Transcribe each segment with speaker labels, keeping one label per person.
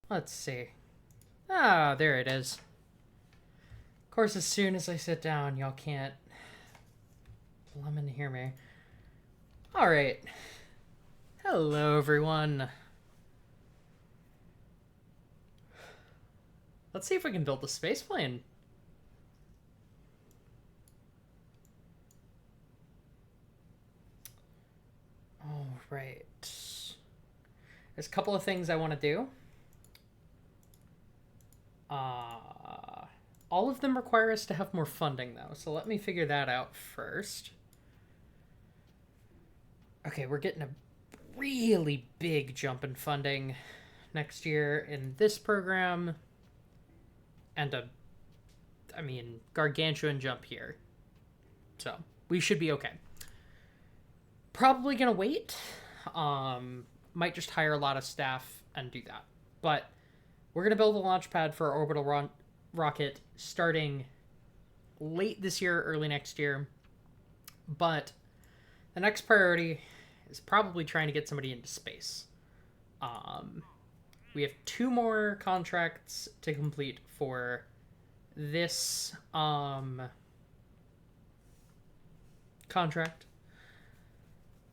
Speaker 1: Let's see. Ah, there it is. Of course, as soon as I sit down, y'all can't lemon hear me. Alright. Hello, everyone. Let's see if we can build the space plane. Alright. There's a couple of things I want to do. All of them require us to have more funding, though, so let me figure that out first. Okay, we're getting a really big jump in funding next year in this program, and gargantuan jump here. So, we should be okay. Probably gonna wait. Might just hire a lot of staff and do that. But we're gonna build a launch pad for our orbital rocket starting late this year, early next year. But the next priority is probably trying to get somebody into space. We have 2 more contracts to complete for this contract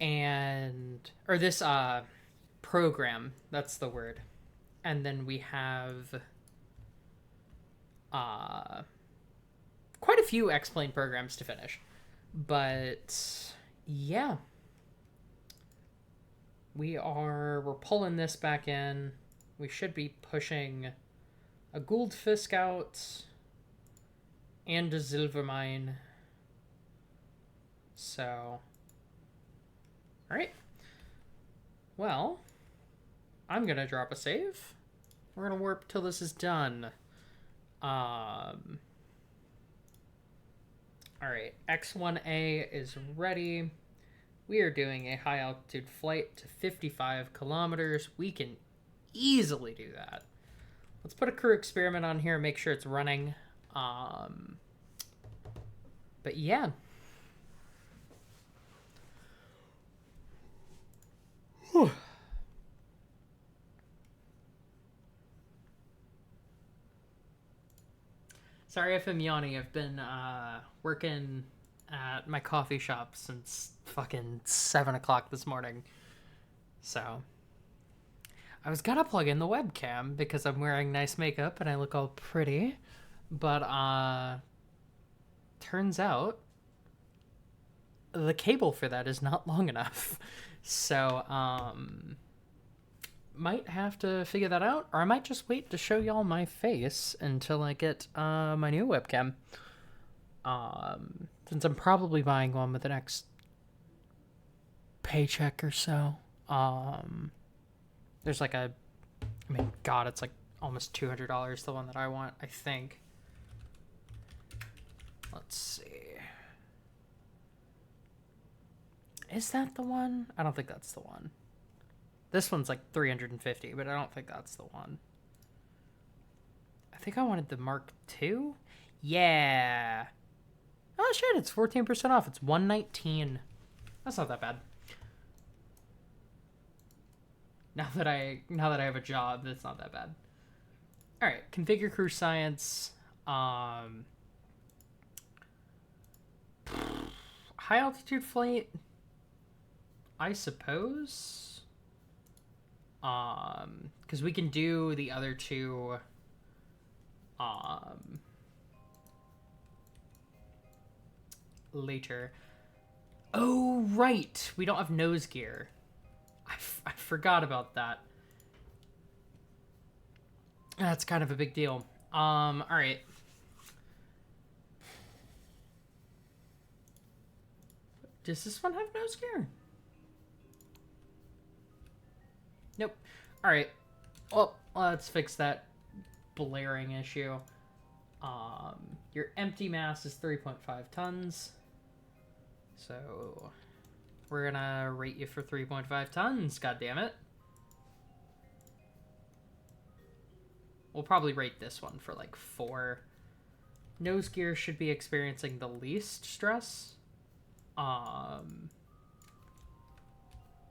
Speaker 1: or this program, that's the word. And then we have quite a few X-Plane programs to finish. But yeah, we're pulling this back in. We should be pushing a Goldfisk out and a Silvermine. So, alright. Well, I'm gonna drop a save. We're gonna warp till this is done. Alright, X1A is ready. We are doing a high altitude flight to 55 kilometers. We can easily do that. Let's put a crew experiment on here, make sure it's running. But yeah. Whew. Sorry if I'm yawning. I've been working at my coffee shop since fucking 7 o'clock this morning. So I was gonna plug in the webcam because I'm wearing nice makeup and I look all pretty. But turns out the cable for that is not long enough. So might have to figure that out, or I might just wait to show y'all my face until I get my new webcam. Since I'm probably buying one with the next paycheck or so. There's like it's like almost $200, the one that I want, I think. Let's see. Is that the one? I don't think that's the one. This one's like $350, but I don't think that's the one. I think I wanted the Mark II. Yeah. Oh shit, it's 14% off. It's $119. That's not that bad. Now that I have a job, that's not that bad. All right, configure crew science. High altitude flight, I suppose. Because we can do the other 2. Later. Oh right, we don't have nose gear. I forgot about that. That's kind of a big deal. All right. Does this one have nose gear? Nope. All right. Well, let's fix that blaring issue. Your empty mass is 3.5 tons. So we're gonna rate you for 3.5 tons, god damn it. We'll probably rate this one for like 4. Nose gear should be experiencing the least stress.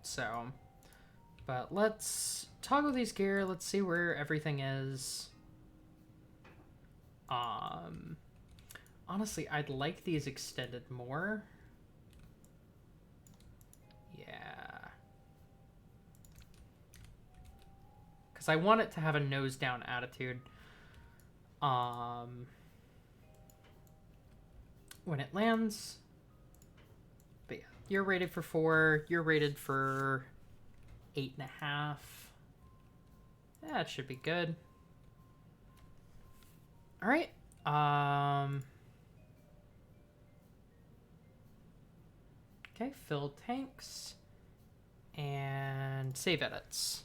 Speaker 1: So But let's toggle these gear. Let's see where everything is. Honestly, I'd like these extended more. Yeah. Because I want it to have a nose down attitude. When it lands. But yeah, you're rated for 4. You're rated for 8.5. That should be good. All right. Okay, fill tanks and save edits.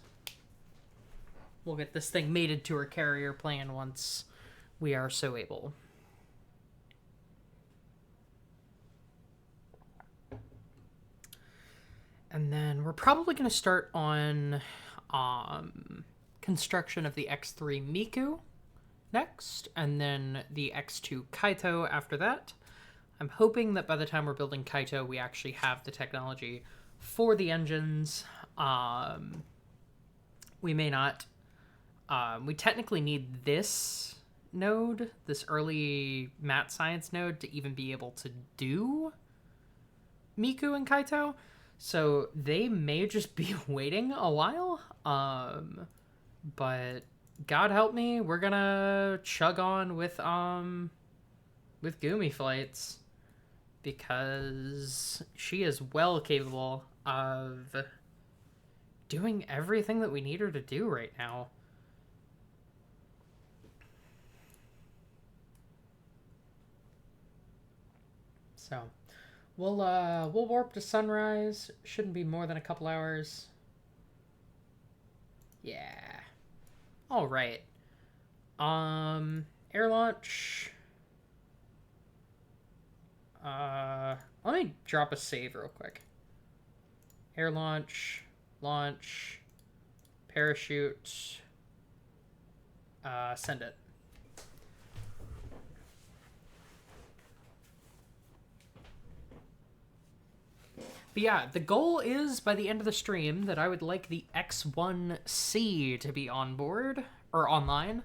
Speaker 1: We'll get this thing mated to our carrier plane once we are so able. And then we're probably going to start on construction of the X3 Miku next, and then the X2 Kaito after that. I'm hoping that by the time we're building Kaito, we actually have the technology for the engines. We may not. We technically need this node, this early mat science node, to even be able to do Miku and Kaito. So they may just be waiting a while. But God help me, we're gonna chug on with Gumi flights, because she is well capable of doing everything that we need her to do right now. So we'll warp to sunrise. Shouldn't be more than a couple hours. Yeah. All right. Air launch. Let me drop a save real quick. Air launch, launch, parachute, send it. But yeah, the goal is by the end of the stream that I would like the X1C to be on board or online.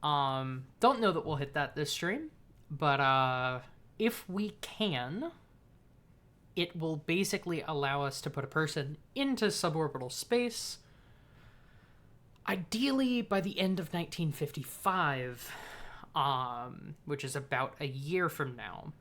Speaker 1: Don't know that we'll hit that this stream, but if we can, it will basically allow us to put a person into suborbital space, ideally by the end of 1955, which is about a year from now.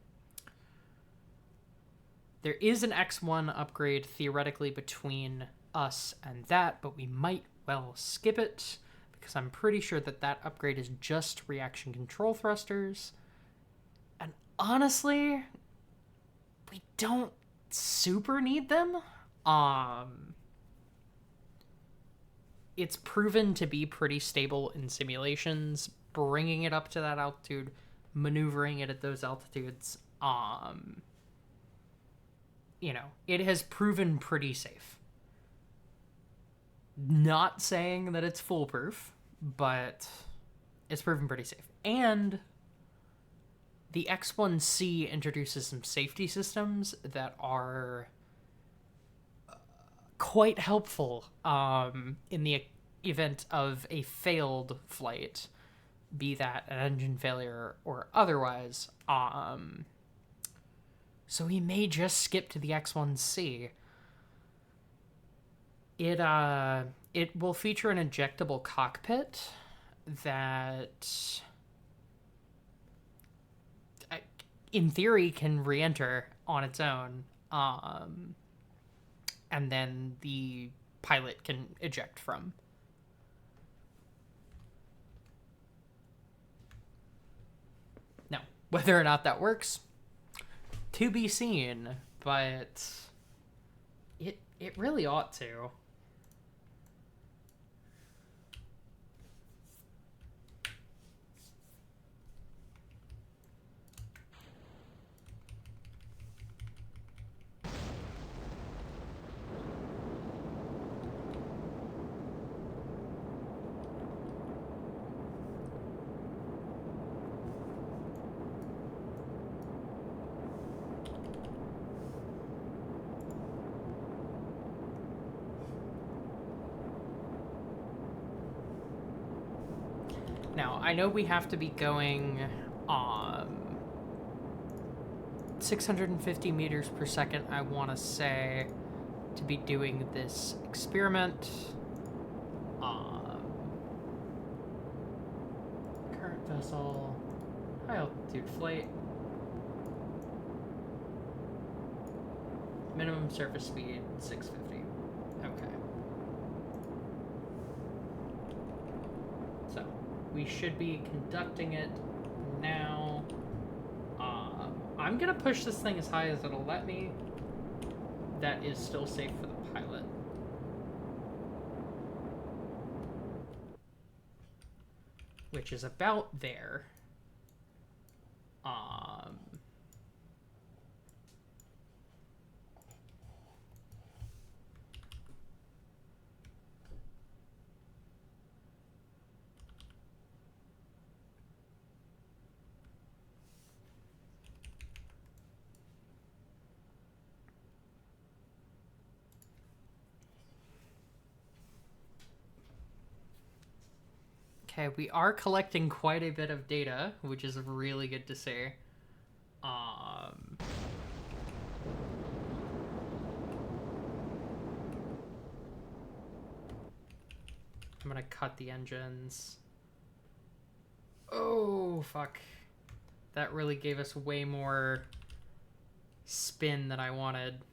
Speaker 1: There is an X1 upgrade theoretically between us and that, but we might well skip it, because I'm pretty sure that that upgrade is just reaction control thrusters. And honestly, we don't super need them. It's proven to be pretty stable in simulations, bringing it up to that altitude, maneuvering it at those altitudes. You know, it has proven pretty safe. Not saying that it's foolproof, but it's proven pretty safe. And the X1C introduces some safety systems that are quite helpful in the event of a failed flight, be that an engine failure or otherwise. So we may just skip to the X1C. It will feature an ejectable cockpit that, in theory, can re-enter on its own, and then the pilot can eject from. Now, whether or not that works, to be seen, but it really ought to. Now, I know we have to be going 650 meters per second, I want to say, to be doing this experiment. Current vessel, high altitude flight, minimum surface speed 650. Okay. So we should be conducting it now. I'm gonna push this thing as high as it'll let me. That is still safe for the pilot. Which is about there. Okay, we are collecting quite a bit of data, which is really good to see. I'm gonna cut the engines. Oh, fuck. That really gave us way more spin than I wanted.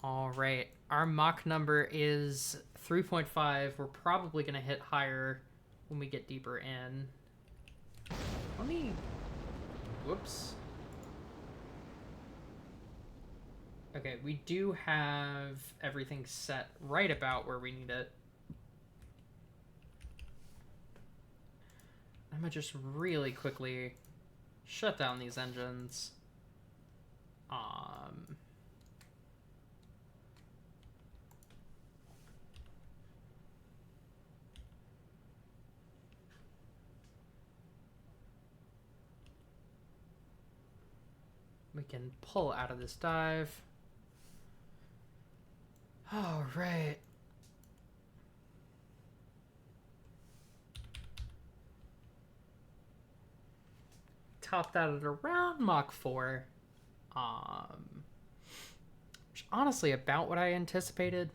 Speaker 1: All right, our Mach number is 3.5. We're probably gonna hit higher when we get deeper in. Let me... Whoops. Okay, we do have everything set right about where we need it. I'm gonna just really quickly shut down these engines. We can pull out of this dive. All right. Topped out at around Mach 4. Which honestly about what I anticipated.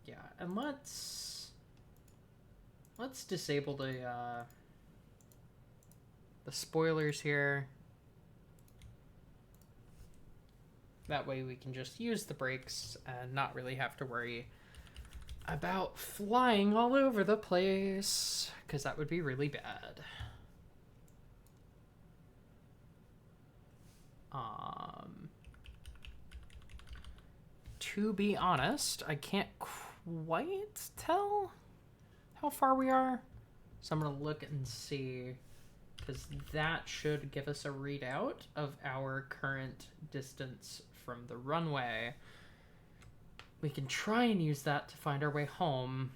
Speaker 1: Yeah, and let's disable the spoilers here. That way we can just use the brakes and not really have to worry about flying all over the place, because that would be really bad. To be honest, I can't quite tell how far we are. So I'm going to look and see, because that should give us a readout of our current distance from the runway. We can try and use that to find our way home.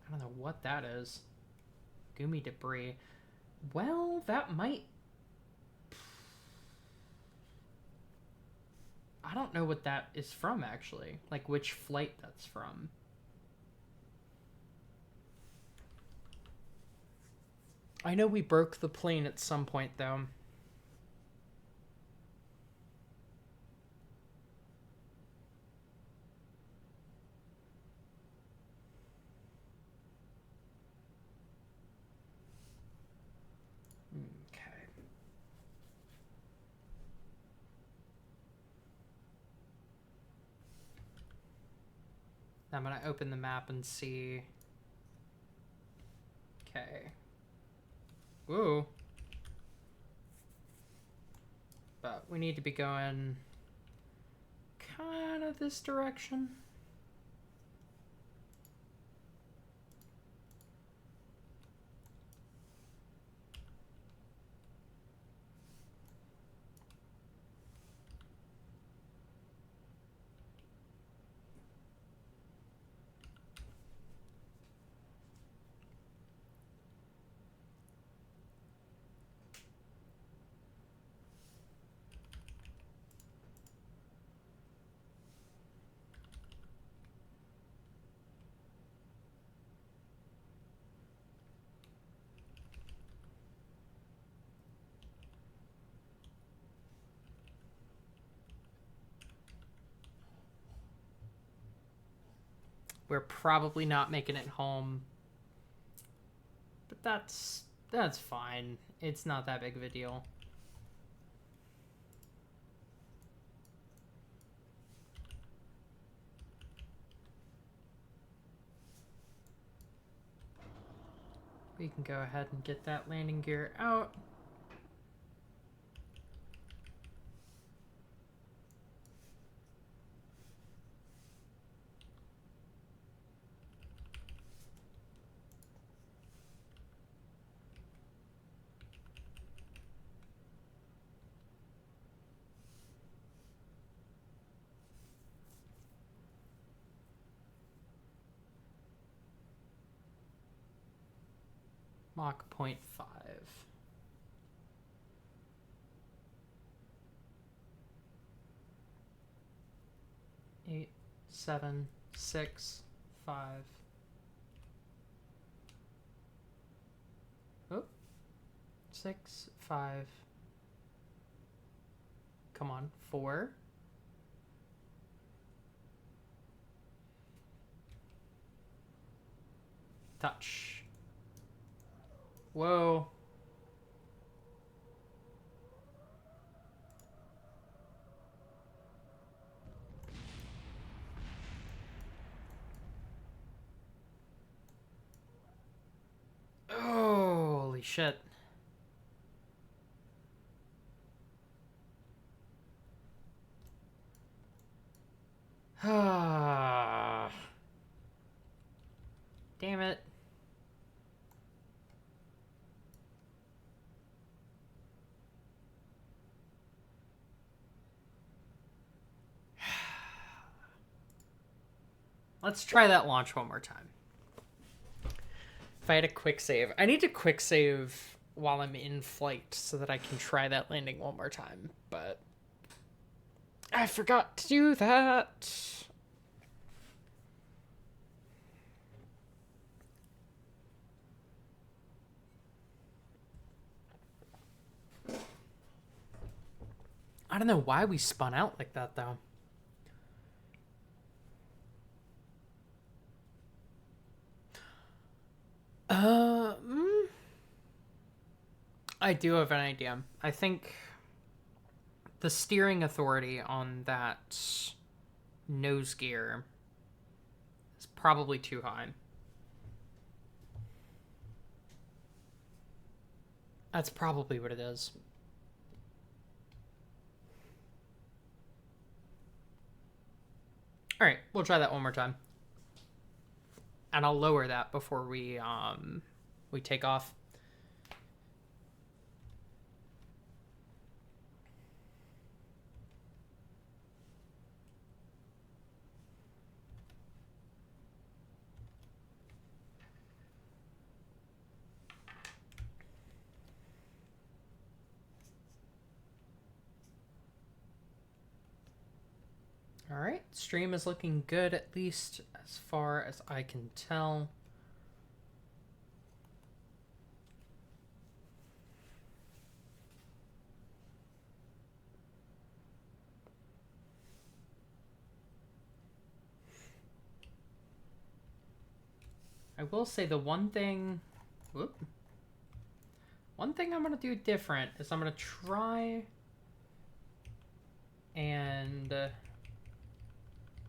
Speaker 1: I don't know what that is. Goomy debris. Well, that might... I don't know what that is from, actually. Like, which flight that's from. I know we broke the plane at some point, though. I'm gonna open the map and see. Okay. Ooh. But we need to be going kind of this direction. We're probably not making it home. But that's fine. It's not that big of a deal. We can go ahead and get that landing gear out. Mach 0.5. 8, 7, 6, 5. Oh, 6, 5. Come on, 4. Touch. Whoa. Holy shit. Ah. Damn it. Let's try that launch one more time. If I had a quick save. I need to quick save while I'm in flight so that I can try that landing one more time, but I forgot to do that. I don't know why we spun out like that, though. I do have an idea. I think the steering authority on that nose gear is probably too high. That's probably what it is. All right, we'll try that one more time. And I'll lower that before we take off. All right, stream is looking good, at least as far as I can tell. I will say the one thing I'm gonna do different is I'm gonna try and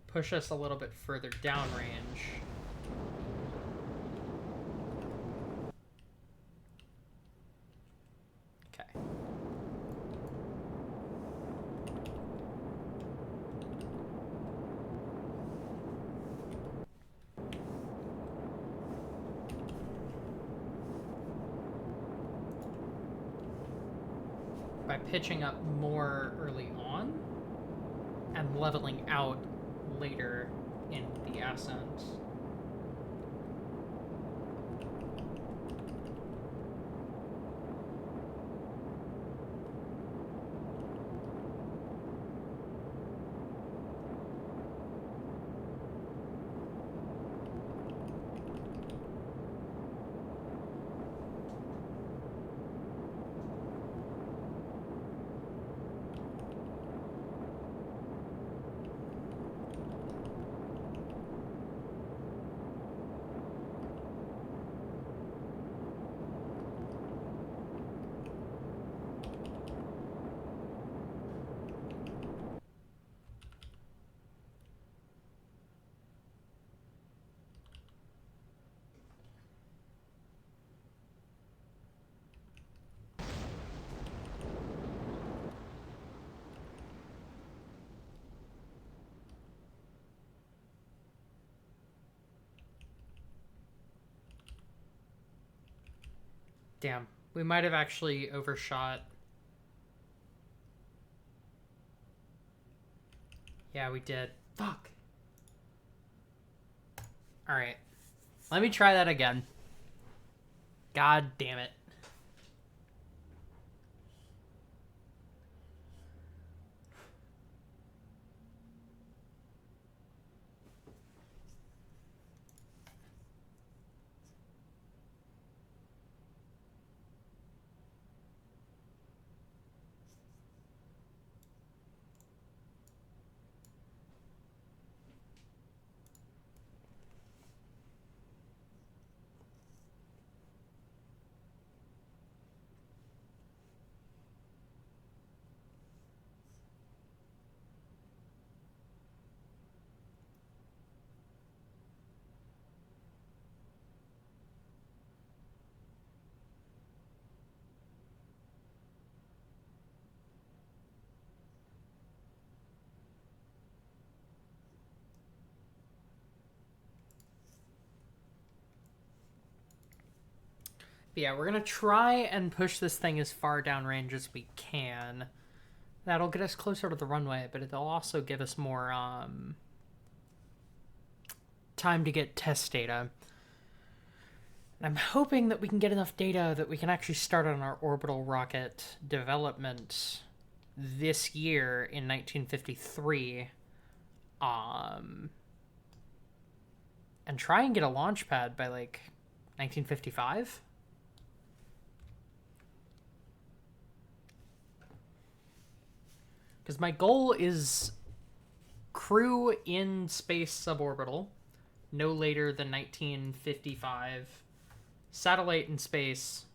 Speaker 1: push us a little bit further downrange. Okay. By pitching up more early on and leveling out later in the ascent. Damn. We might have actually overshot. Yeah, we did. Fuck. Alright. Let me try that again. God damn it. But yeah, we're gonna try and push this thing as far downrange as we can. That'll get us closer to the runway, but it'll also give us more time to get test data. And I'm hoping that we can get enough data that we can actually start on our orbital rocket development this year in 1953. And try and get a launch pad by like 1955. Because my goal is crew in space suborbital, no later than 1955. Satellite in space,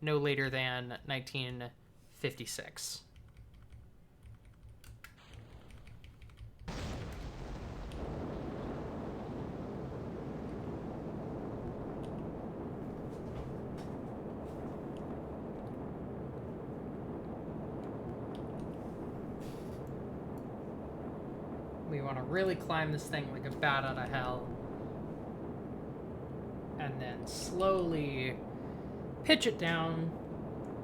Speaker 1: no later than 1956. We want to really climb this thing like a bat out of hell. And then slowly pitch it down,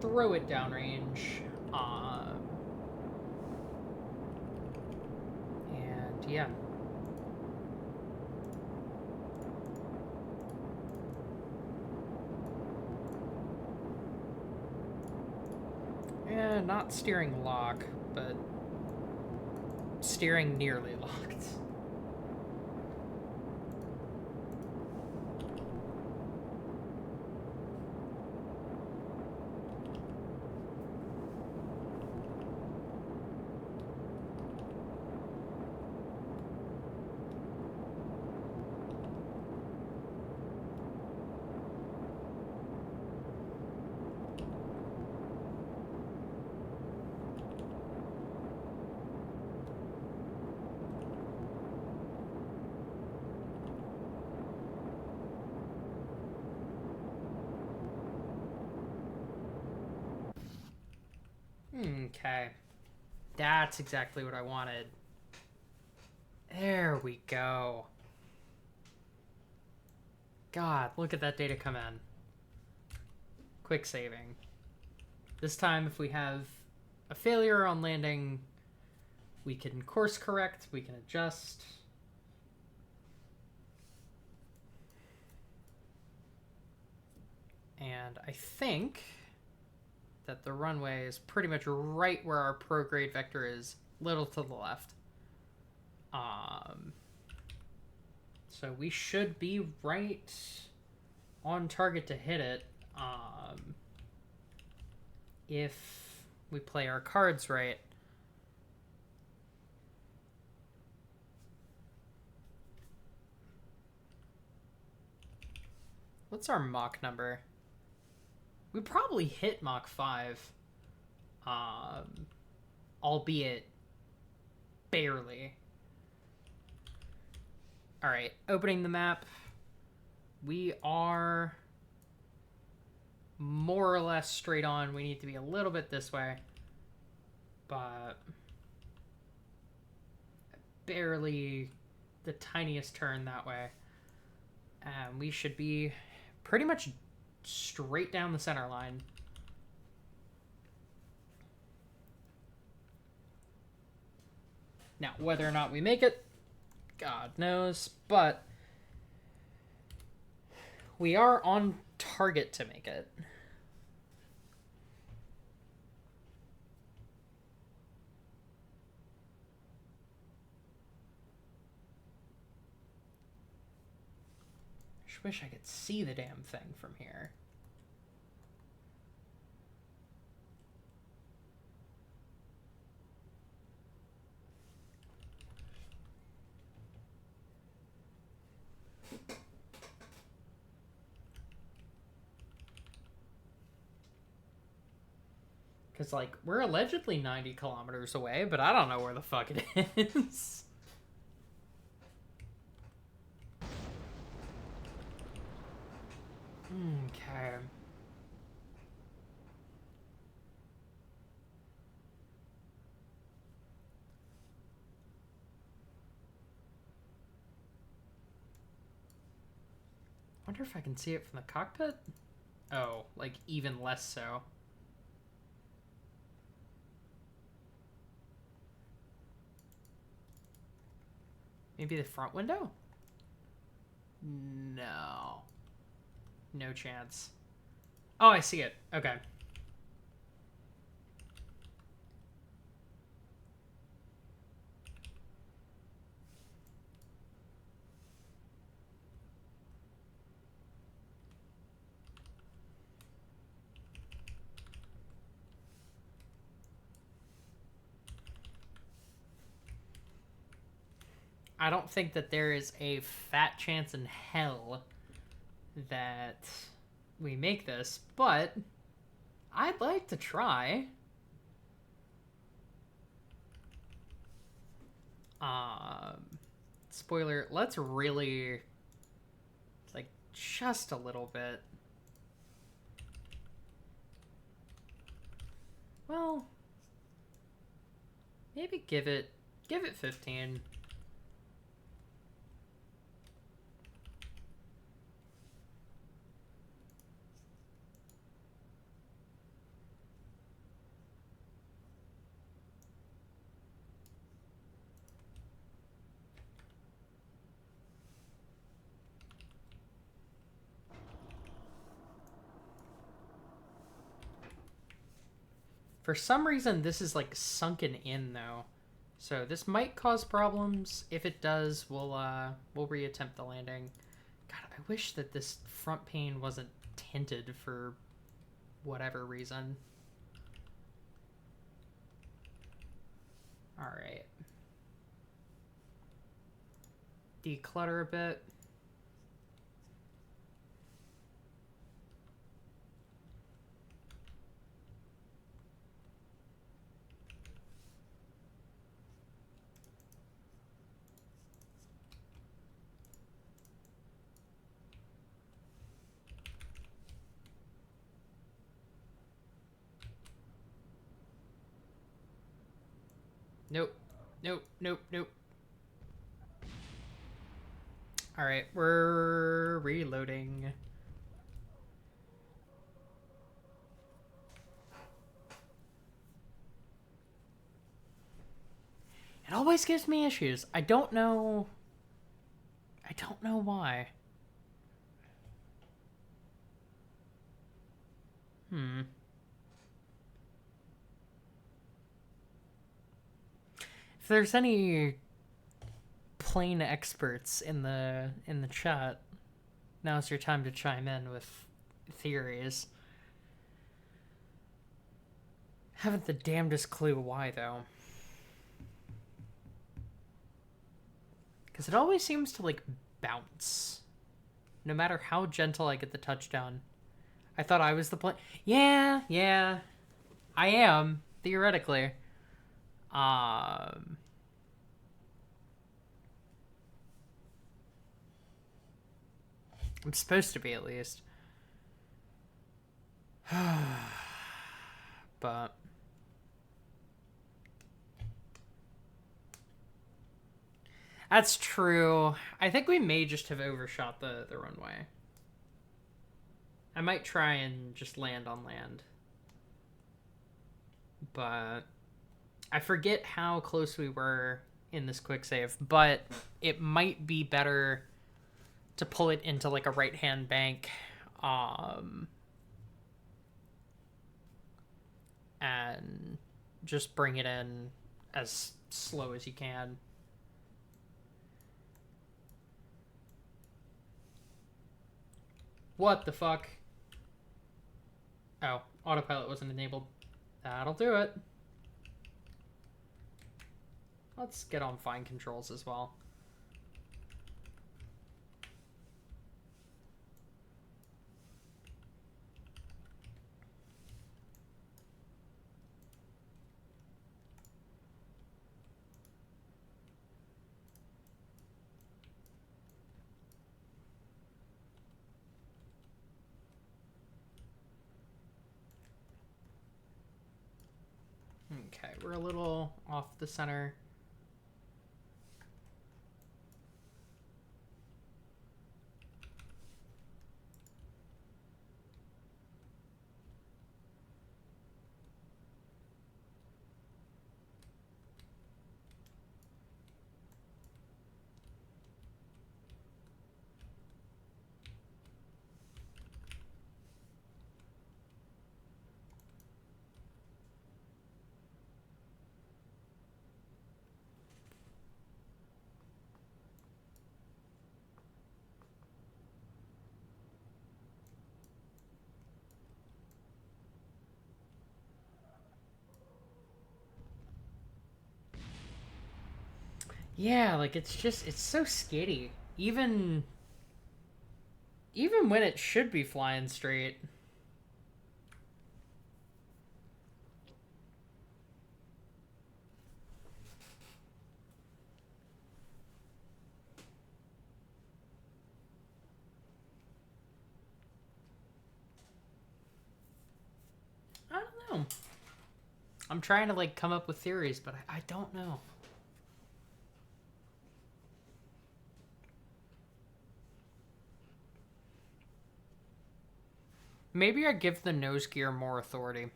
Speaker 1: throw it downrange. And yeah. Yeah, not steering lock, but steering nearly locked. Okay. That's exactly what I wanted. There we go. God, look at that data come in. Quick saving. This time, if we have a failure on landing, we can course correct, we can adjust. And I think that the runway is pretty much right where our prograde vector is, little to the left. So we should be right on target to hit it, if we play our cards right. What's our Mach number? We probably hit Mach 5, albeit barely. All right, opening the map. We are more or less straight on. We need to be a little bit this way, but barely the tiniest turn that way. And we should be pretty much straight down the center line. Now, whether or not we make it, God knows, but we are on target to make it. I just wish I could see the damn thing from here. Because, like, we're allegedly 90 kilometers away, but I don't know where the fuck it is. Okay. Wonder if I can see it from the cockpit? Oh, like, even less so. Maybe the front window? No. No chance. Oh, I see it. Okay. I don't think that there is a fat chance in hell that we make this, but I'd like to try. Spoiler, let's really, like, just a little bit. Well, maybe give it 15. For some reason, this is, like, sunken in, though. So this might cause problems. If it does, we'll reattempt the landing. God, I wish that this front pane wasn't tinted for whatever reason. Alright. Declutter a bit. Nope. Nope. Nope. Nope. Alright, we're reloading. It always gives me issues. I don't know why. If there's any plane experts in the chat, now's your time to chime in with theories. Haven't the damnedest clue why, though. Because it always seems to, like, bounce. No matter how gentle I get the touchdown. I thought I was the plane. Yeah. I am, theoretically. I'm supposed to be, at least. But that's true. I think we may just have overshot the runway. I might try and just land on land. But I forget how close we were in this quick save, but it might be better to pull it into like a right-hand bank, and just bring it in as slow as you can. What the fuck? Oh, autopilot wasn't enabled. That'll do it. Let's get on fine controls as well. Okay, we're a little off the center. Yeah, like it's so skitty. Even when it should be flying straight. I don't know. I'm trying to like come up with theories, but I don't know. Maybe I give the nose gear more authority.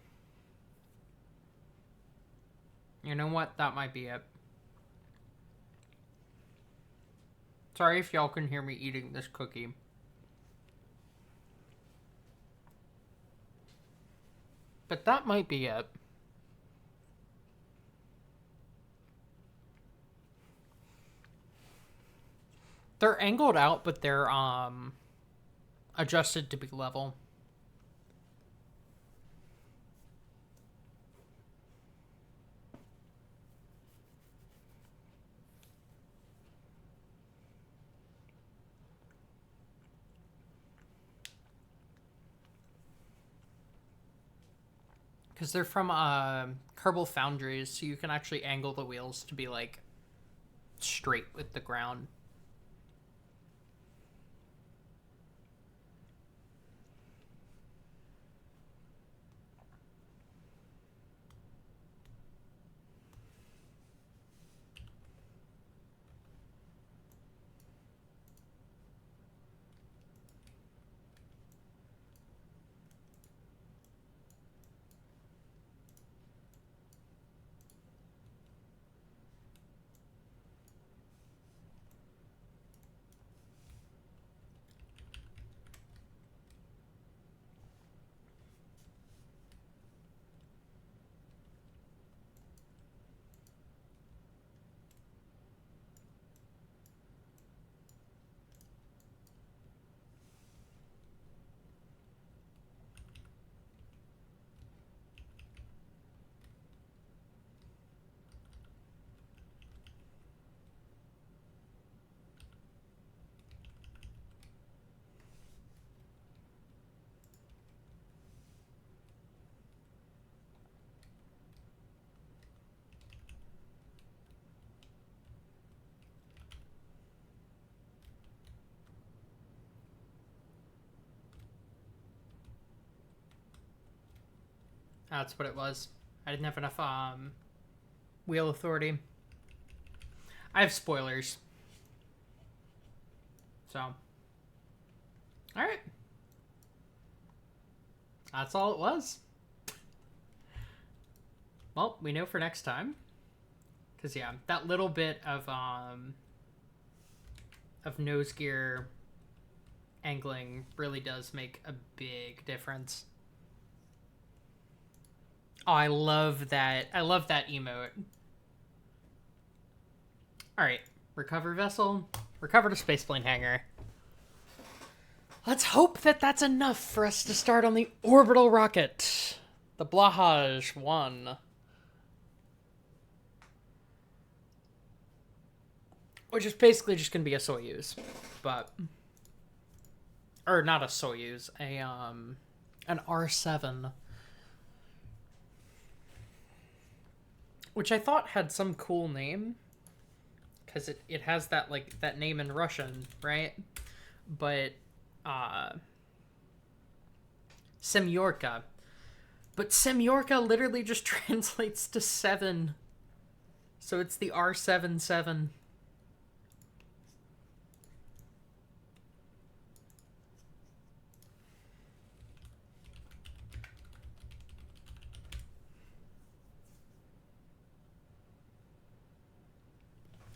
Speaker 1: You know what? That might be it. Sorry if y'all can hear me eating this cookie. But that might be it. They're angled out, but they're adjusted to be level. Because they're from Kerbal Foundries, so you can actually angle the wheels to be like straight with the ground. That's what it was. I didn't have enough wheel authority. I have spoilers. So. Alright. That's all it was. Well, we know for next time. Because, yeah, that little bit of nose gear angling really does make a big difference. Oh, I love that. I love that emote. Alright. Recover vessel. Recover the spaceplane hangar. Let's hope that that's enough for us to start on the orbital rocket. The Blahaj 1. Which is basically just going to be a Soyuz. But... Or not a Soyuz. An R7. Which I thought had some cool name. Because it has that, like, that name in Russian, right? But... Semyorka. But Semyorka literally just translates to 7. So it's the R77.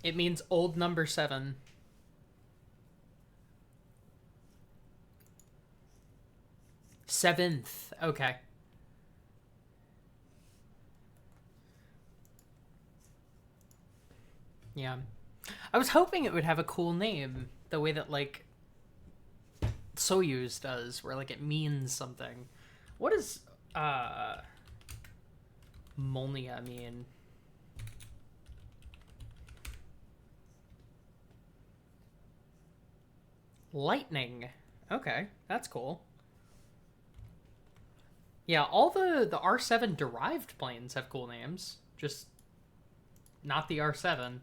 Speaker 1: It means old number 7. Seventh. Okay. Yeah. I was hoping it would have a cool name. The way that, like, Soyuz does. Where, like, it means something. What does, Molnia mean? Lightning. Okay. That's cool. Yeah, all the R7 derived planes have cool names. Just not the R7.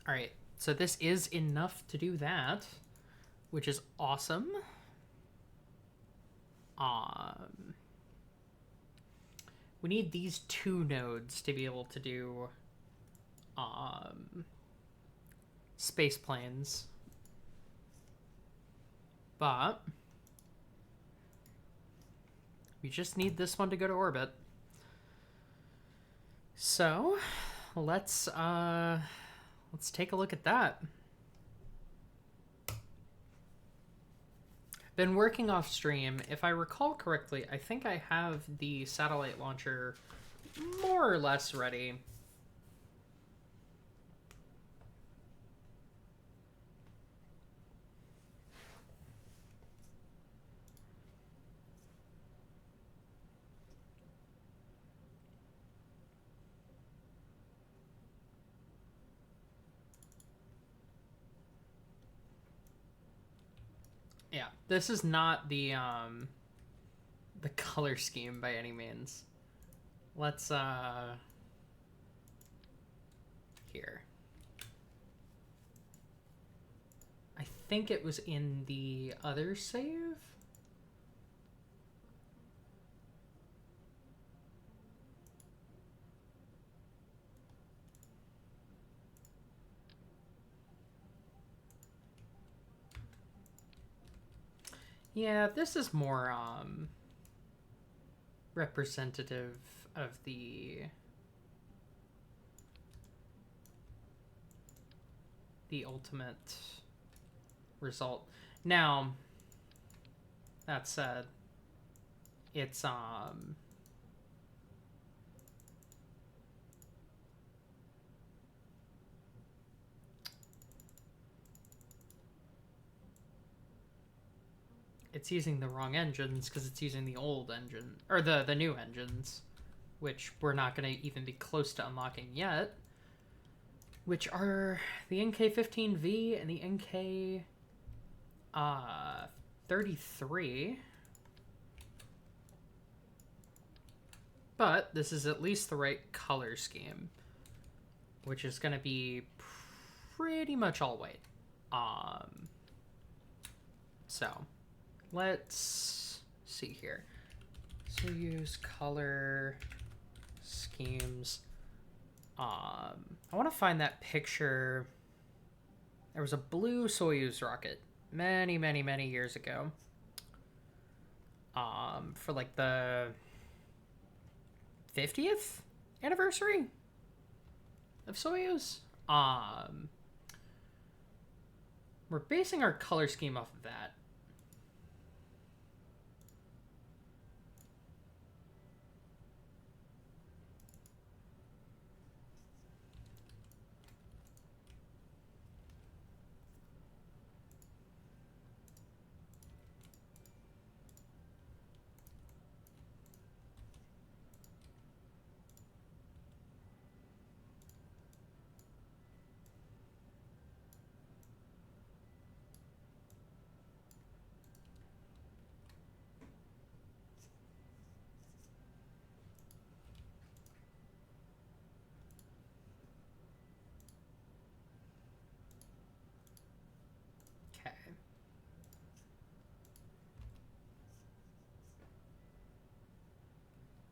Speaker 1: Alright, so this is enough to do that, which is awesome. We need these 2 nodes to be able to do space planes. But we just need this one to go to orbit. So let's take a look at that. Been working off stream. If I recall correctly, I think I have the satellite launcher more or less ready. Yeah, this is not the color scheme by any means. Let's here. I think it was in the other save. Yeah, this is more representative of the ultimate result. Now, that said, it's it's using the wrong engines because it's using the old engine, or the new engines, which we're not going to even be close to unlocking yet, which are the NK-15V and the NK-33. But this is at least the right color scheme, which is going to be pretty much all white. So let's see here. So use color schemes I want to find that picture. There was a blue Soyuz rocket many, many, many years ago. For like the 50th anniversary of Soyuz. We're basing our color scheme off of that. Okay.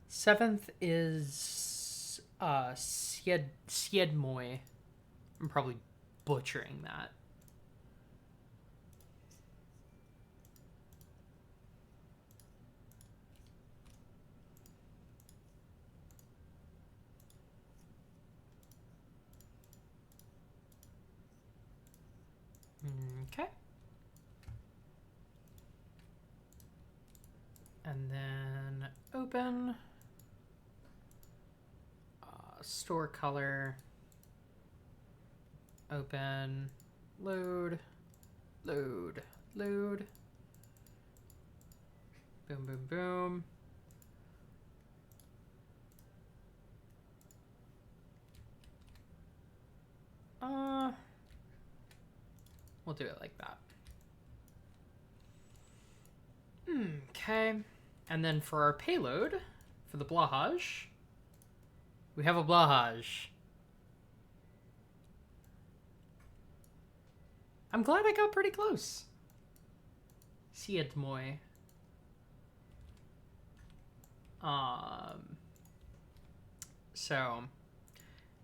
Speaker 1: Seventh is Siedmoy. I'm probably butchering that. Okay. And then open. Store color. Open. Load. Load. Load. Boom, boom, boom. We'll do it like that. Okay. And then for our payload, for the blahage, we have a blahage. I'm glad I got pretty close. Siedmoy. So,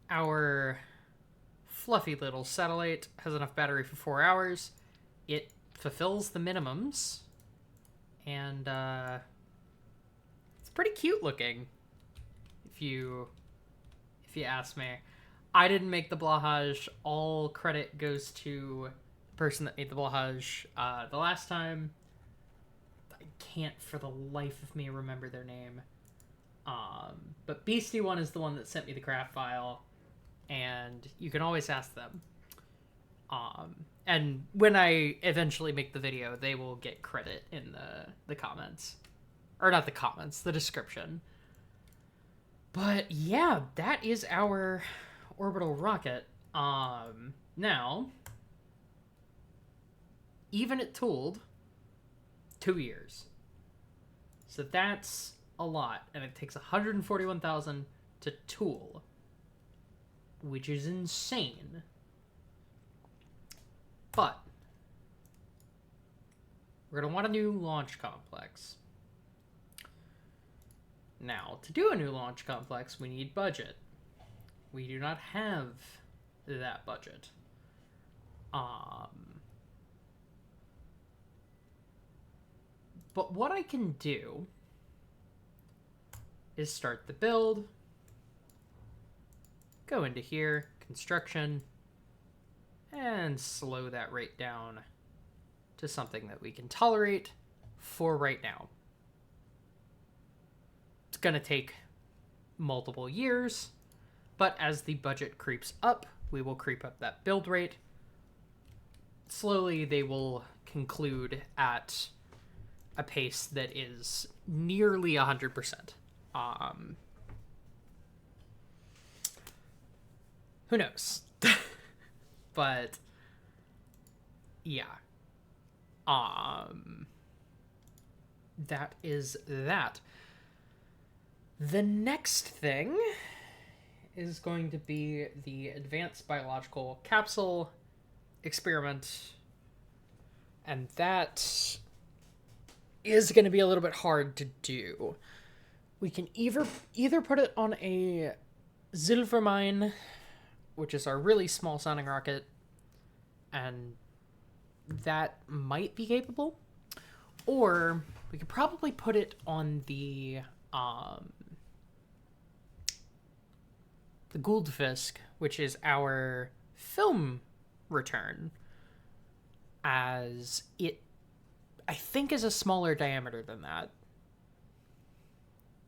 Speaker 1: our fluffy little satellite has enough battery for 4 hours. It fulfills the minimums. And, it's pretty cute looking. If you ask me. I didn't make the blahage. All credit goes to the person that made the blahage the last time. I can't for the life of me remember their name. But Beastie One is the one that sent me the craft file, and you can always ask them. And when I eventually make the video, they will get credit in the comments. Or not the comments, the description. But yeah, that is our orbital rocket. Now, even it tooled 2 years. So that's a lot, and it takes 141,000 to tool, which is insane. But we're going to want a new launch complex. Now, to do a new launch complex, we need budget. We do not have that budget. But what I can do is start the build, go into here, construction, and slow that rate down to something that we can tolerate for right now. It's going to take multiple years, but as the budget creeps up, we will creep up that build rate. Slowly, they will conclude at a pace that is nearly 100%. Who knows? But yeah. That is that. The next thing is going to be the Advanced Biological Capsule experiment. And that is going to be a little bit hard to do. We can either put it on a Silvermine, which is our really small sounding rocket, and that might be capable. Or we could probably put it on the Goldfisk, which is our film return, as it, I think, is a smaller diameter than that.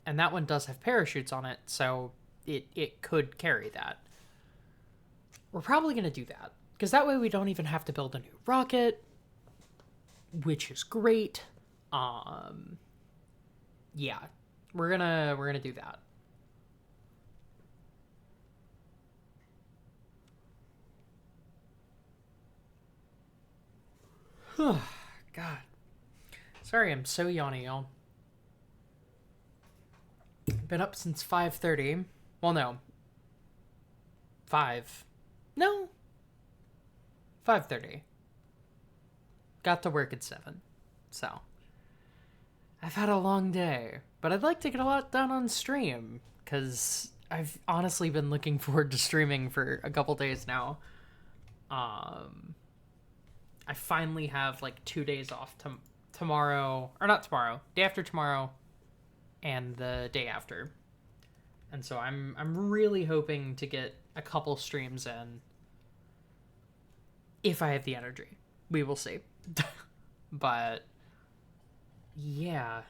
Speaker 1: And that one does have parachutes on it, so it could carry that. We're probably going to do that, because that way we don't even have to build a new rocket, which is great. Yeah, we're gonna do that. God, sorry, I'm so yawny, y'all. Been up since 5:30. Well, no, 5. No, 5:30. Got to work at 7. So I've had a long day, but I'd like to get a lot done on stream, because I've honestly been looking forward to streaming for a couple days now. I finally have like 2 days off tomorrow, or not tomorrow, day after tomorrow, and the day after. And so I'm really hoping to get a couple streams in, if I have the energy. We will see. But yeah.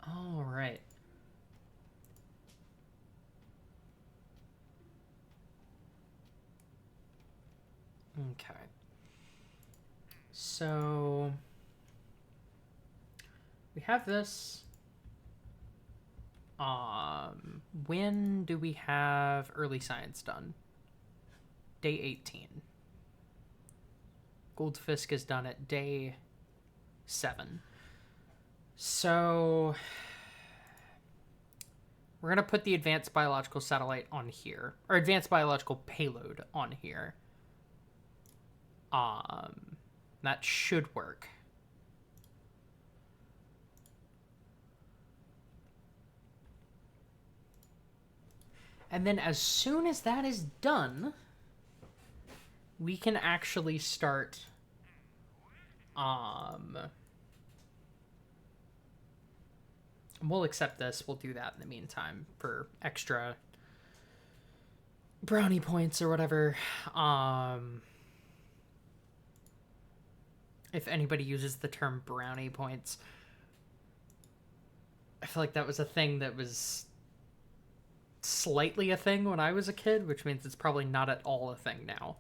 Speaker 1: All right. Okay. So we have this. When do we have early science done? Day 18. Goldfisk is done at day 7. So we're going to put the advanced biological satellite on here, or advanced biological payload on here. That should work. And then as soon as that is done, we can actually start we'll accept this. We'll do that in the meantime for extra brownie points or whatever. If anybody uses the term brownie points, I feel like that was a thing that was slightly a thing when I was a kid, which means it's probably not at all a thing now.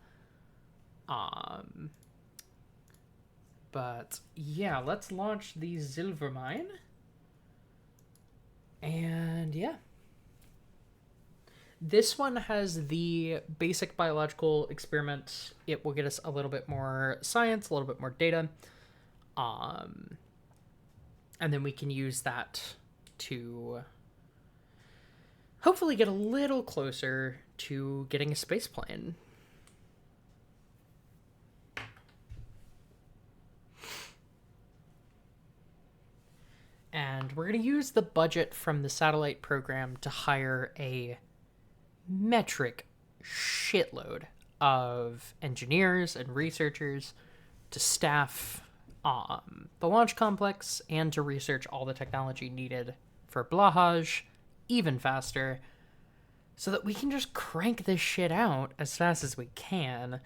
Speaker 1: But yeah, let's launch the Silvermine. And yeah. This one has the basic biological experiment. It will get us a little bit more science, a little bit more data. And then we can use that to hopefully get a little closer to getting a space plane. And we're going to use the budget from the satellite program to hire a metric shitload of engineers and researchers to staff the launch complex and to research all the technology needed for blahage even faster, so that we can just crank this shit out as fast as we can.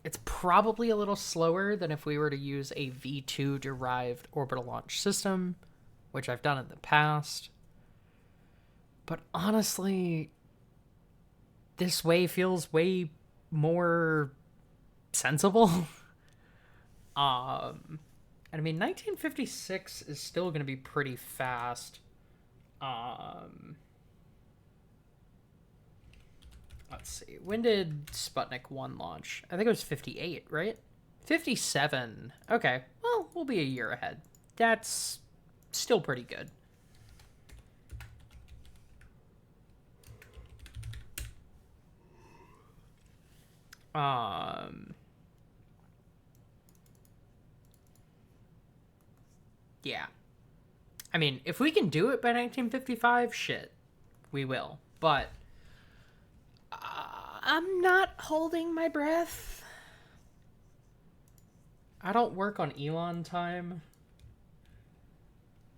Speaker 1: It's probably a little slower than if we were to use a V2 derived orbital launch system, which I've done in the past. But honestly, this way feels way more sensible. And I mean, 1956 is still going to be pretty fast. Let's see. When did Sputnik 1 launch? I think it was 58, right? 57. Okay. Well, we'll be a year ahead. That's still pretty good. Yeah. I mean, if we can do it by 1955, shit, we will. But I'm not holding my breath. I don't work on Elon time.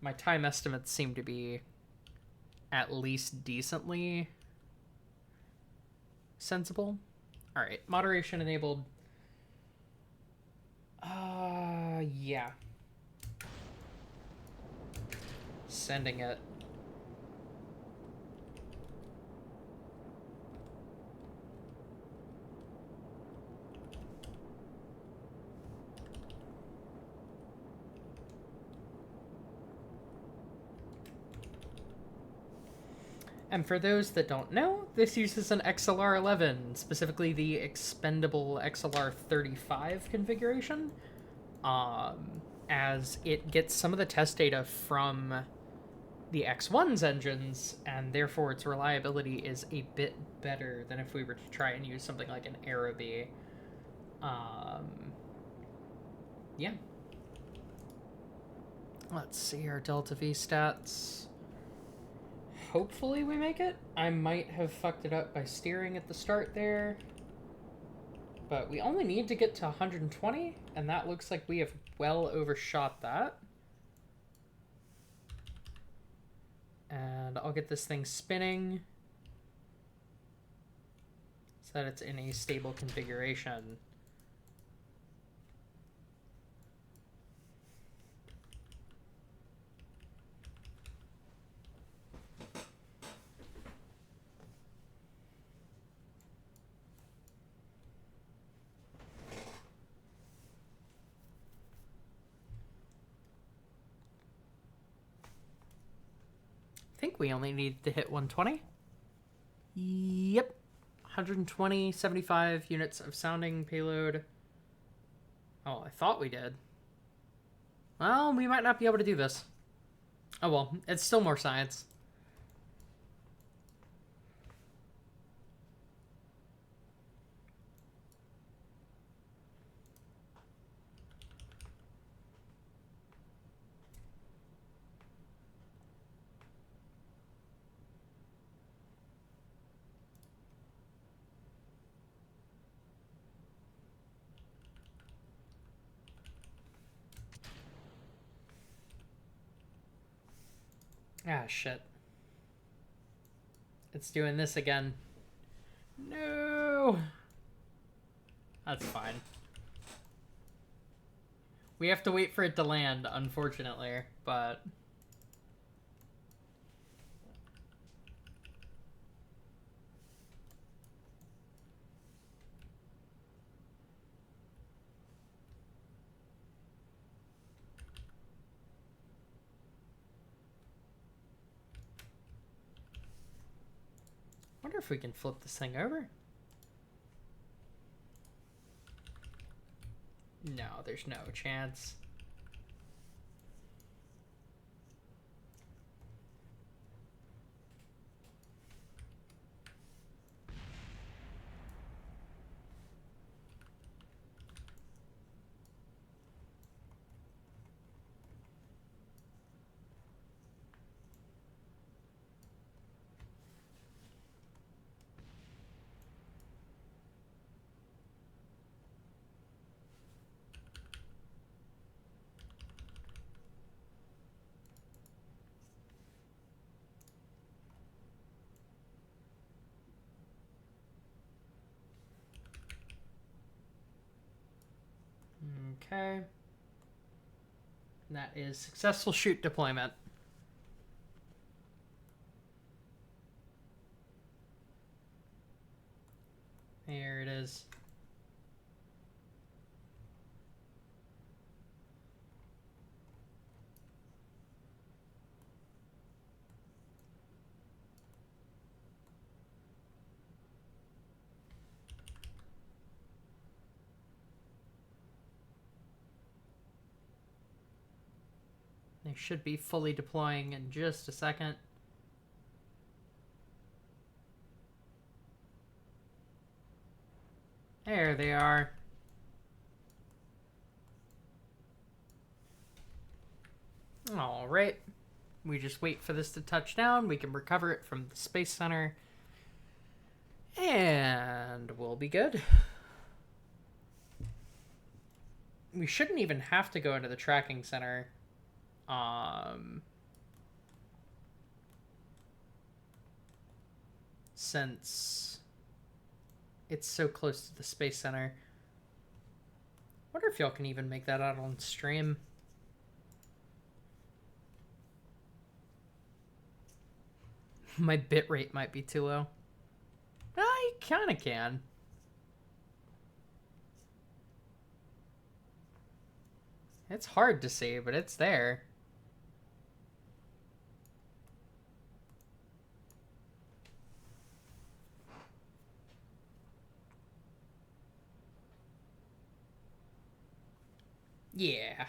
Speaker 1: My time estimates seem to be at least decently sensible. All right, moderation enabled. Yeah. Sending it. And for those that don't know, this uses an XLR11, specifically the expendable XLR35 configuration, as it gets some of the test data from the X1's engines, and therefore its reliability is a bit better than if we were to try and use something like an Araby. Yeah. Let's see our Delta V stats. Hopefully we make it. I might have fucked it up by steering at the start there. But we only need to get to 120, and that looks like we have well overshot that. And I'll get this thing spinning so that it's in a stable configuration. I think we only need to hit 120. Yep. 120, 75 units of sounding payload. Oh, I thought we did. Well, we might not be able to do this. Oh well, it's still more science. Ah, shit. It's doing this again. No! That's fine. We have to wait for it to land, unfortunately, but... I wonder if we can flip this thing over. No, there's no chance. Okay. And that is successful chute deployment. There it is. They should be fully deploying in just a second. There they are. All right. We just wait for this to touch down. We can recover it from the Space Center. And we'll be good. We shouldn't even have to go into the tracking center. Since it's so close to the Space Center. Wonder if y'all can even make that out on stream. My bitrate might be too low. I kind of can. It's hard to see, but it's there. Yeah.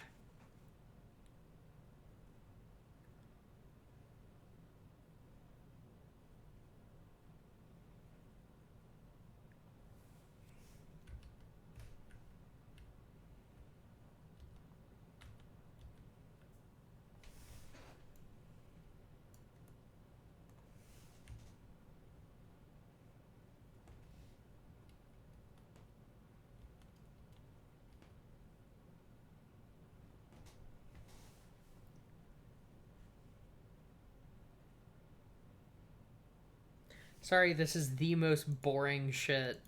Speaker 1: Sorry, this is the most boring shit.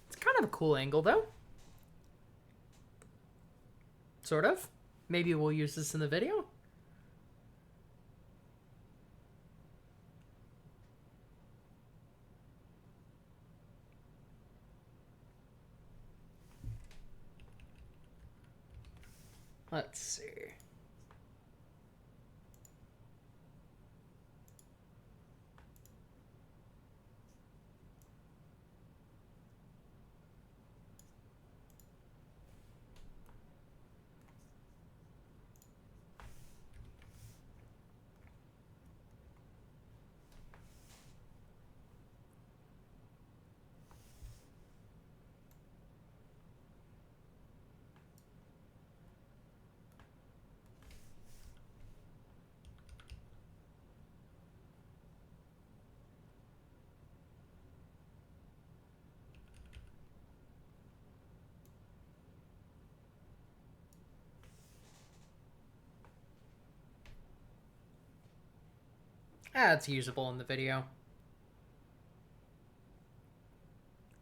Speaker 1: It's kind of a cool angle, though. Sort of. Maybe we'll use this in the video. Let's see. Ah, it's usable in the video.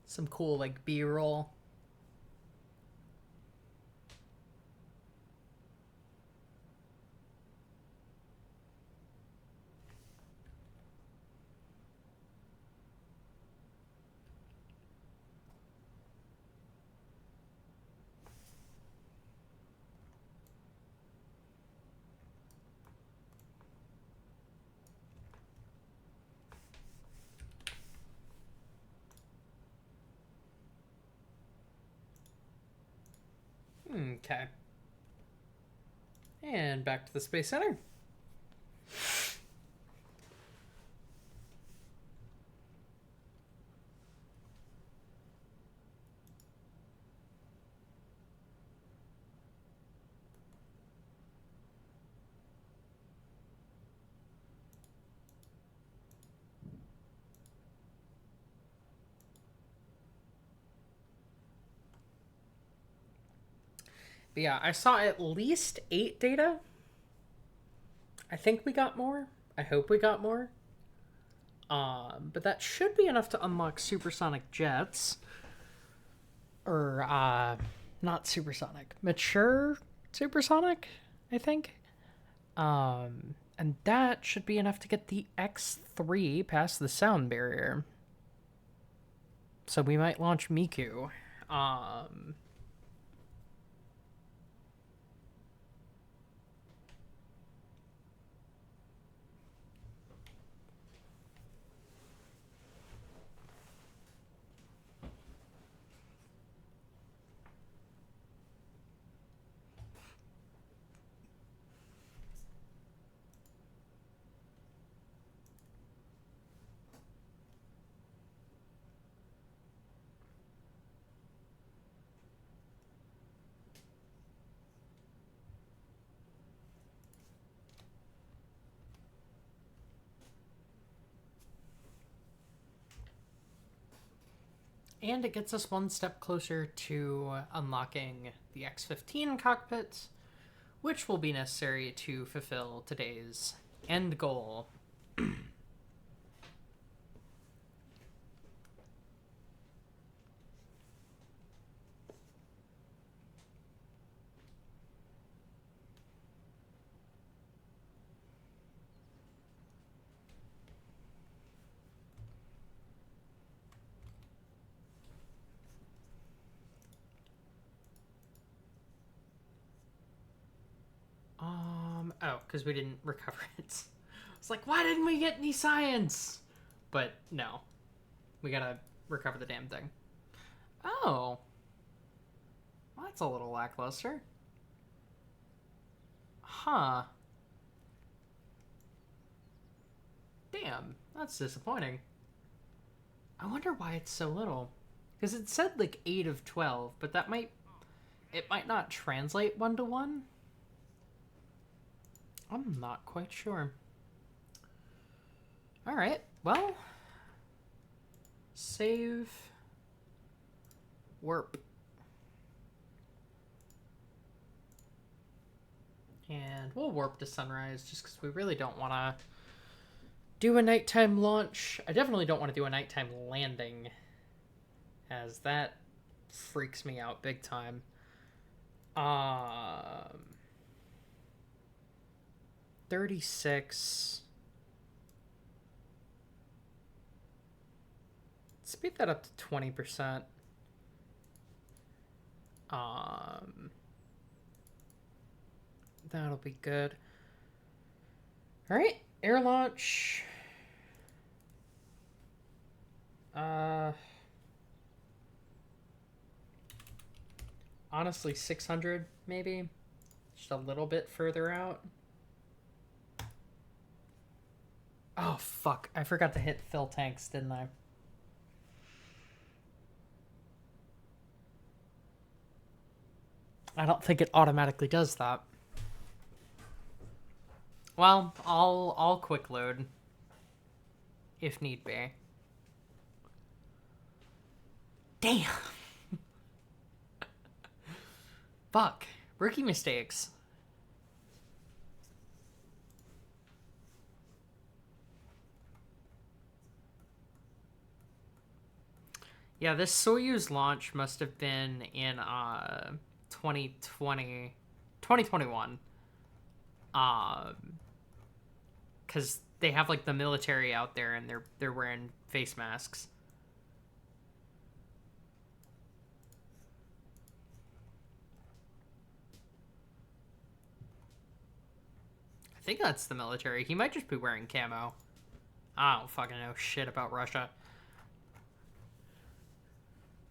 Speaker 1: Some cool, like, B-roll. Okay. And back to the Space Center. But yeah, I saw at least 8 data. I think we got more. I hope we got more. But that should be enough to unlock supersonic jets. Or, not supersonic. Mature supersonic, I think. And that should be enough to get the X3 past the sound barrier. So we might launch Miku. And it gets us one step closer to unlocking the X-15 cockpit, which will be necessary to fulfill today's end goal. Oh, because we didn't recover it. It's like, why didn't we get any science? But no. We gotta recover the damn thing. Oh. Well, that's a little lackluster. Huh. Damn, that's disappointing. I wonder why it's so little. Because it said like 8 of 12, but that might... It might not translate 1-to-1. I'm not quite sure. Alright, well... Save... Warp. And we'll warp to sunrise, just because we really don't want to do a nighttime launch. I definitely don't want to do a nighttime landing, as that freaks me out big time. 36. Speed that up to 20%. That'll be good. All right, air launch. Honestly, 600 maybe. Just a little bit further out. Oh, fuck. I forgot to hit fill tanks, didn't I? I don't think it automatically does that. Well, I'll quick load if need be. Damn. Fuck. Rookie mistakes. Yeah, this Soyuz launch must have been in 2021. Because they have like the military out there and they're wearing face masks. I think that's the military. He might just be wearing camo. I don't fucking know shit about Russia.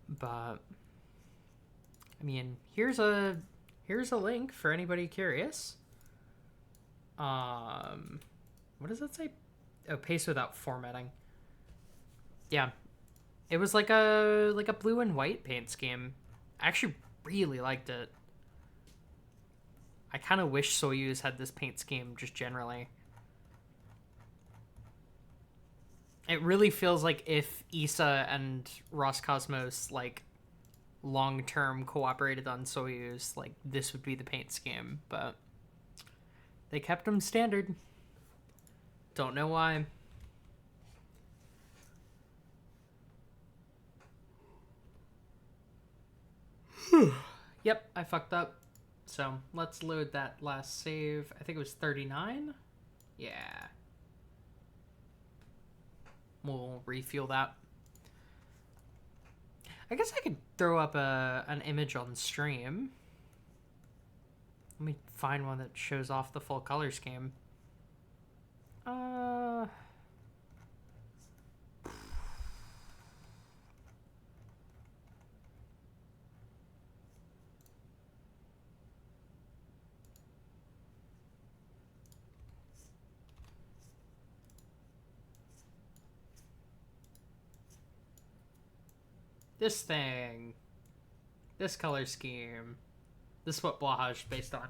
Speaker 1: But I mean, here's a link for anybody curious. What does that say? Oh, paste without formatting. Yeah. It was like a blue and white paint scheme. I actually really liked it. I kind of wish Soyuz had this paint scheme just generally. It really feels like if ESA and Roscosmos like long-term cooperated on Soyuz, like this would be the paint scheme, but they kept them standard. Don't know why. Yep, I fucked up. So let's load that last save. I think it was 39. Yeah. We'll refuel that. I guess I could throw up an image on stream. Let me find one that shows off the full color scheme. This thing. This color scheme. This is what Blahaj is based on.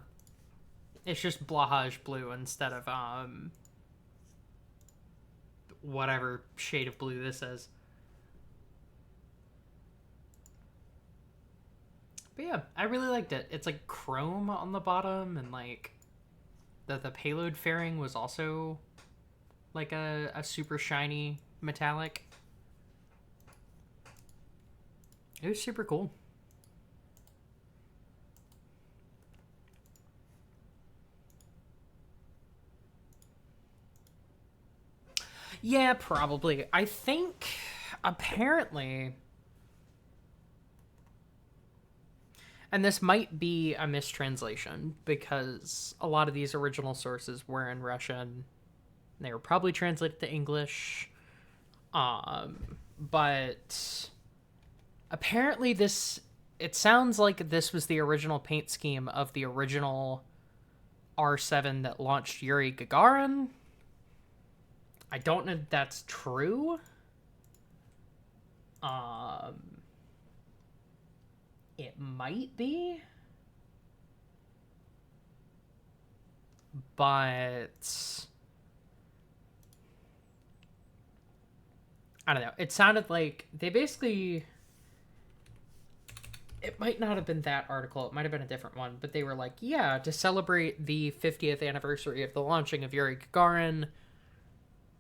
Speaker 1: It's just Blahaj blue instead of whatever shade of blue this is. But yeah, I really liked it. It's like chrome on the bottom, and like the payload fairing was also like a super shiny metallic. It was super cool. Yeah, probably. I think apparently, and this might be a mistranslation because a lot of these original sources were in Russian. They were probably translated to English. But apparently it sounds like this was the original paint scheme of the original R7 that launched Yuri Gagarin. I don't know if that's true. It might be. But I don't know. It sounded like they basically, it might not have been that article. It might have been a different one, but they were like, yeah, to celebrate the 50th anniversary of the launching of Yuri Gagarin,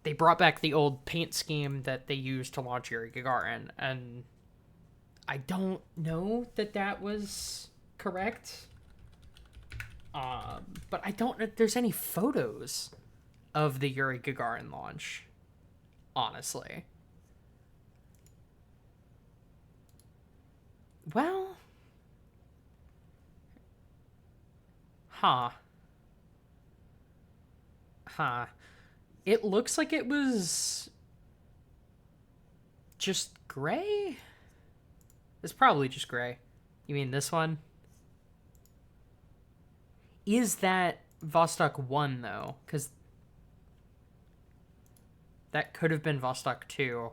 Speaker 1: they brought back the old paint scheme that they used to launch Yuri Gagarin. And I don't know that that was correct. But I don't know if there's any photos of the Yuri Gagarin launch, honestly. Well, huh. Huh. It looks like it was just gray? It's probably just gray. You mean this one? Is that Vostok 1, though? Because that could have been Vostok 2.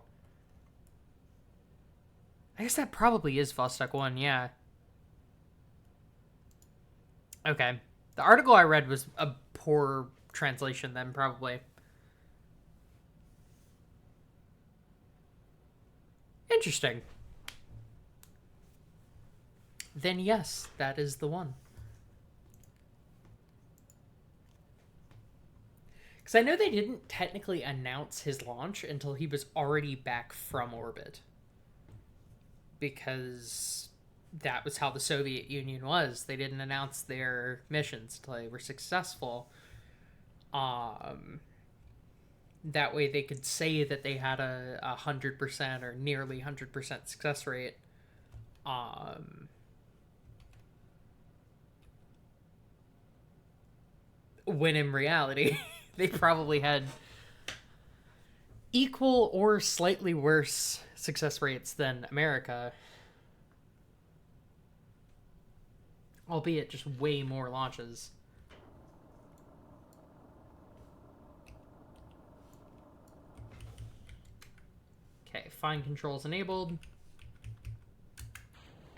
Speaker 1: I guess that probably is Vostok 1, yeah. Okay. The article I read was a poor translation then, probably. Interesting. Then yes, that is the one. Because I know they didn't technically announce his launch until he was already back from orbit. Because that was how the Soviet Union was. They didn't announce their missions until they were successful. That way they could say that they had a 100% or nearly 100% success rate. When in reality, they probably had equal or slightly worse success rates than America. Albeit just way more launches. Okay, fine controls enabled.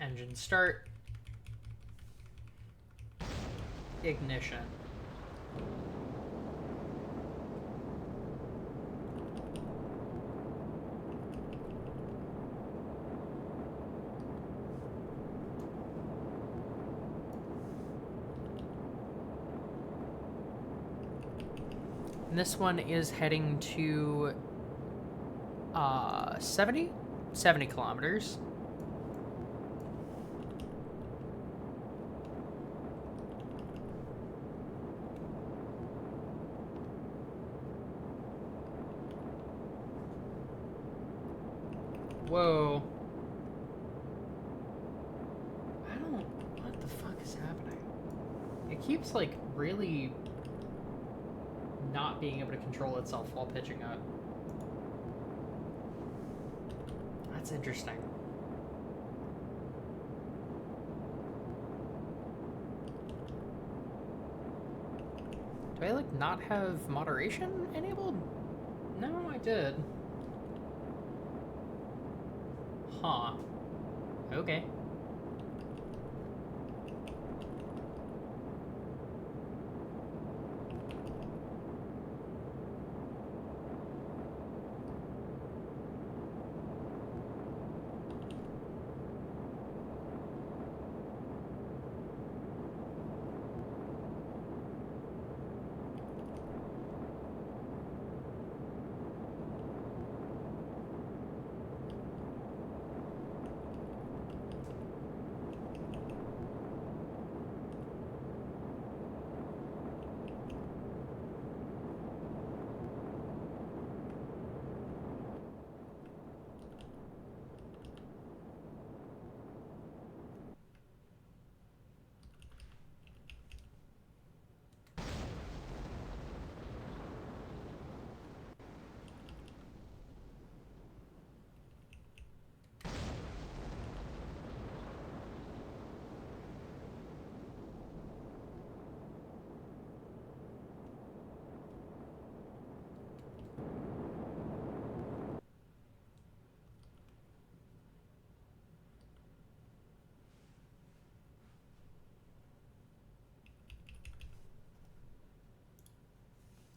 Speaker 1: Engine start. Ignition. And this one is heading to 70 kilometers. Whoa. What the fuck is happening? It keeps, like, really not being able to control itself while pitching up. That's interesting. Do I, like, not have moderation enabled? No, I did. Huh. Okay.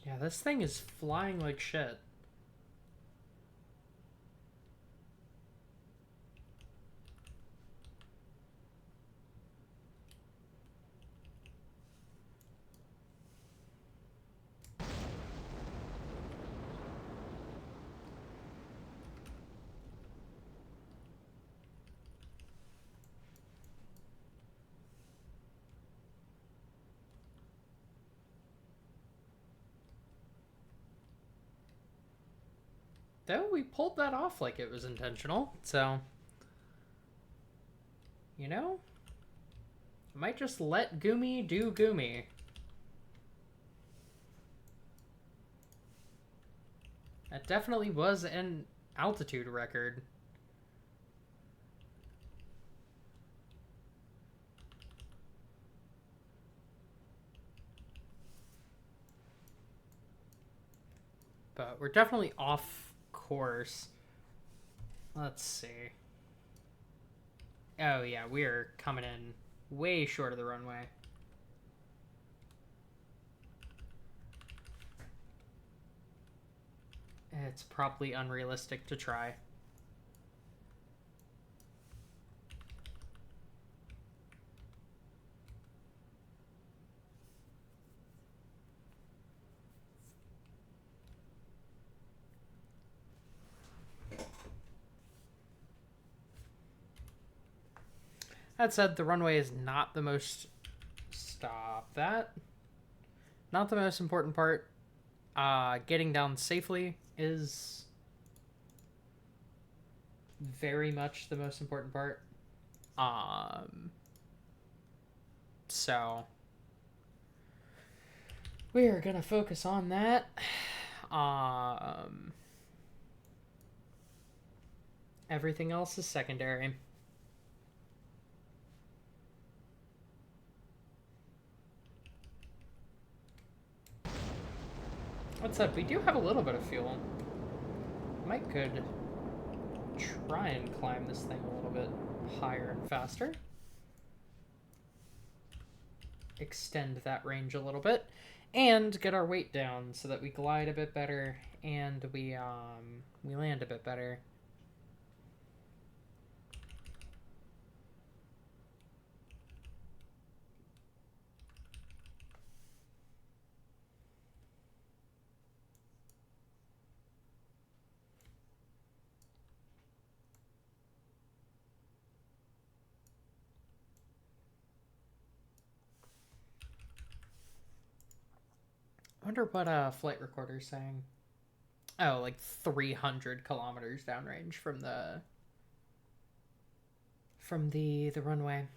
Speaker 1: Yeah, this thing is flying like shit. Though we pulled that off like it was intentional, so... You know? I might just let Gumi do Gumi. That definitely was an altitude record. But we're definitely off course. Let's see. Oh yeah, we're coming in way short of the runway. It's probably unrealistic to try. That said, the runway is not the most... Stop that. Not the most important part. Getting down safely is very much the most important part. So we're gonna focus on that. Everything else is secondary. What's up? We do have a little bit of fuel. Might could try and climb this thing a little bit higher and faster. Extend that range a little bit and get our weight down so that we glide a bit better and we land a bit better. I wonder what flight recorder's saying. Oh, like 300 kilometers downrange from the runway.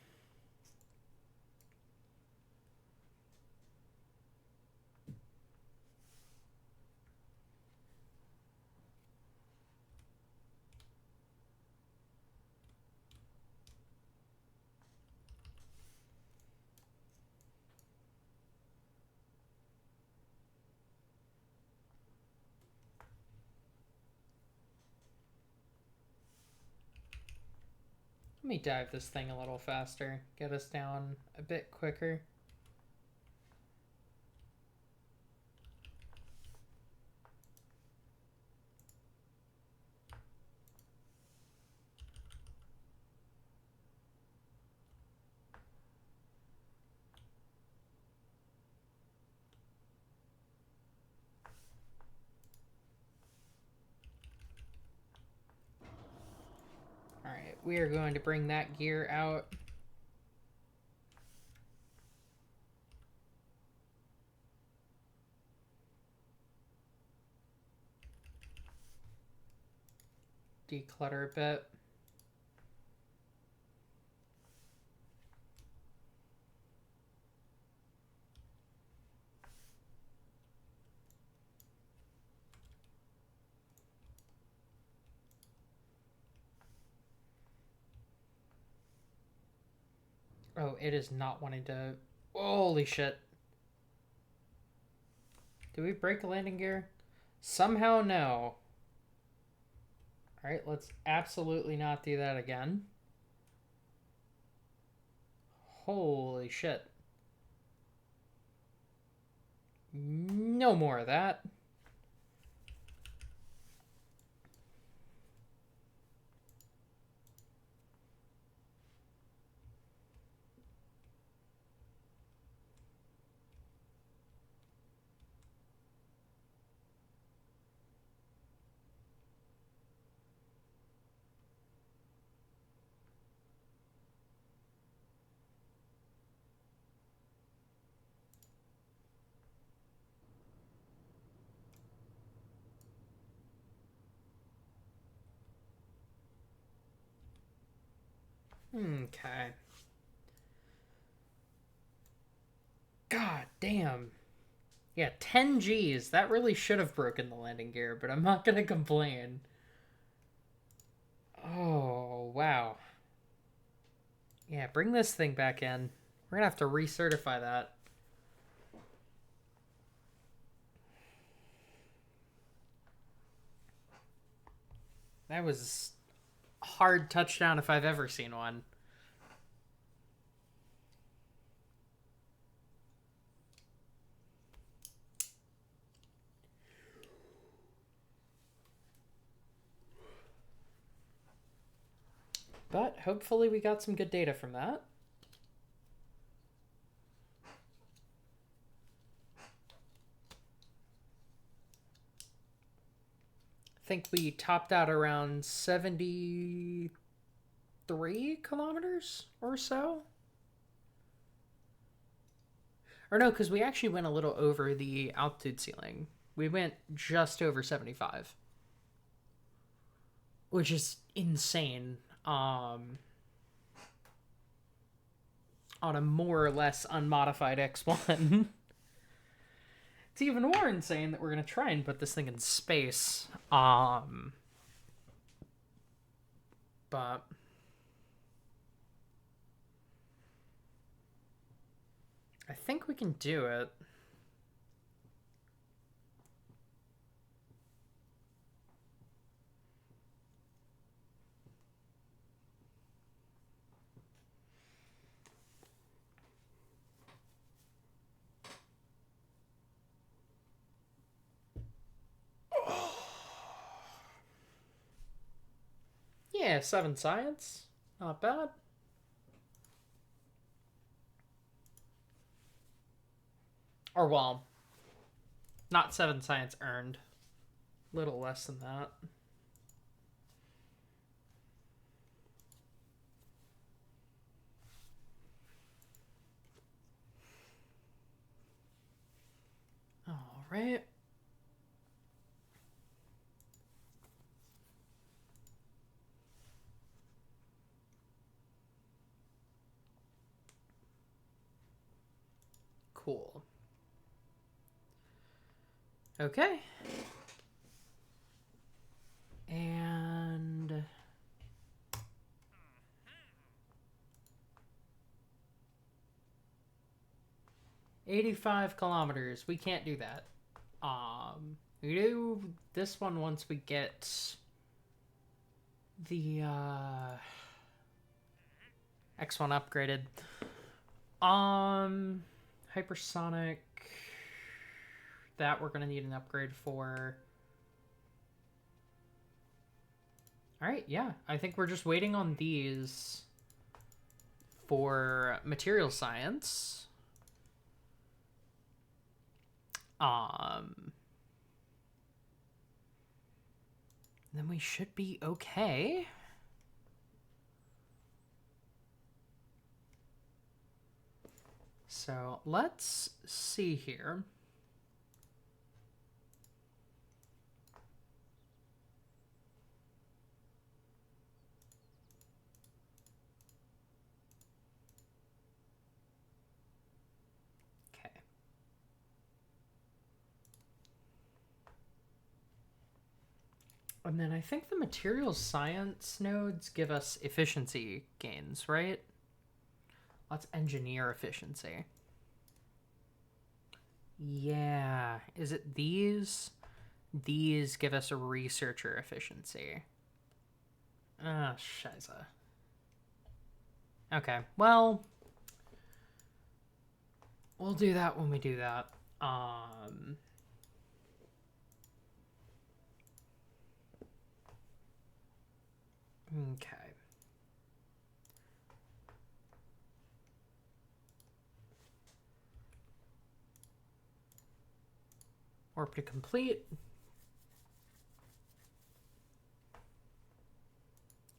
Speaker 1: Let me dive this thing a little faster, get us down a bit quicker. Alright, we are going to bring that gear out. Declutter a bit. Oh, it is not wanting to... Holy shit. Did we break a landing gear? Somehow, no. Alright, let's absolutely not do that again. Holy shit. No more of that. Okay. God damn. Yeah, 10 Gs. That really should have broken the landing gear, but I'm not gonna complain. Oh, wow. Yeah, bring this thing back in. We're gonna have to recertify that. That was a hard touchdown if I've ever seen one. But hopefully we got some good data from that. I think we topped out around 73 kilometers or so. Or no, because we actually went a little over the altitude ceiling. We went just over 75. Which is insane. On a more or less unmodified X1. It's even more insane that we're going to try and put this thing in space. But I think we can do it. Yeah, 7 science. Not bad. Or, well, not 7 science earned. Little less than that. All right. Cool. Okay. And 85 kilometers. We can't do that. We do this one once we get the X1 upgraded. Hypersonic. That we're gonna need an upgrade for. Alright, yeah. I think we're just waiting on these for material science. Then we should be okay. So let's see here. Okay. And then I think the materials science nodes give us efficiency gains, right? Let's engineer efficiency. Yeah. Is it these? These give us a researcher efficiency. Ah, scheiße. Okay, well, we'll do that when we do that. Okay. Warp to complete.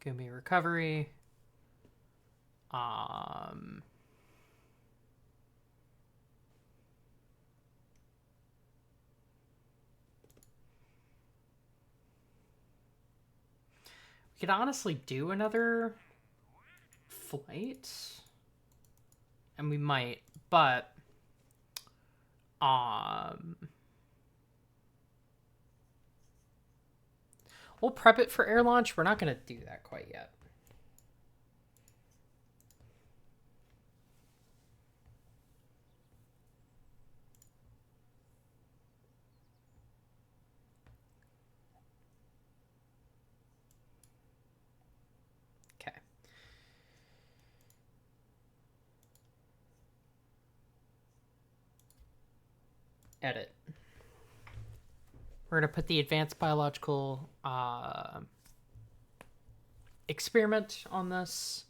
Speaker 1: Give me recovery. We could honestly do another flight. And we might, but we'll prep it for air launch. We're not going to do that quite yet. Okay. Edit. We're going to put the advanced biological experiment on this.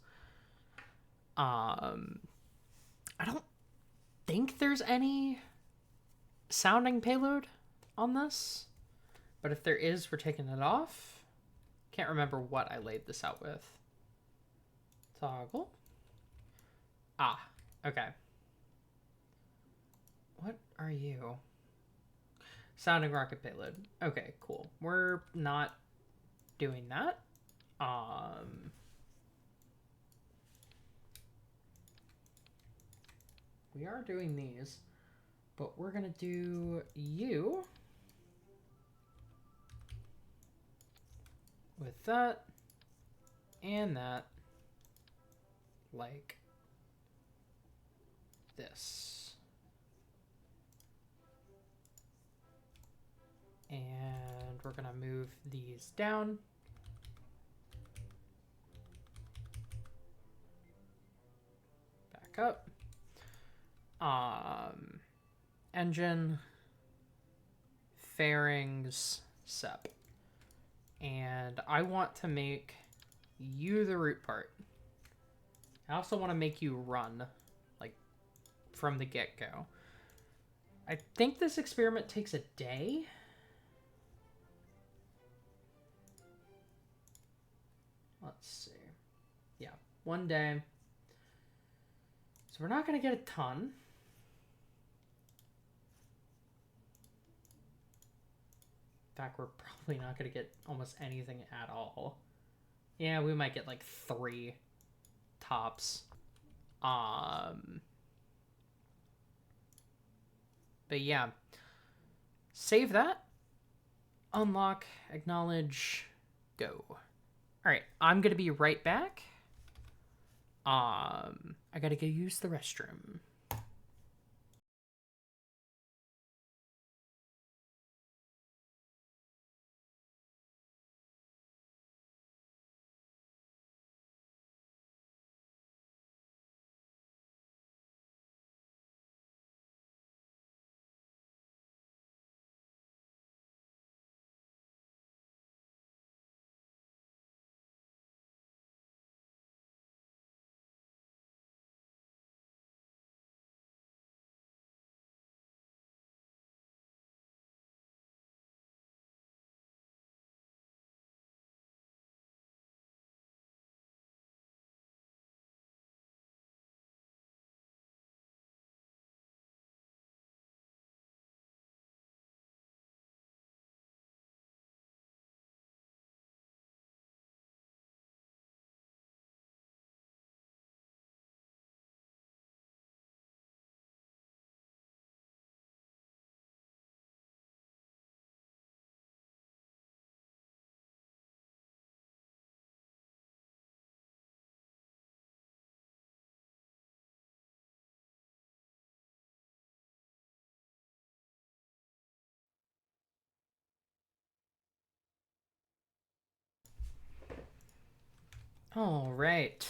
Speaker 1: I don't think there's any sounding payload on this, but if there is, we're taking it off. Can't remember what I laid this out with. Toggle. Ah, okay. What are you? Sounding rocket payload. Okay, cool. We're not doing that. We are doing these, but we're gonna do you with that and that, like this. And we're gonna move these down. Back up. Engine, fairings, SEP. And I want to make you the root part. I also want to make you run, like, from the get-go. I think this experiment takes a day. Let's see. Yeah, 1 day. So we're not going to get a ton. In fact, we're probably not going to get almost anything at all. Yeah, we might get like 3 tops. But yeah. Save that. Unlock, acknowledge, go. Alright, I'm going to be right back. I got to go use the restroom. All right.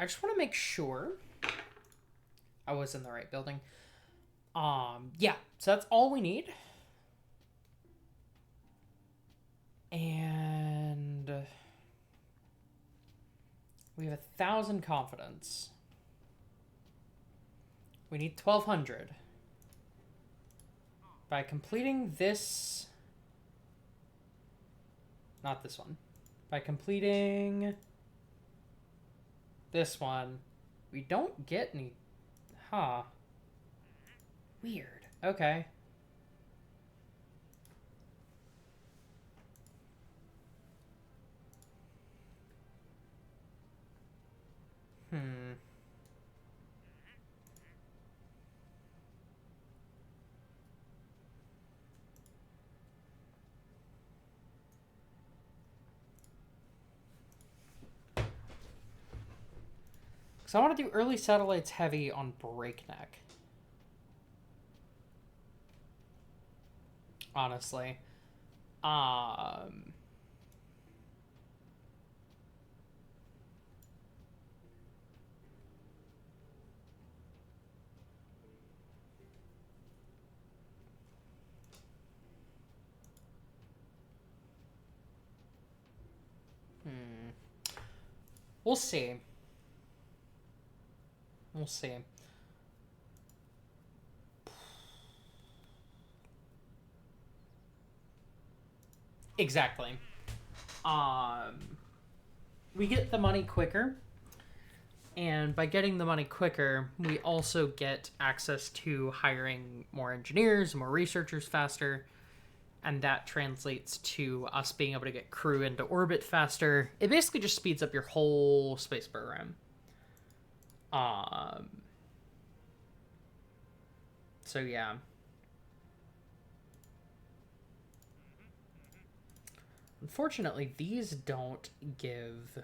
Speaker 1: I just want to make sure I was in the right building. Yeah, so that's all we need. And we have 1,000 confidence. We need 1,200. By completing this... Not this one. By completing this one, we don't get any... Huh. Weird. Okay. So I want to do early satellites heavy on breakneck. Honestly. We'll see. We'll see. Exactly. We get the money quicker. And by getting the money quicker, we also get access to hiring more engineers, more researchers faster. And that translates to us being able to get crew into orbit faster. It basically just speeds up your whole space program. So yeah. Unfortunately, these don't give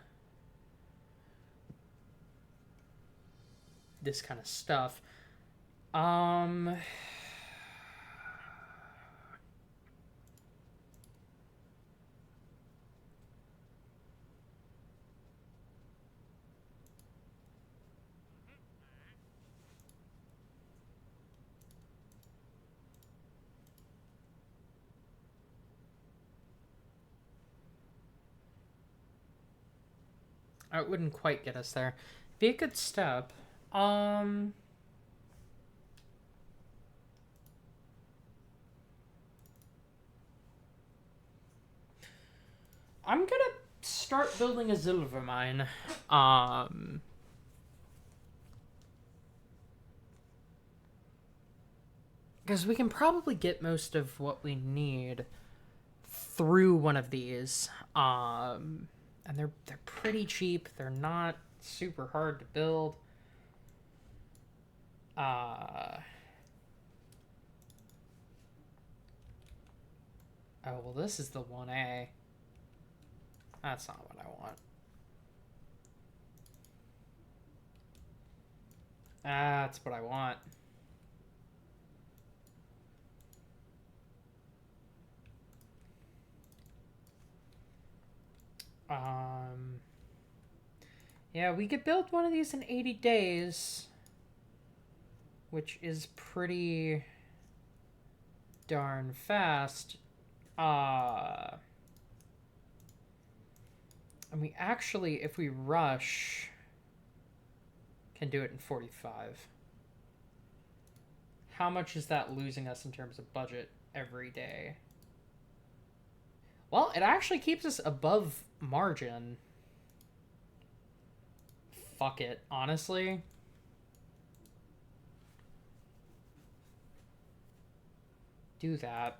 Speaker 1: this kind of stuff. It wouldn't quite get us there. Be a good step. I'm gonna start building a silver mine. Because we can probably get most of what we need through one of these. And they're pretty cheap. They're not super hard to build. Oh, well, this is the 1A. That's not what I want. That's what I want. Yeah, we could build one of these in 80 days, which is pretty darn fast. And we actually, if we rush, can do it in 45. How much is that losing us in terms of budget every day? Well, it actually keeps us above margin. Fuck it, honestly. Do that.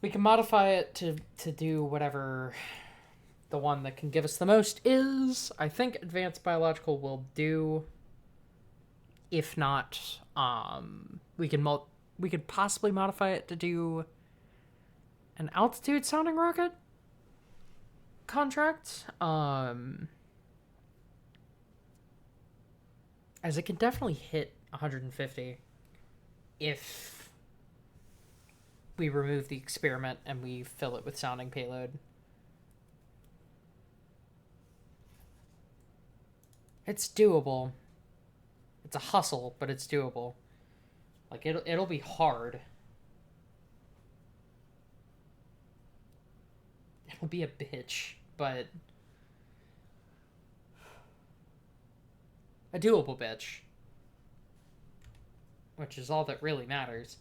Speaker 1: We can modify it to do whatever the one that can give us the most is. I think advanced biological will do. If not, we could possibly modify it to do an altitude sounding rocket contract. As it can definitely hit 150 if we remove the experiment and we fill it with sounding payload. It's doable. It's a hustle, but it's doable. Like, it'll be hard. It'll be a bitch, but a doable bitch. Which is all that really matters.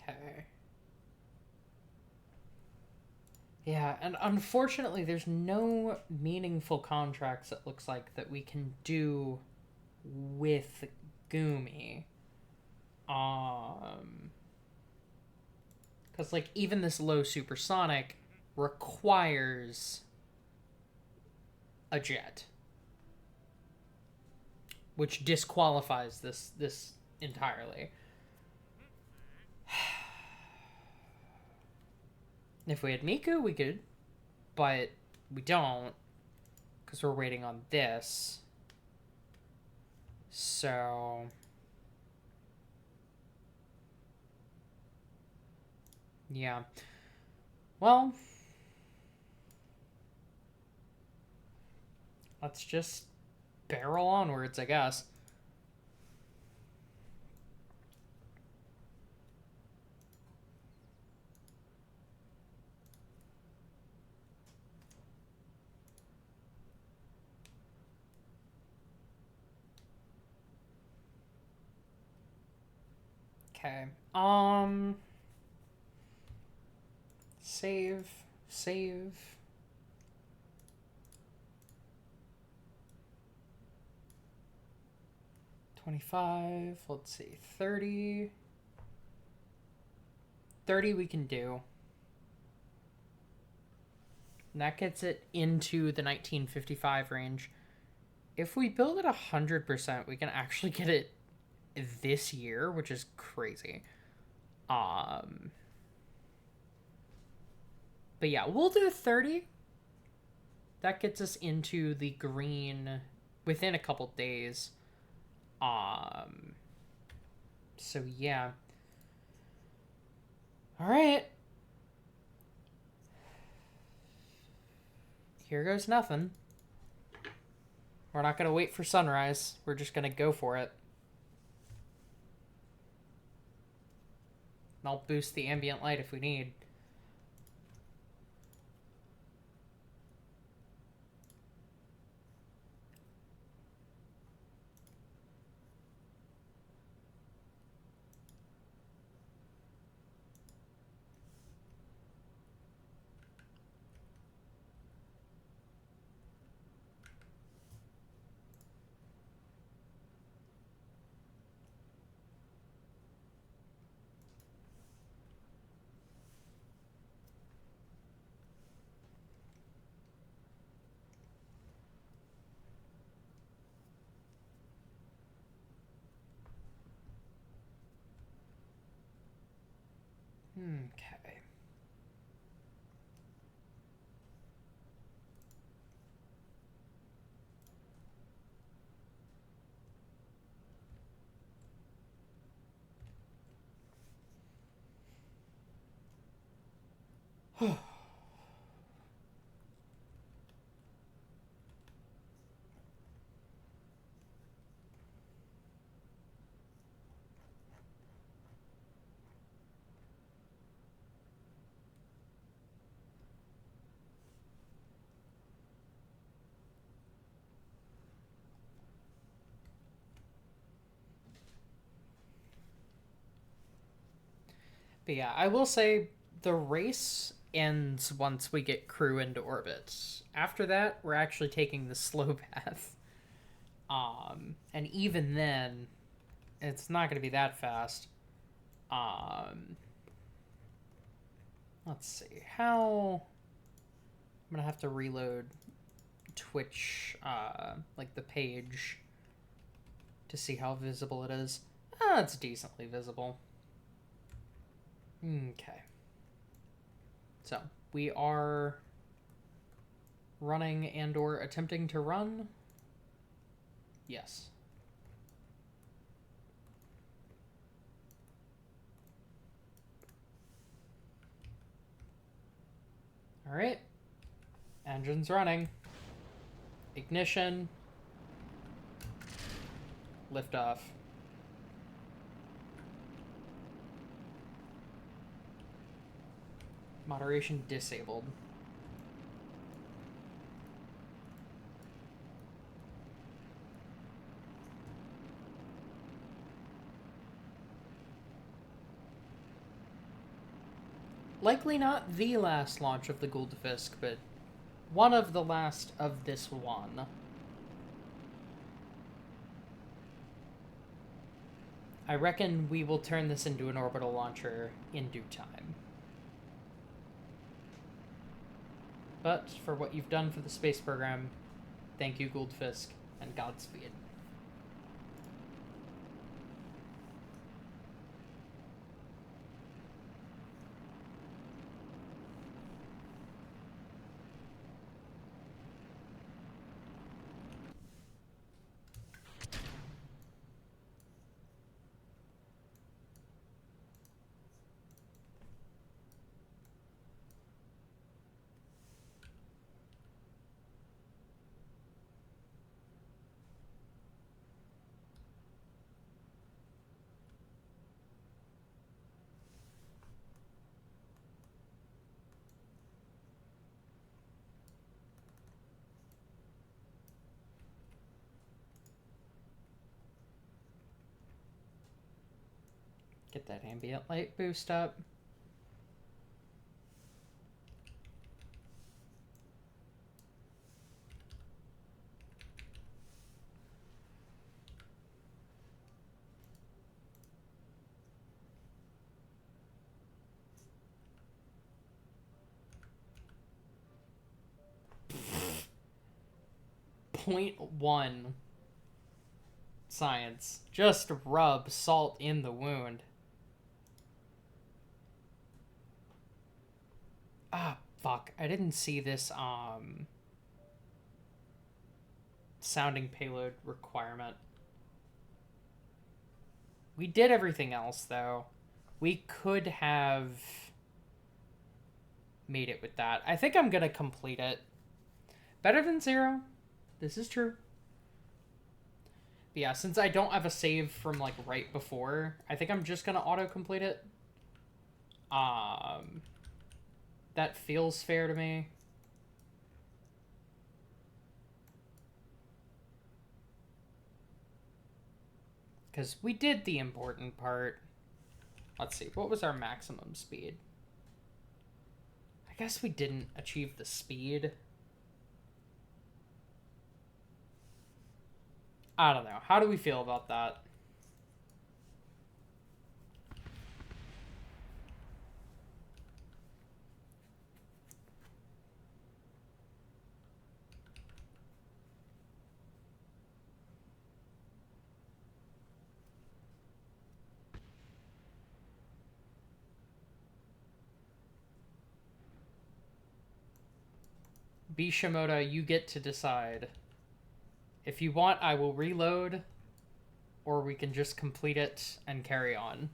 Speaker 1: Okay. Yeah, and unfortunately, there's no meaningful contracts, it looks like, that we can do with Gumi. Because, like, even this low supersonic requires a jet, which disqualifies this entirely. If we had Miku, we could, but we don't, because we're waiting on this. So yeah. Well, let's just barrel onwards, I guess. Okay. Save. 25, let's see, 30. 30 we can do. And that gets it into the 1955 range. If we build it 100%, we can actually get it this year, which is crazy. But yeah, we'll do 30. That gets us into the green within a couple days. So yeah. All right. Here goes nothing. We're not going to wait for sunrise. We're just going to go for it. And I'll boost the ambient light if we need. Okay. But yeah, I will say the race ends once we get crew into orbit. After that, we're actually taking the slow path. And even then, it's not going to be that fast. Let's see. How... I'm going to have to reload Twitch, like the page, to see how visible it is. It's decently visible. Okay. So, we are running and or attempting to run. Yes. All right. Engine's running. Ignition. Liftoff. Moderation disabled. Likely not the last launch of the Goldfisk, but one of the last of this one. I reckon we will turn this into an orbital launcher in due time. But for what you've done for the space program, thank you, Goldfisk, and Godspeed. Get that ambient light boost up. .1 science. Just rub salt in the wound. Ah, fuck. I didn't see this, sounding payload requirement. We did everything else, though. We could have made it with that. I think I'm gonna complete it. Better than 0. This is true. But yeah, since I don't have a save from, like, right before, I think I'm just gonna auto-complete it. That feels fair to me. Because we did the important part. Let's see, what was our maximum speed? I guess we didn't achieve the speed. I don't know. How do we feel about that? Bishimoto, you get to decide. If you want, I will reload, or we can just complete it and carry on.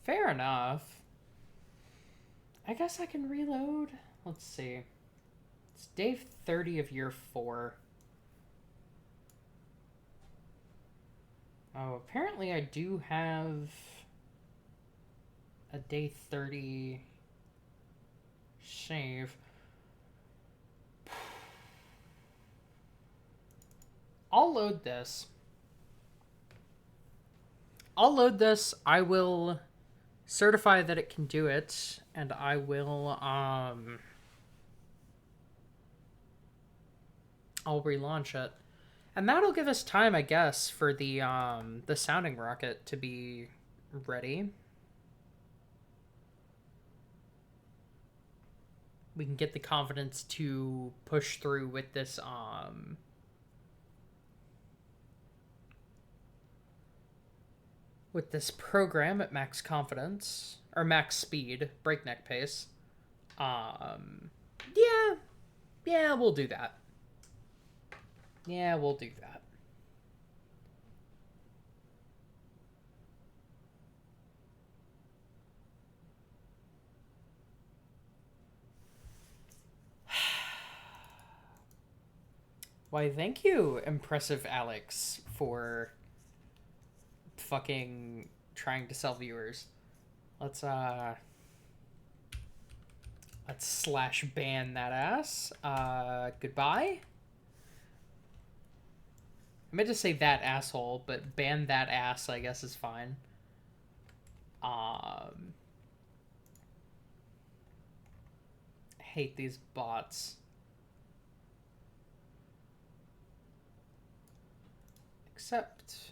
Speaker 1: Fair enough. I guess I can reload. Let's see. It's day 30 of year 4. Oh, apparently I do have a day 30 save. I'll load this. I will certify that it can do it, and I will I'll relaunch it. And that'll give us time, I guess, for the sounding rocket to be ready. We can get the confidence to push through with this program at max confidence or max speed, breakneck pace. Yeah, yeah, we'll do that. Yeah, we'll do that. Why, thank you, impressive Alex, for fucking trying to sell viewers. Let's slash ban that ass. Goodbye. I meant to say that asshole, but ban that ass, I guess, is fine. Hate these bots. Accept.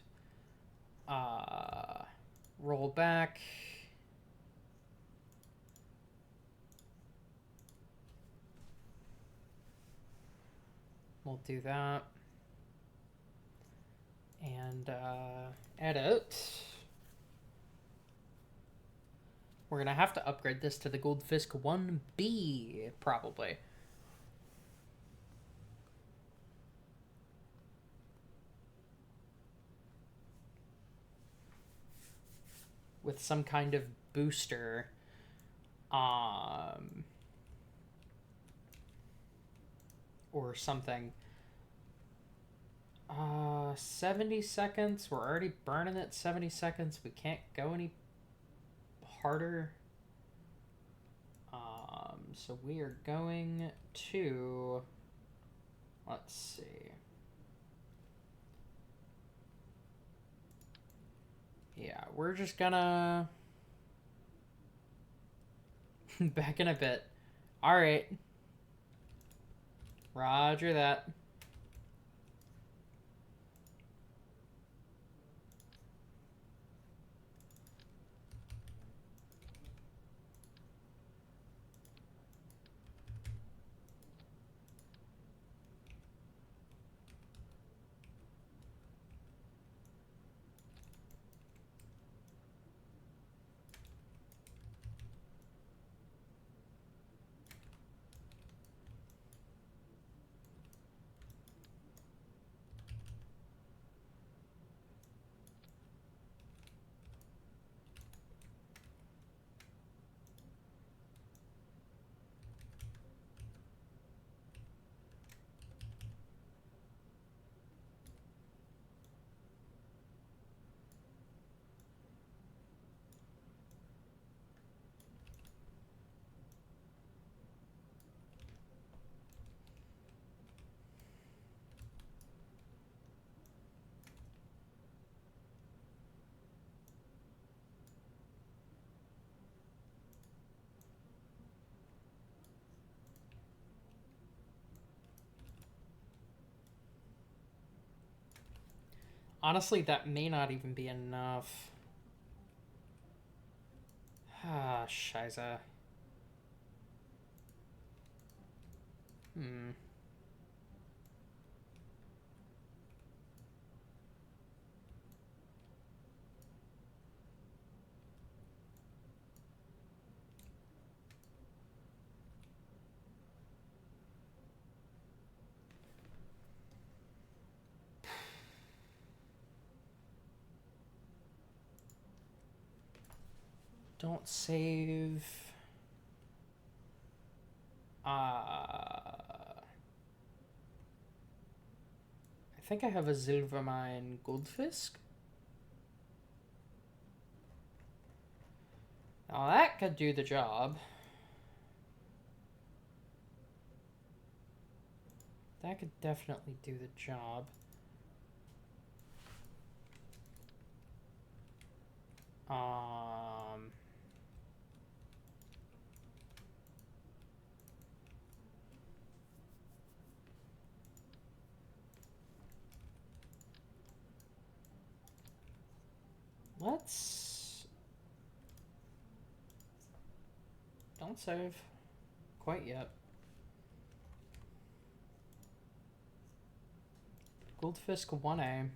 Speaker 1: Roll back. We'll do that. And edit. We're gonna have to upgrade this to the Goldfisk 1B, probably. With some kind of booster. Or something. 70 seconds. We're already burning at 70 seconds. We can't go any harder. So we are going to... Let's see. Yeah, we're just gonna... Back in a bit. Alright. Roger that. Honestly, that may not even be enough. Ah, scheiße. Don't save. I think I have a Silvermine Goldfisk. Now that could do the job. That could definitely do the job. Let's... Don't save quite yet. Goldfisk 1A.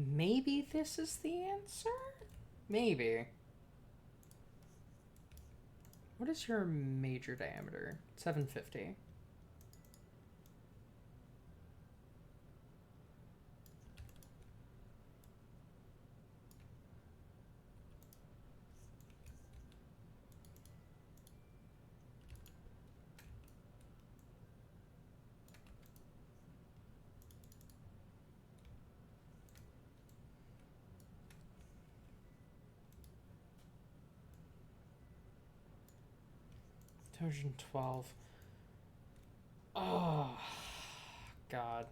Speaker 1: Maybe this is the answer? Maybe. What is your major diameter? 750. $212. Oh, God.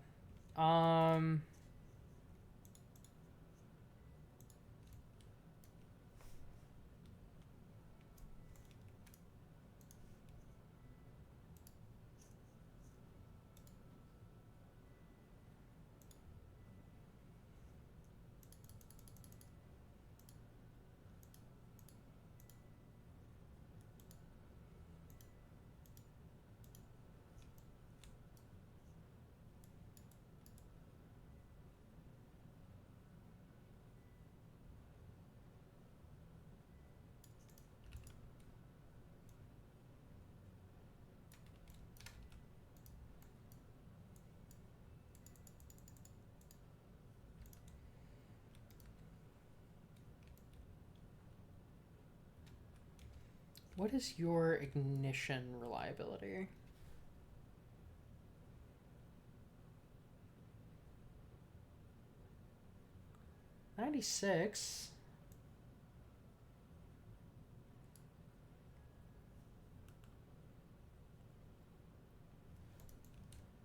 Speaker 1: What is your ignition reliability? 96.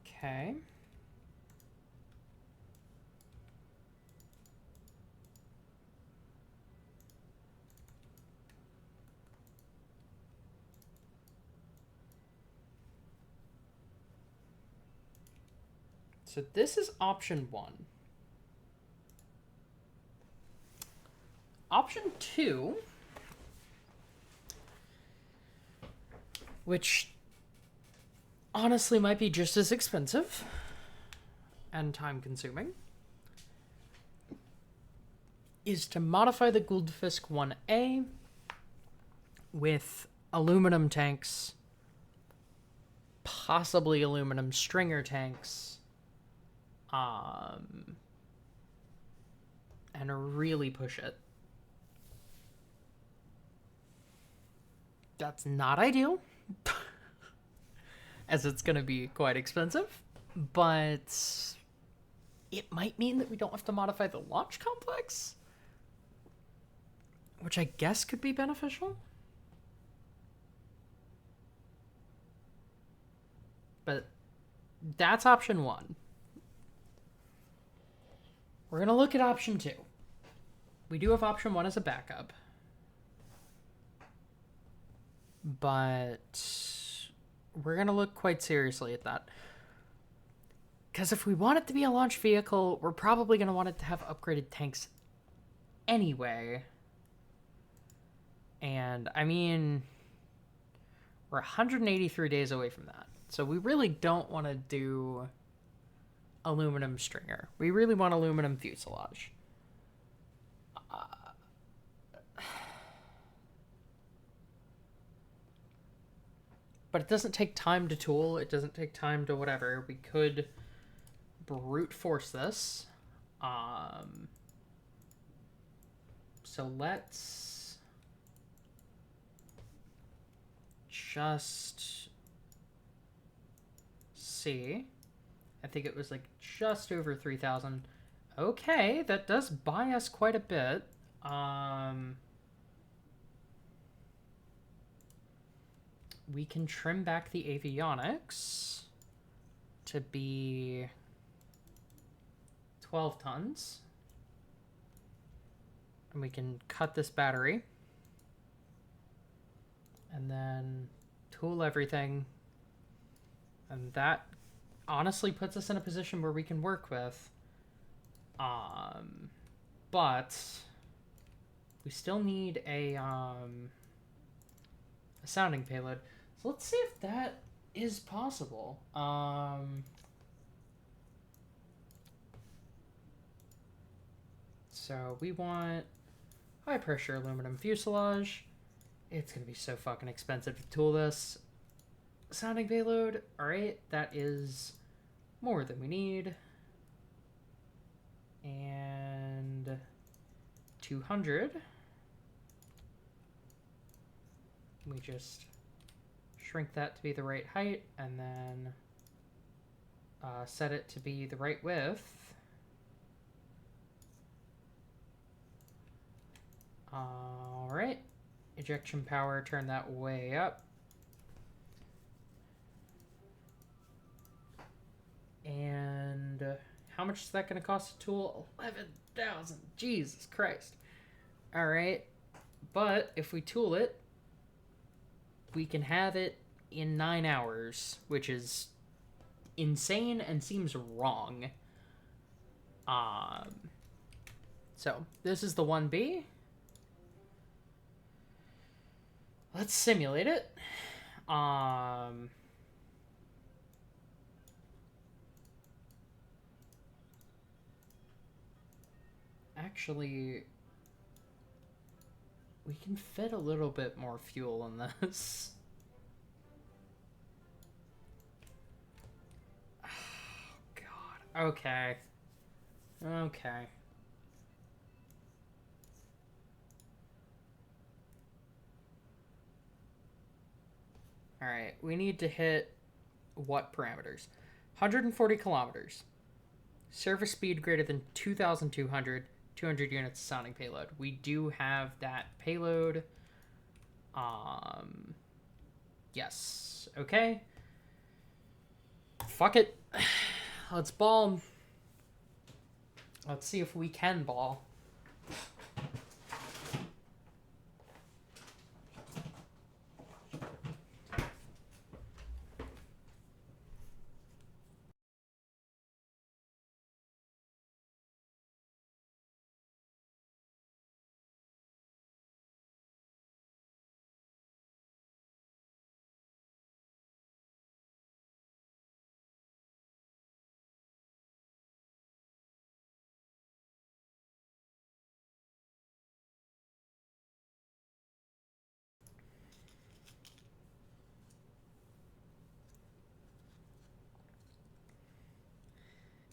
Speaker 1: Okay. So this is option 1. Option 2, which honestly might be just as expensive and time consuming, is to modify the Goldfisk 1A with aluminum tanks, possibly aluminum stringer tanks, and really push it. That's not ideal. as it's going to be quite expensive. But it might mean that we don't have to modify the launch complex, which I guess could be beneficial. But that's option 1. We're going to look at option 2. We do have option 1 as a backup. But we're going to look quite seriously at that. Because if we want it to be a launch vehicle, we're probably going to want it to have upgraded tanks anyway. And, I mean, we're 183 days away from that. So we really don't want to do aluminum stringer. We really want aluminum fuselage. But it doesn't take time to tool. It doesn't take time to whatever. We could brute force this. So let's just see. I think it was like just over 3,000. Okay, that does buy us quite a bit. We can trim back the avionics to be 12 tons. And we can cut this battery. And then tool everything. And that honestly puts us in a position where we can work with. But we still need a sounding payload. So let's see if that is possible. So we want high pressure aluminum fuselage. It's going to be so fucking expensive to tool this. Sounding payload. Alright, that is more than we need. And 200. We just shrink that to be the right height and then set it to be the right width. Alright. Ejection power, turn that way up. And how much is that going to cost to tool? 11,000. Jesus Christ. Alright. But if we tool it, we can have it in 9 hours, which is insane and seems wrong. So this is the 1B. Let's simulate it. Actually, we can fit a little bit more fuel in this. Oh, God. Okay. Okay. Alright, we need to hit what parameters? 140 kilometers. Surface speed greater than 2,200. 200 units of sounding payload. We do have that payload. Yes. Okay. Fuck it. Let's ball. Let's see if we can ball.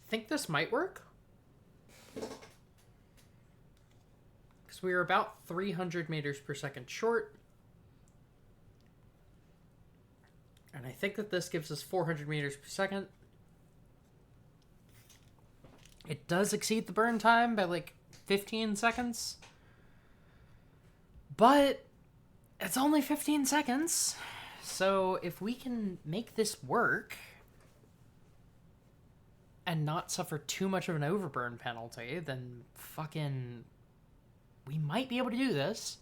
Speaker 1: Think this might work? Because we are about 300 meters per second short. And I think that this gives us 400 meters per second. It does exceed the burn time by like 15 seconds. But it's only 15 seconds. So if we can make this work and not suffer too much of an overburn penalty, then fucking we might be able to do this.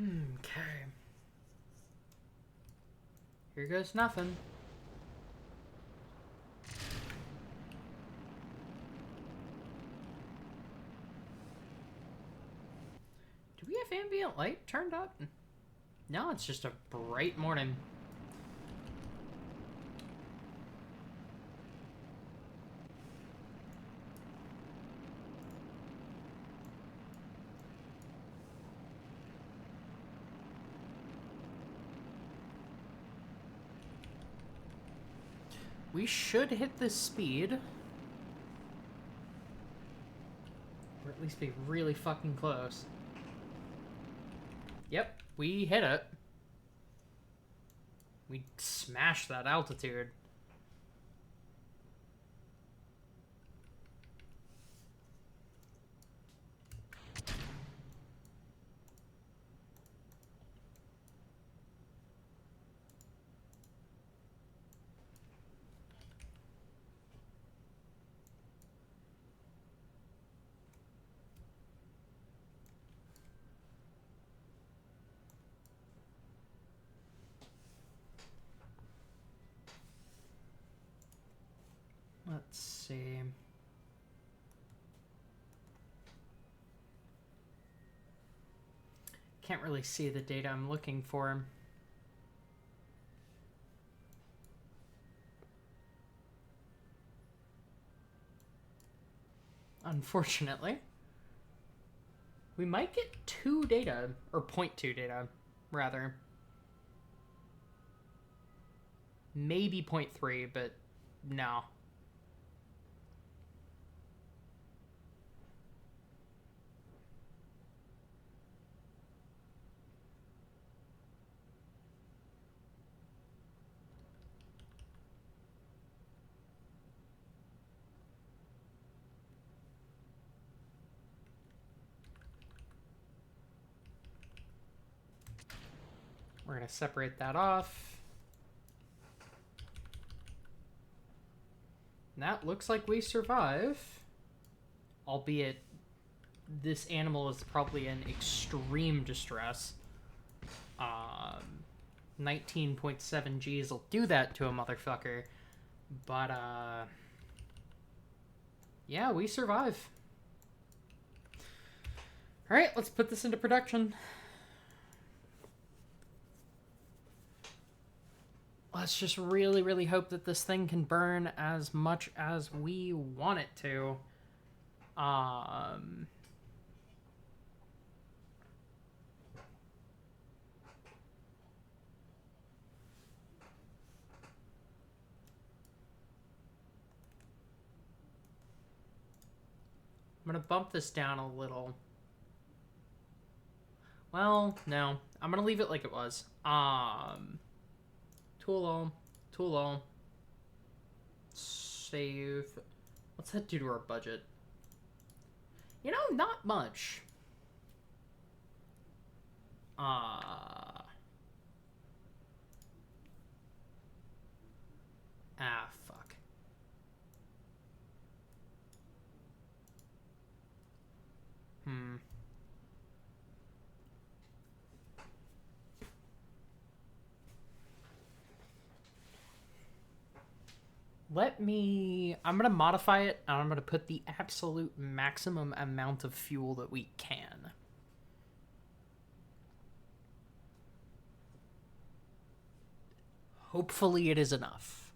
Speaker 1: Okay. Here goes nothing. Do we have ambient light turned up? No, it's just a bright morning. We should hit this speed. Or at least be really fucking close. Yep, we hit it. We smashed that altitude. Let's see. Can't really see the data I'm looking for. Unfortunately. We might get 2 data, or 0.2 data, rather. Maybe 0.3, but no. We're going to separate that off. And that looks like we survive. Albeit, this animal is probably in extreme distress. 19.7 Gs will do that to a motherfucker. But, yeah, we survive. Alright, let's put this into production. Let's just really, really hope that this thing can burn as much as we want it to. I'm gonna bump this down a little. Well, no. I'm gonna leave it like it was. Tool all. Save. What's that do to our budget? You know, not much. Fuck. I'm going to modify it, and I'm going to put the absolute maximum amount of fuel that we can. Hopefully it is enough.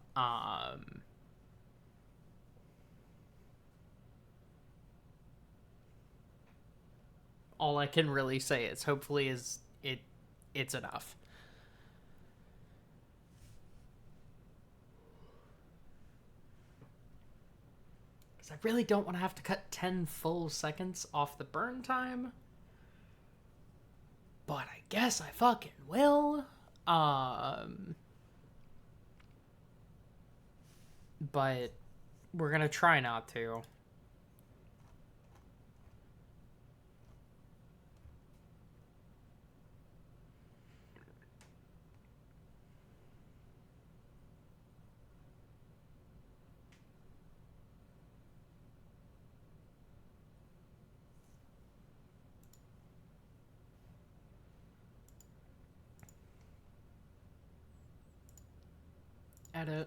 Speaker 1: All I can really say is hopefully it's enough. Because I really don't want to have to cut 10 full seconds off the burn time. But I guess I fucking will. But we're gonna try not to. Edit.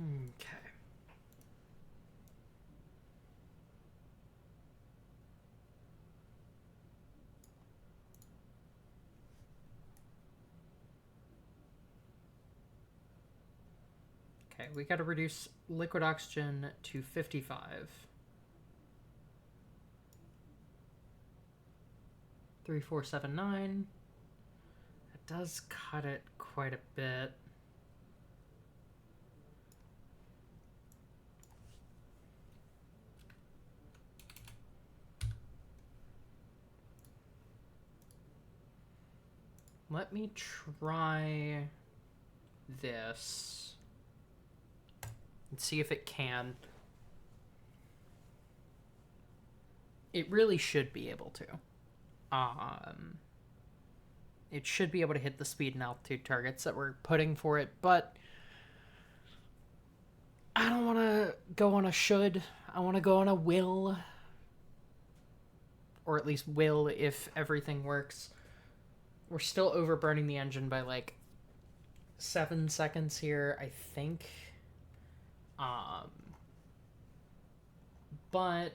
Speaker 1: Okay. Okay, we gotta reduce liquid oxygen to 55. 3479. That does cut it quite a bit. Let me try this and see if it can. It really should be able to. It should be able to hit the speed and altitude targets that we're putting for it, but I don't want to go on a should. I want to go on a will. Or at least will if everything works. We're still overburning the engine by like 7 seconds here, I think. But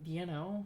Speaker 1: you know,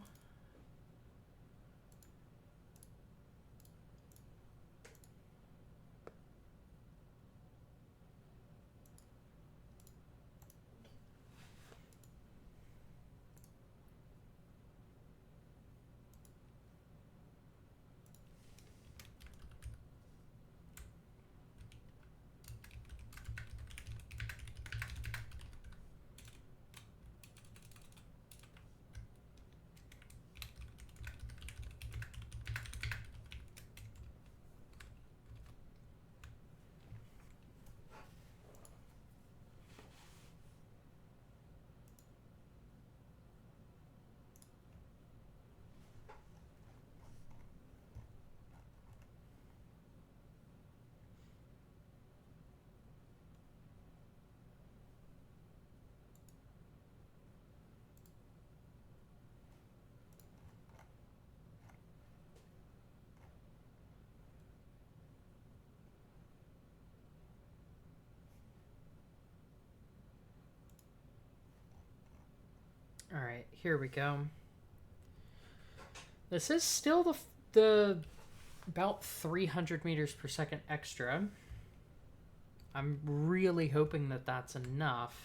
Speaker 1: all right, here we go. This is still the about 300 meters per second extra. I'm really hoping that that's enough.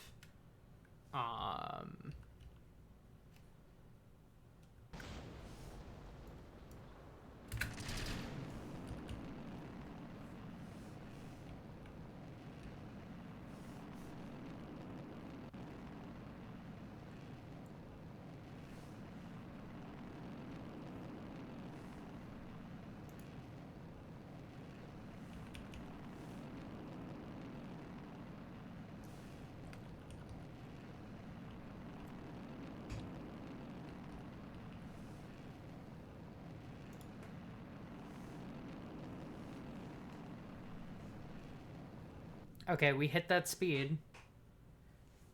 Speaker 1: Okay, we hit that speed.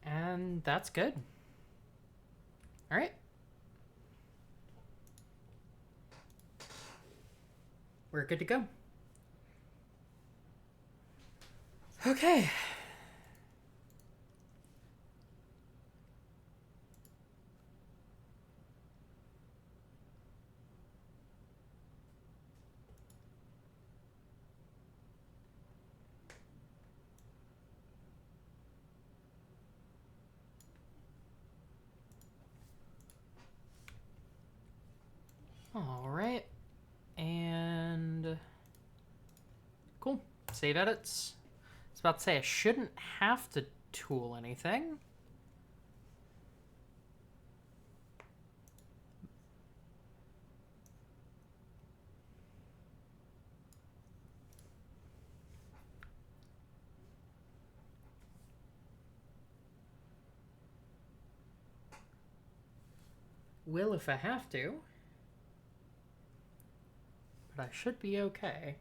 Speaker 1: And that's good. Alright. We're good to go. Okay. Alright. And cool. Save edits. I was about to say I shouldn't have to tool anything. Will if I have to. But I should be okay.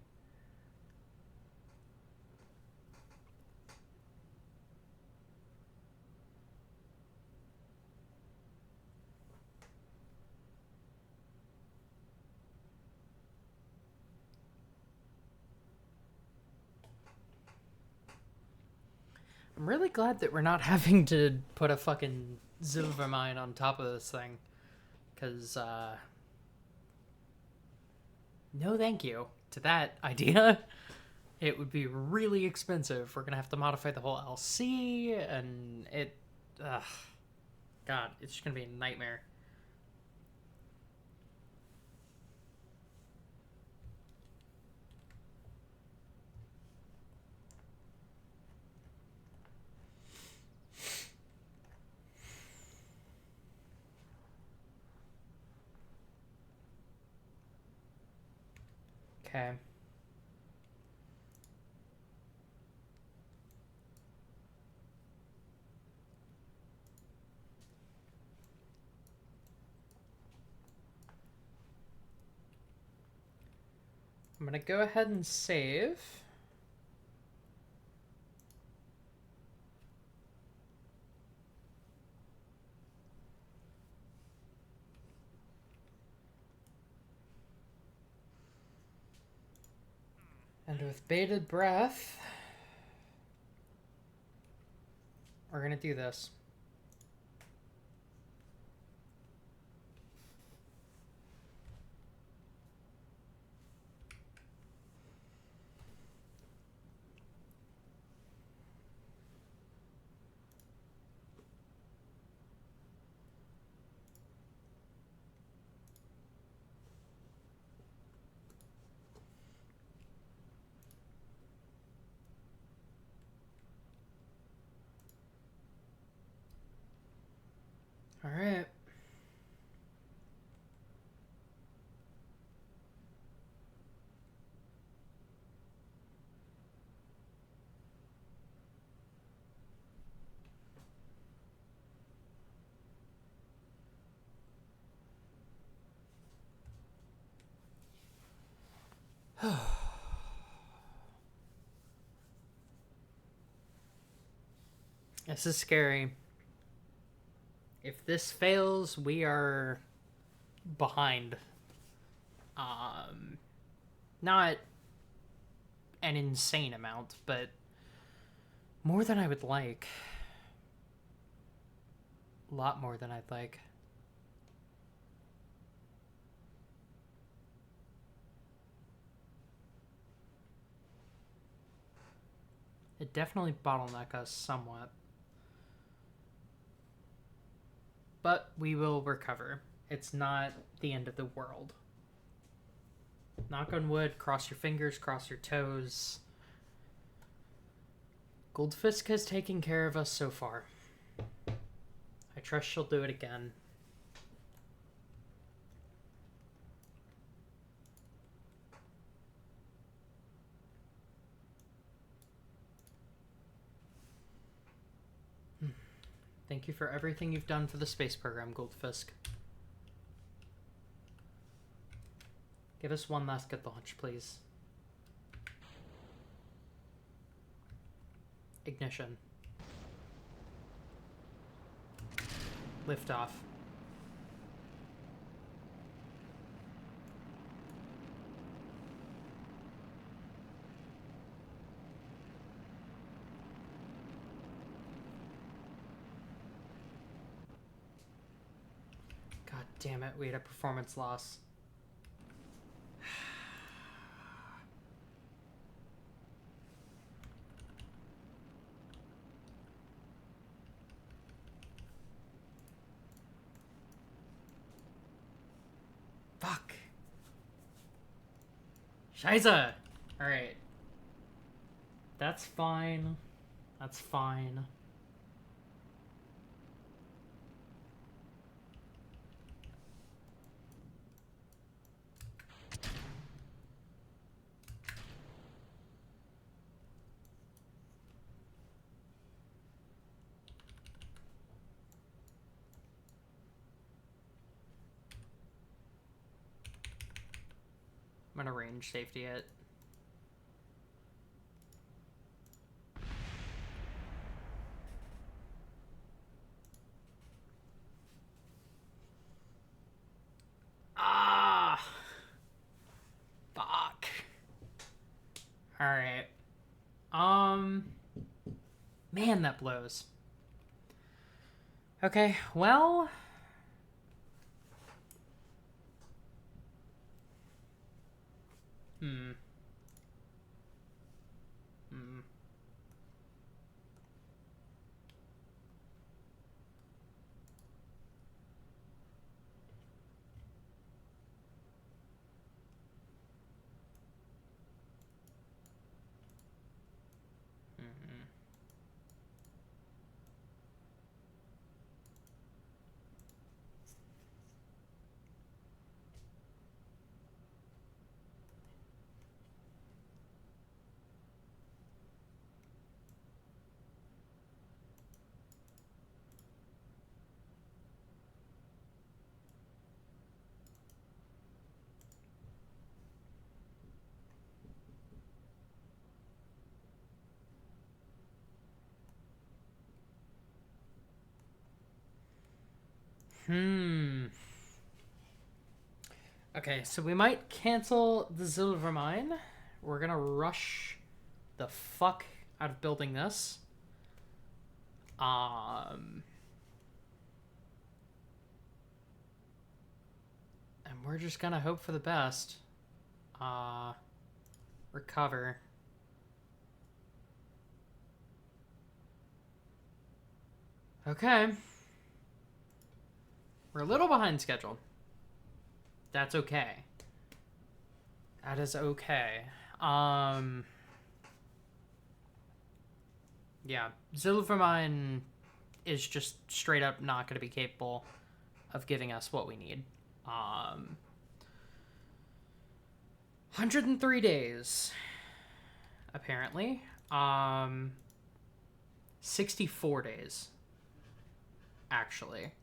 Speaker 1: I'm really glad that we're not having to put a fucking silver mine on top of this thing. Because, no thank you to that idea. It would be really expensive. We're gonna have to modify the whole LC, and it... Ugh. God, it's just gonna be a nightmare. Okay. I'm gonna go ahead and save. And with bated breath, we're gonna do this. All right. This is scary. If this fails, we are behind. Not an insane amount, but more than I would like. A lot more than I'd like. It definitely bottleneck us somewhat. But we will recover. It's not the end of the world. Knock on wood, cross your fingers, cross your toes. Goldfisk has taken care of us so far. I trust she'll do it again. Thank you for everything you've done for the space program, Goldfisk. Give us one last good launch, please. Ignition. Liftoff. God damn it, we had a performance loss. Fuck. Scheiße! Alright. That's fine. That's fine. I'm gonna range safety it. Ah! Fuck. Alright. Man, that blows. Okay, well... Hmm. Okay, so we might cancel the silver mine. We're gonna rush the fuck out of building this. And we're just gonna hope for the best. Recover. Okay. We're a little behind schedule. That's okay. That is okay. Yeah, Silvermine is just straight up not going to be capable of giving us what we need. 103 days, apparently. 64 days, actually.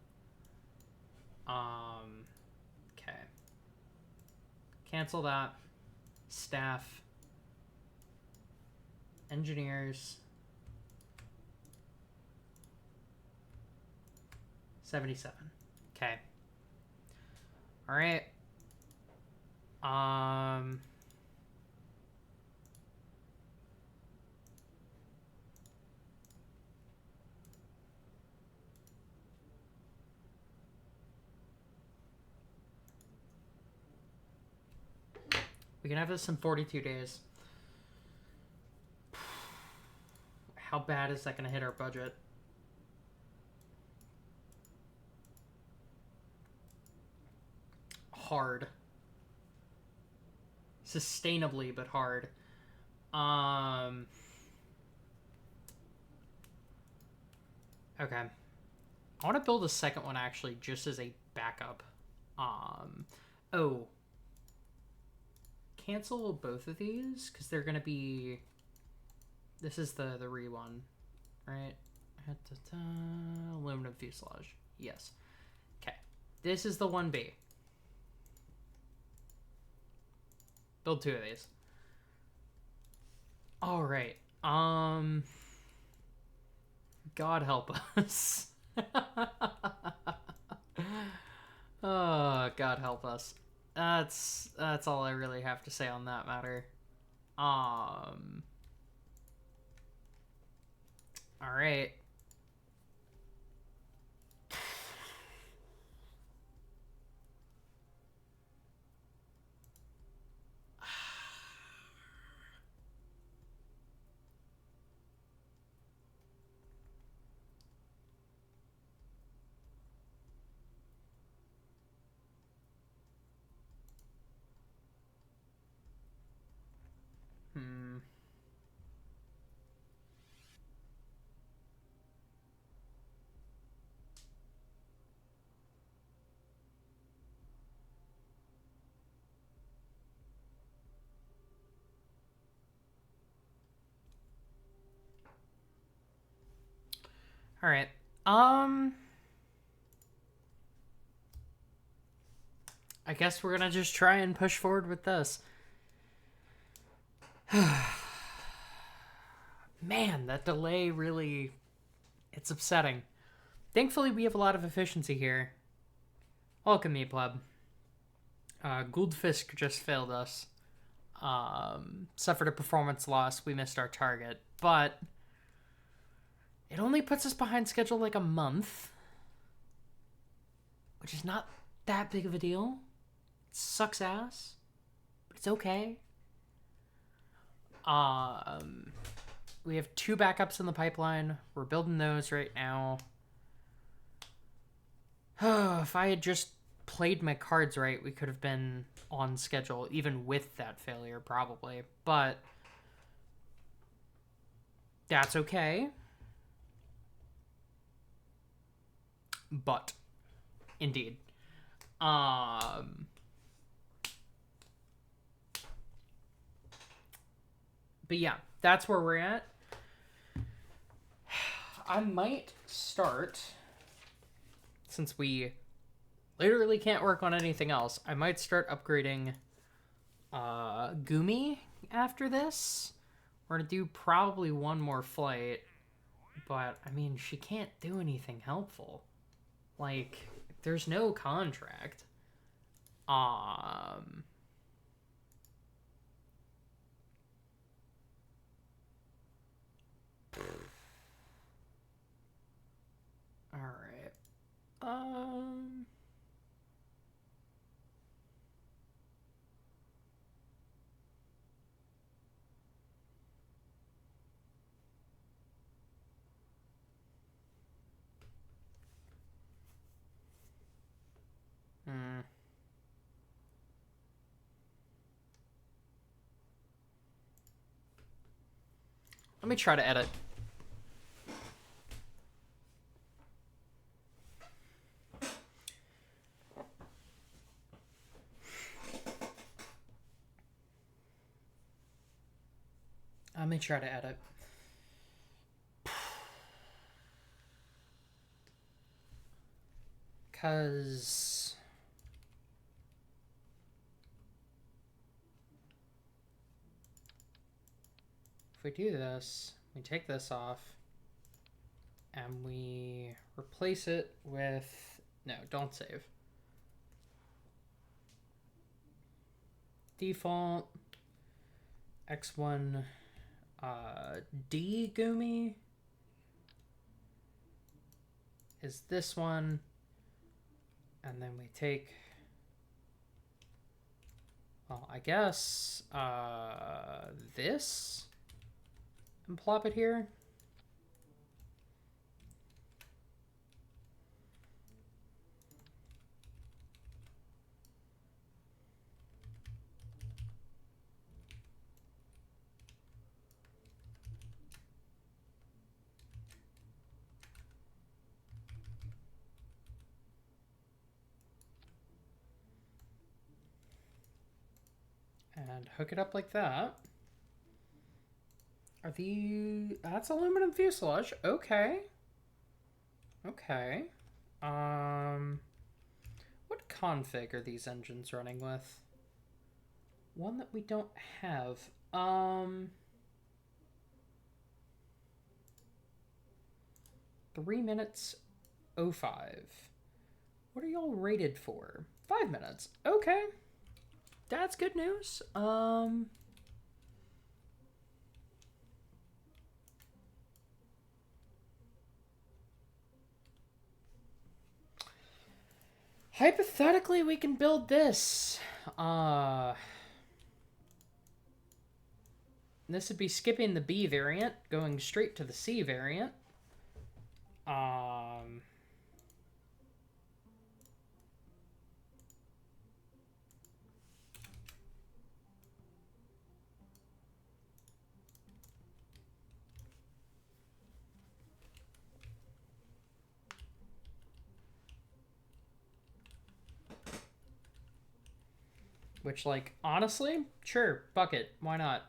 Speaker 1: Okay. Cancel that. Staff. Engineers. 77. Okay. All right. We can have this in 42 days. How bad is that going to hit our budget? Hard. Sustainably, but hard. Okay. I want to build a second one, actually, just as a backup. Oh. Cancel both of these, because they're going to be... This is the re one, right? Aluminum fuselage. Yes. Okay. This is the 1B. Build two of these. All right. God help us. Oh, God help us. That's all I really have to say on that matter. All right. All right. I guess we're gonna just try and push forward with this. Man, that delay really... It's upsetting. Thankfully, we have a lot of efficiency here. Welcome, me, pleb. Gouldfisk just failed us. Suffered a performance loss. We missed our target. But it only puts us behind schedule like a month. Which is not that big of a deal. It sucks ass. But it's okay. We have 2 backups in the pipeline. We're building those right now. If I had just played my cards right, we could have been on schedule, even with that failure, probably. But that's okay. But, indeed. But yeah, that's where we're at. I might start, since we literally can't work on anything else, I might start upgrading Gumi after this. We're gonna do probably one more flight, but I mean, she can't do anything helpful. Like, there's no contract. All right. Let me try to edit. Let me try to edit. Because if we do this, we take this off and we replace it with... No, don't save. Default X1 D Gumi is this one, and then we take, well, I guess this and plop it here. And hook it up like that. Are the... That's aluminum fuselage. Okay. Okay. What config are these engines running with? One that we don't have. 3 minutes 05. What are y'all rated for? 5 minutes. Okay. That's good news. Hypothetically, we can build this. This would be skipping the B variant, going straight to the C variant. Which, like, honestly, sure, fuck it, why not?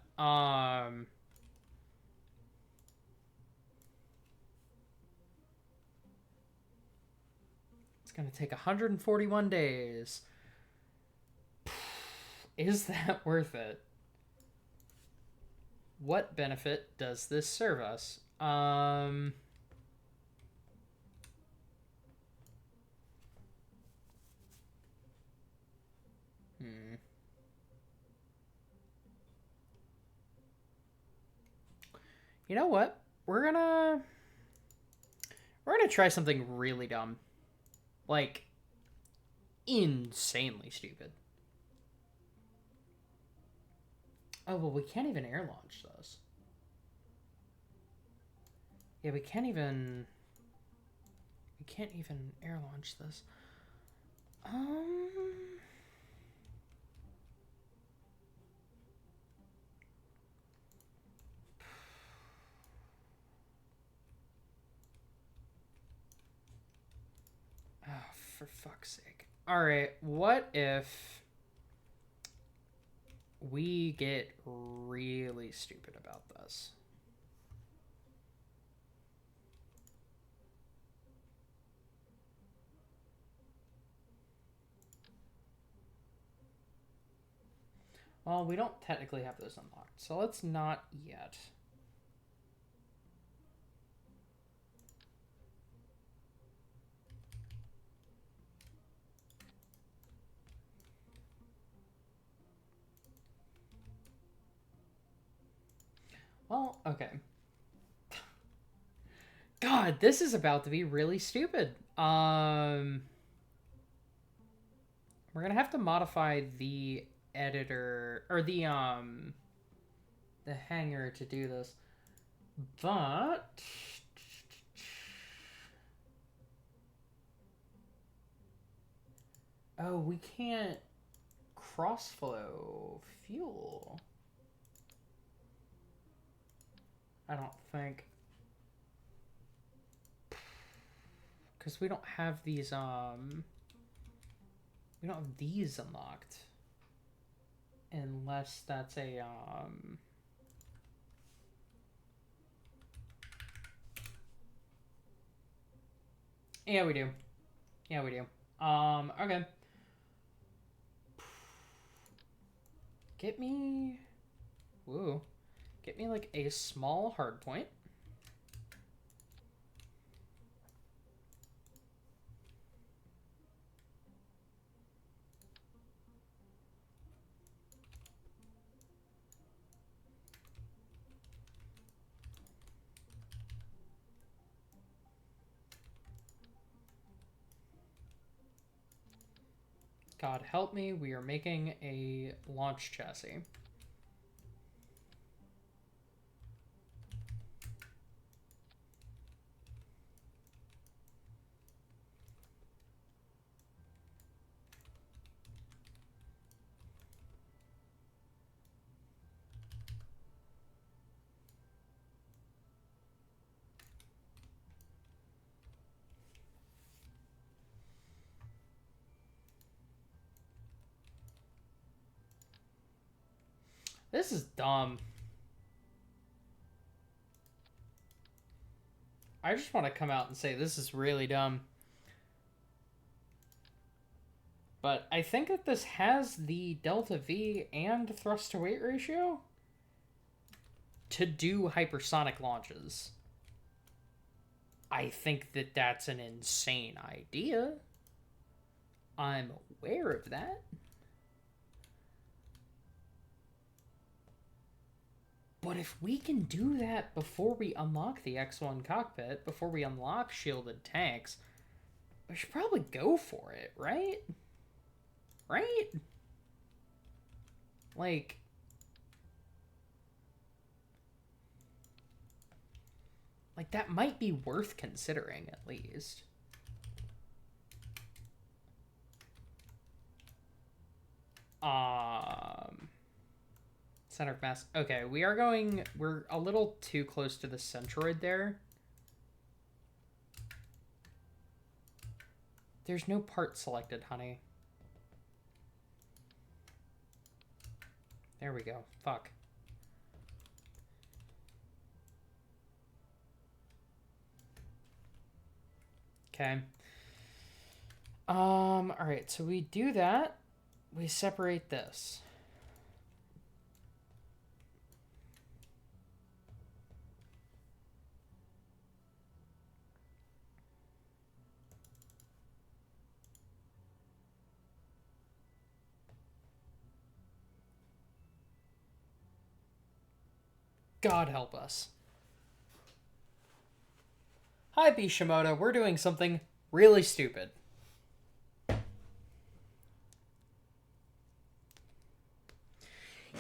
Speaker 1: It's gonna take 141 days. Is that worth it? What benefit does this serve us? You know what? We're gonna try something really dumb. Like, insanely stupid. Oh, well, we can't even air launch those. Yeah, we can't even air launch this. Oh, for fuck's sake. Alright, what if we get really stupid about this? Well, we don't technically have those unlocked, so let's not yet. Well, okay. God, this is about to be really stupid. We're gonna have to modify the editor, or the hanger to do this. But oh, we can't cross-flow fuel. I don't think. Because we don't have these, we don't have these unlocked. Unless that's a, yeah, we do. Yeah, we do. Okay. Get me... Woo. Get me, like, a small hardpoint. God help me, we are making a launch chassis. This is dumb. I just want to come out and say this is really dumb. But I think that this has the delta V and thrust to weight ratio to do hypersonic launches. I think that that's an insane idea. I'm aware of that. But if we can do that before we unlock the X1 cockpit, before we unlock shielded tanks, we should probably go for it, right? Right? Like, that might be worth considering, at least. Center of mass. Okay, we're a little too close to the centroid there. There's no part selected, honey. There we go. Fuck. Okay. Alright, so we do that. We separate this. God help us. Hi, Bishimoto. We're doing something really stupid.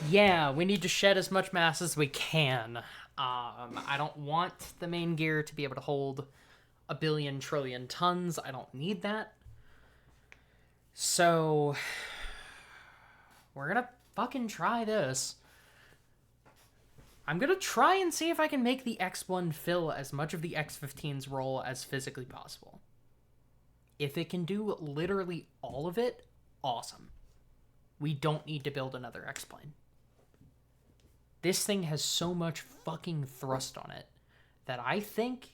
Speaker 1: Yeah, we need to shed as much mass as we can. I don't want the main gear to be able to hold 1 billion trillion tons. I don't need that. So, we're gonna fucking try this. I'm gonna try and see if I can make the X1 fill as much of the X15's role as physically possible. If it can do literally all of it, awesome. We don't need to build another X-plane. This thing has so much fucking thrust on it that I think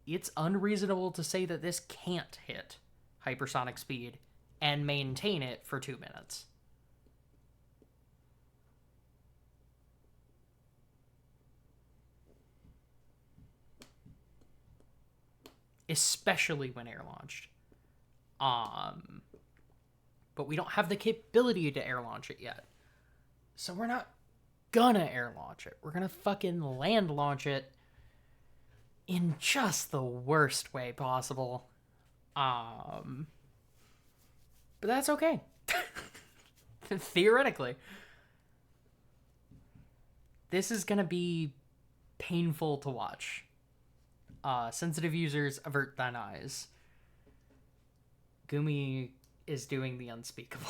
Speaker 1: it's unreasonable to say that this can't hit hypersonic speed and maintain it for 2 minutes. Especially when air launched. But we don't have the capability to air launch it yet. So we're not gonna air launch it. We're gonna fucking land launch it in just the worst way possible. But that's okay. Theoretically. This is gonna be painful to watch. Sensitive users, avert thine eyes. Gumi is doing the unspeakable.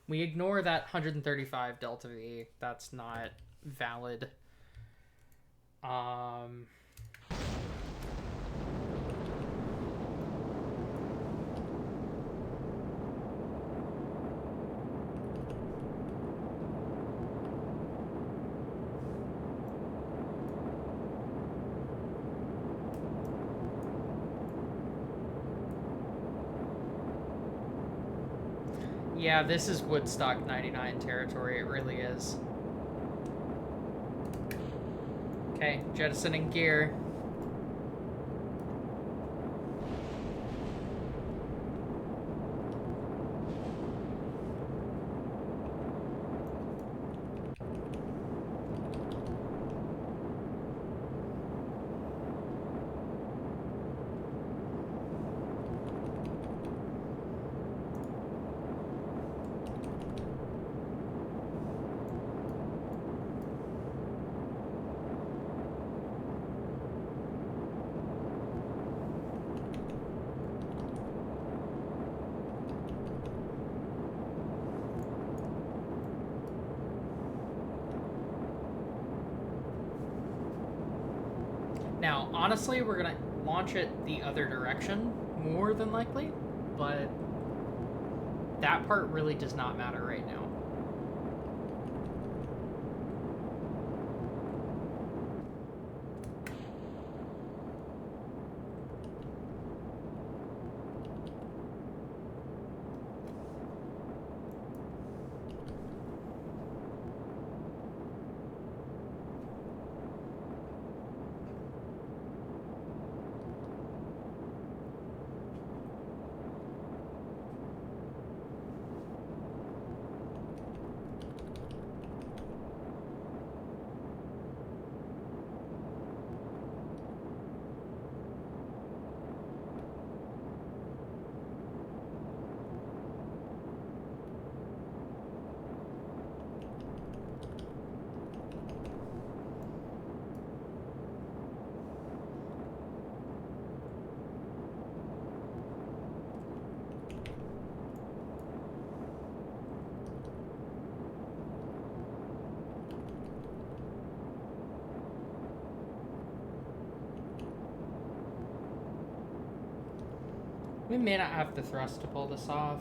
Speaker 1: We ignore that 135 delta V. That's not valid. Yeah, this is Woodstock 99 territory. It really is. Okay, jettisoning gear. Now, honestly, we're gonna launch it the other direction, more than likely, but that part really does not matter right now. We may not have the thrust to pull this off.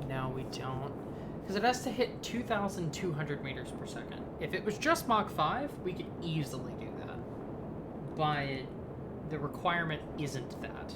Speaker 1: No, we don't. Because it has to hit 2,200 meters per second. If it was just Mach 5, we could easily do that. But the requirement isn't that.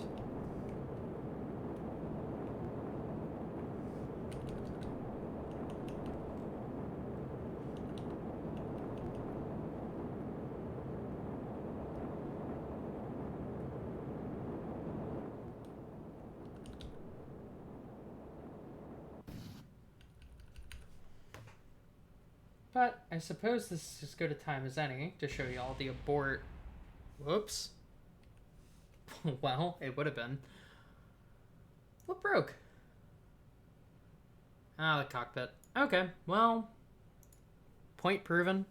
Speaker 1: But I suppose this is as good a time as any to show you all the abort. Whoops. Well, it would have been. What broke? Ah, the cockpit. Okay, well, point proven.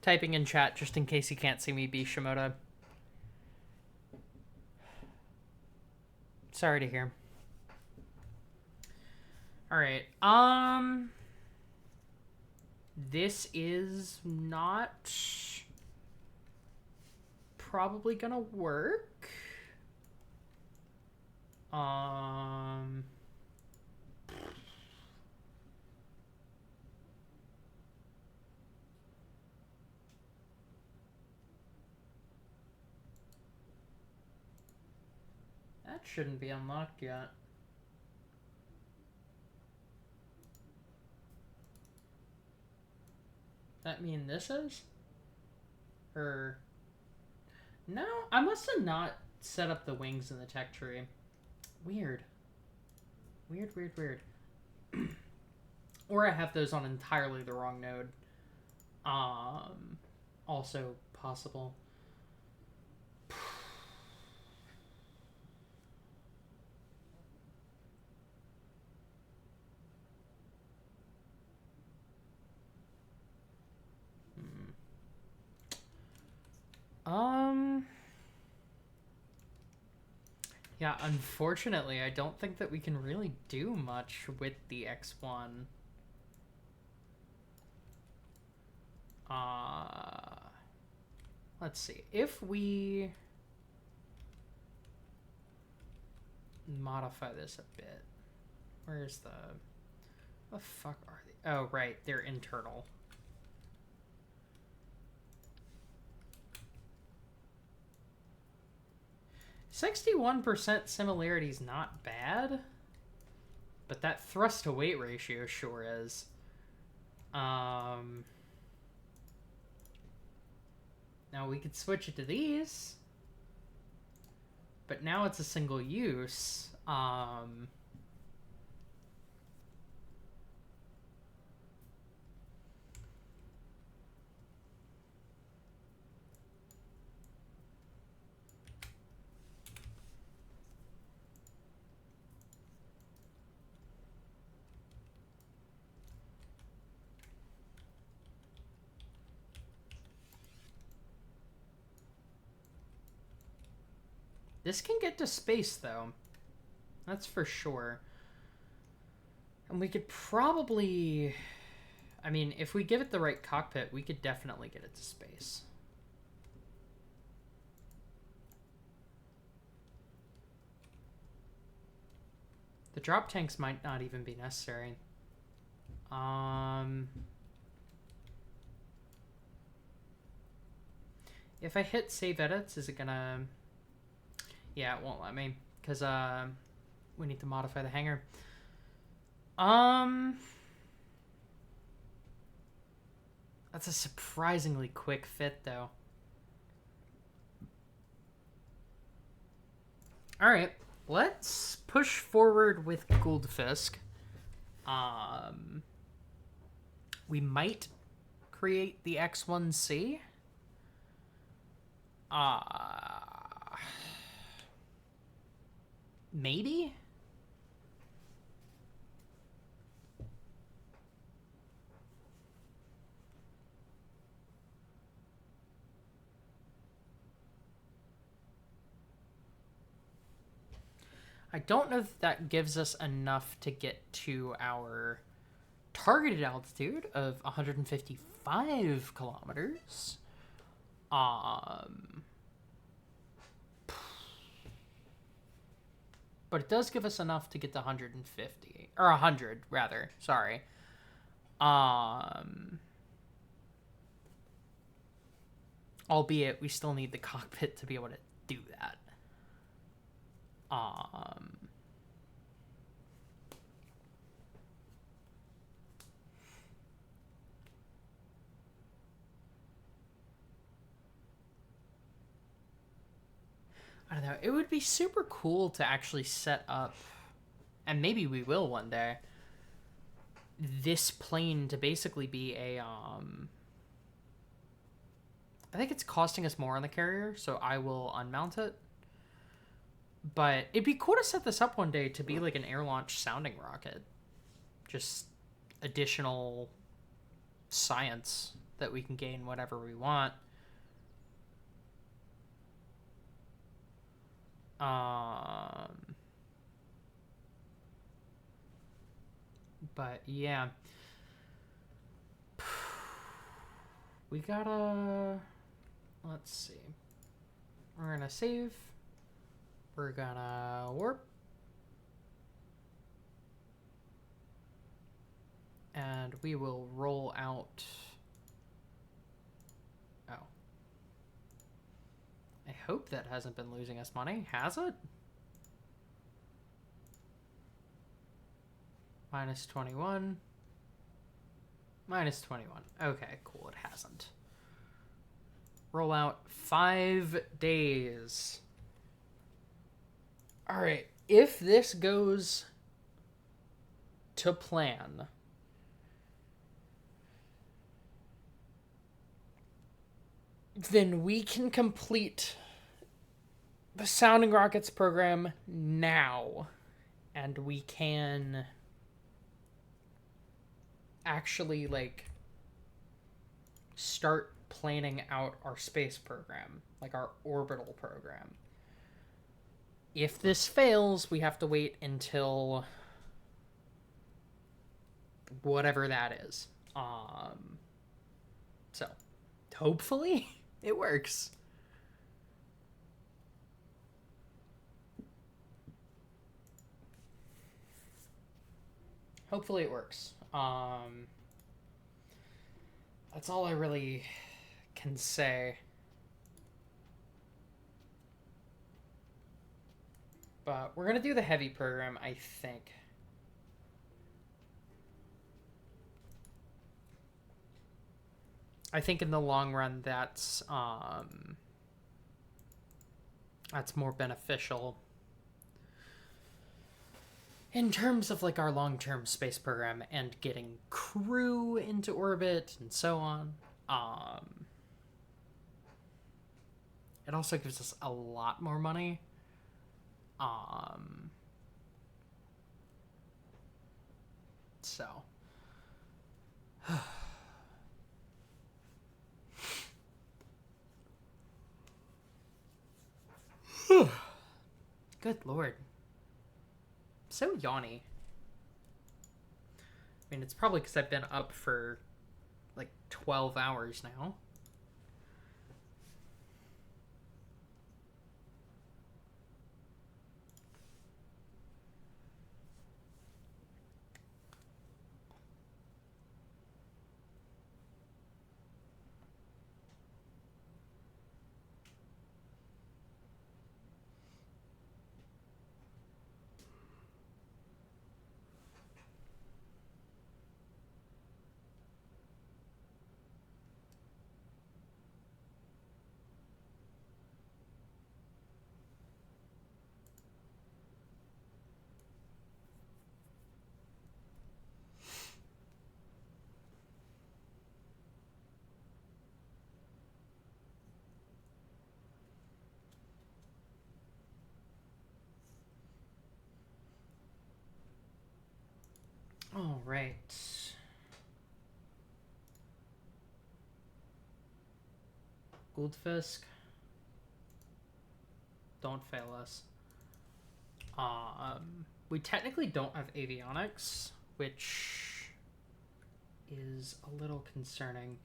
Speaker 1: Typing in chat just in case you can't see me be Shimoda. Sorry to hear. Alright, this is not probably gonna work. That shouldn't be unlocked yet. That mean this is? Or... No, I must have not set up the wings in the tech tree. Weird. Weird, weird, weird. Or I have those on entirely the wrong node. Also possible. Yeah, unfortunately, I don't think that we can really do much with the X1. Let's see. If we modify this a bit. Where's the fuck are they? Oh, right. They're internal. %61 similarity is not bad, but that thrust to weight ratio sure is. Now we could switch it to these, but now it's a single use. This can get to space, though. That's for sure. And we could probably... I mean, if we give it the right cockpit, we could definitely get it to space. The drop tanks might not even be necessary. If I hit save edits, is it gonna... Yeah, it won't let me, because we need to modify the hangar. That's a surprisingly quick fit, though. Alright, let's push forward with Gouldfisk. We might create the X1C. Maybe? I don't know if that gives us enough to get to our targeted altitude of 155 kilometers. But it does give us enough to get to 150 or 100 rather. Sorry. Albeit we still need the cockpit to be able to do that. I don't know. It would be super cool to actually set up, and maybe we will one day, this plane to basically be a I think it's costing us more on the carrier, so I will unmount it. But it'd be cool to set this up one day to be like an air launch sounding rocket. Just additional science that we can gain whatever we want. But yeah. We gotta... Let's see. We're gonna save. We're gonna warp. And we will roll out... Oh. I hope that hasn't been losing us money. Has it? Minus 21. Minus 21. Okay, cool. It hasn't. Roll out 5 days. All right. If this goes to plan, then we can complete the Sounding Rockets program now. And we can actually, like, start planning out our space program, like our orbital program. If this fails, we have to wait until whatever that is. So, hopefully, it works. Hopefully it works. That's all I really can say. But we're gonna do the heavy program, I think. I think in the long run that's more beneficial in terms of like our long-term space program and getting crew into orbit and so on. It also gives us a lot more money. So good lord. So yawny. I mean, it's probably because I've been up for like 12 hours now. All right. Goldfisk. Don't fail us. We technically don't have avionics, which is a little concerning.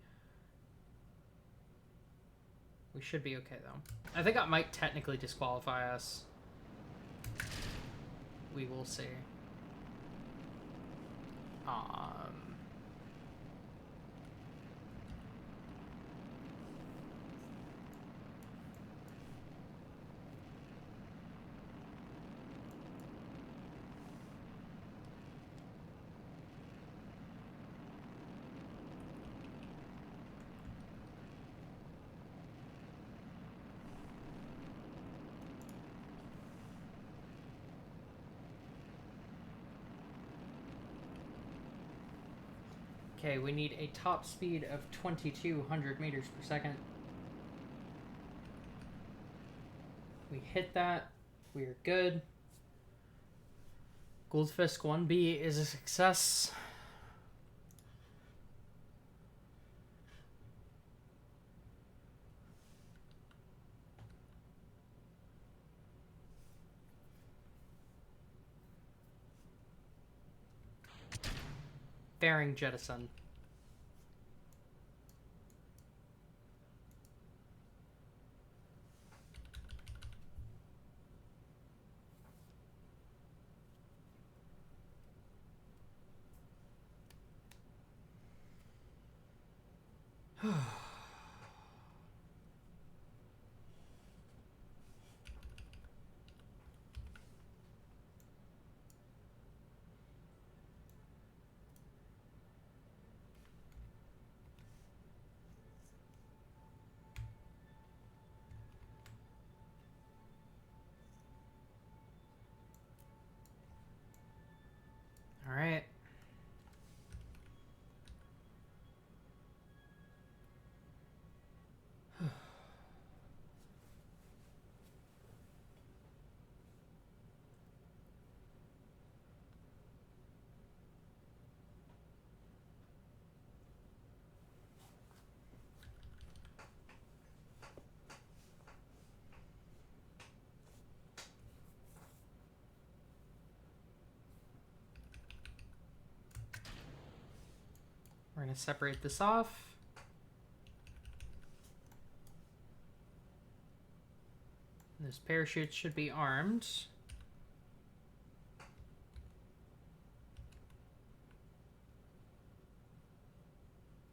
Speaker 1: We should be okay, though. I think that might technically disqualify us. We will see. Okay, we need a top speed of 2,200 meters per second. We hit that. We are good. Goldfisk 1B is a success. Fairing jettison. All right. We're going to separate this off. Those parachutes should be armed.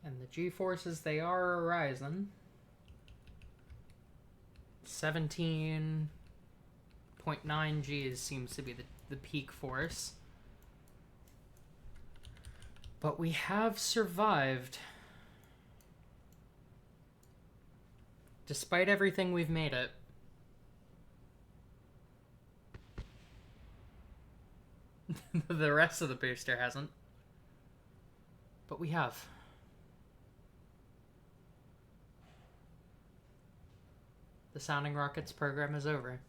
Speaker 1: And the G-forces, they are arising. 17.9 Gs seems to be the peak force. But we have survived. Despite everything, we've made it. The rest of the booster hasn't. But we have. The Sounding Rockets program is over.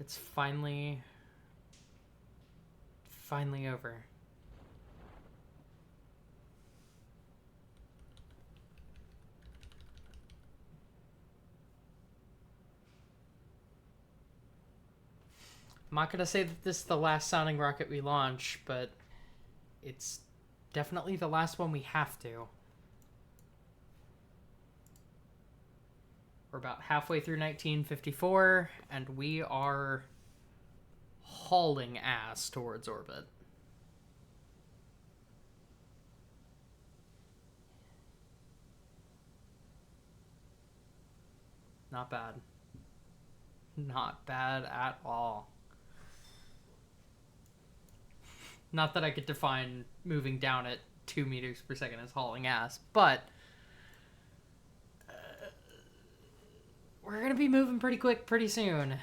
Speaker 1: It's finally over. I'm not gonna say that this is the last sounding rocket we launch, but it's definitely the last one we have to. We're about halfway through 1954, and we are hauling ass towards orbit. Not bad. Not bad at all. Not that I could define moving down at 2 meters per second as hauling ass, but we're gonna be moving pretty quick pretty soon.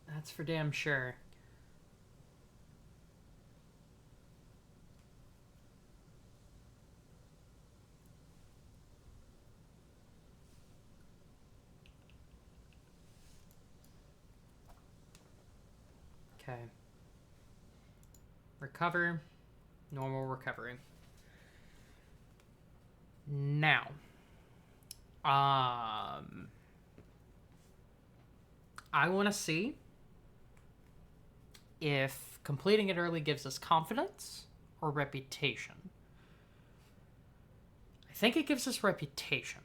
Speaker 1: That's for damn sure. Okay. Recover. Normal recovery. Now. I want to see if completing it early gives us confidence or reputation. I think it gives us reputation.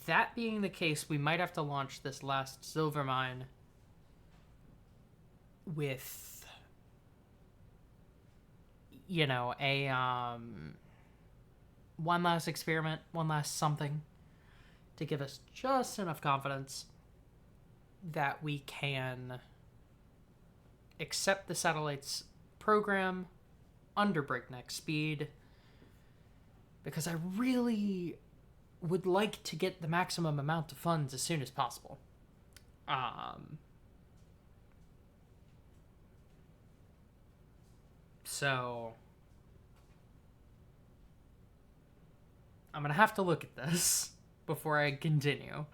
Speaker 1: That being the case, we might have to launch this last silver mine with, you know, a one last experiment, one last something to give us just enough confidence that we can accept the satellite's program under breakneck speed, because I really would like to get the maximum amount of funds as soon as possible. So I'm gonna have to look at this before I continue.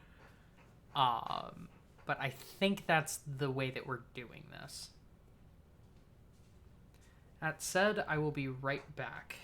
Speaker 1: But I think that's the way that we're doing this. That said, I will be right back.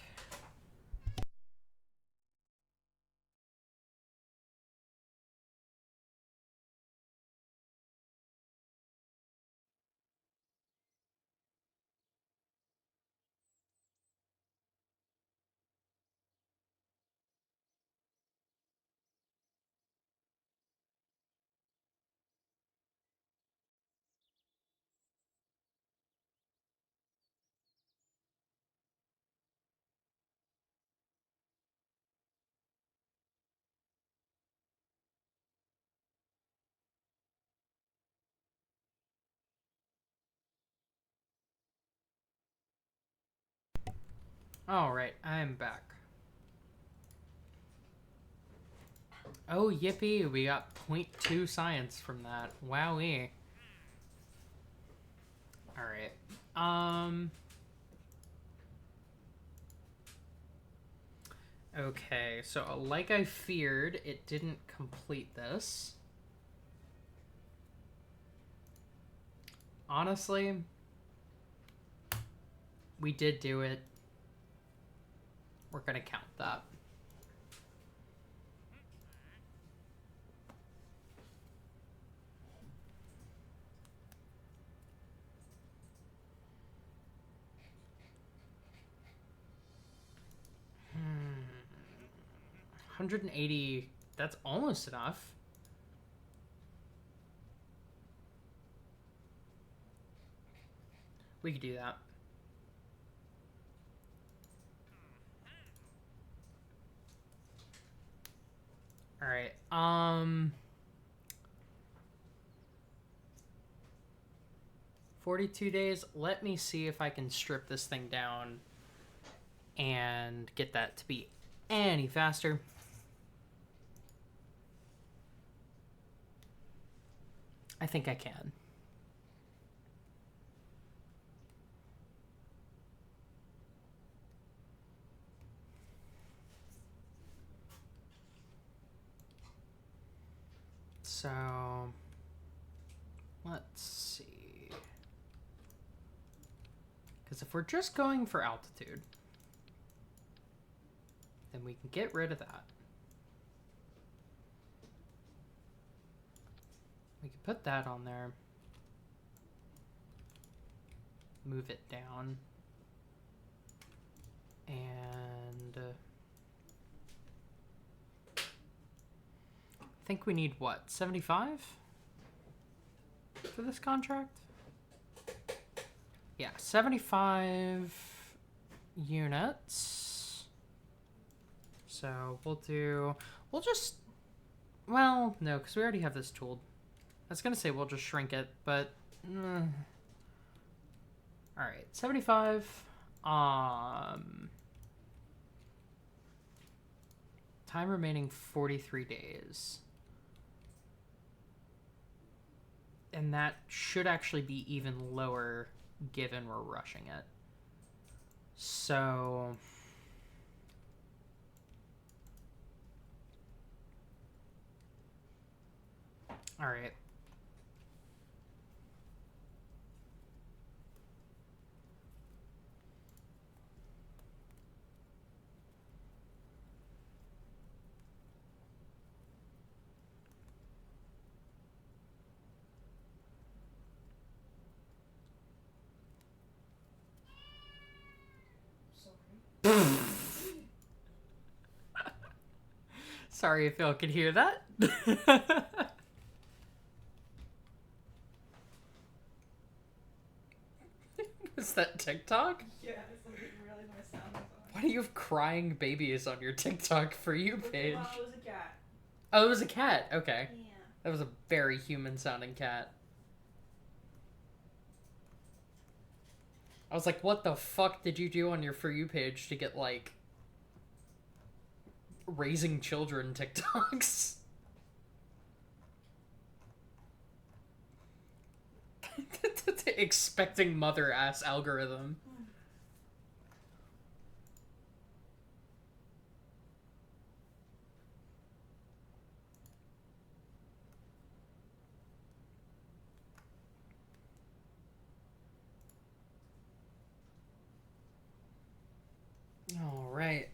Speaker 1: Alright, I'm back. Oh, yippee, we got 0.2 science from that. Wowee. Alright. Okay, so like I feared, it didn't complete this. Honestly, we did do it. We're gonna count that. Hmm. 180, that's almost enough. We could do that. Alright, 42 days. Let me see if I can strip this thing down and get that to be any faster. I think I can. So, let's see. Because if we're just going for altitude, then we can get rid of that. We can put that on there. Move it down. And I think we need what, 75 for this contract? Yeah, 75 units. So we'll just, well, no, because we already have this tooled. I was going to say we'll just shrink it, but all right, 75. Time remaining 43 days. And that should actually be even lower given we're rushing it. So all right. Sorry if y'all could hear that. Is that TikTok?
Speaker 2: Yeah, I didn't realize my sound was on.
Speaker 1: Why do you have crying babies on your TikTok For You page?
Speaker 2: Well, it was a cat.
Speaker 1: Oh, it was a cat. Okay.
Speaker 2: Yeah.
Speaker 1: That was a very human-sounding cat. I was like, what the fuck did you do on your For You page to get, like, raising children TikToks? Expecting mother-ass algorithm. All right.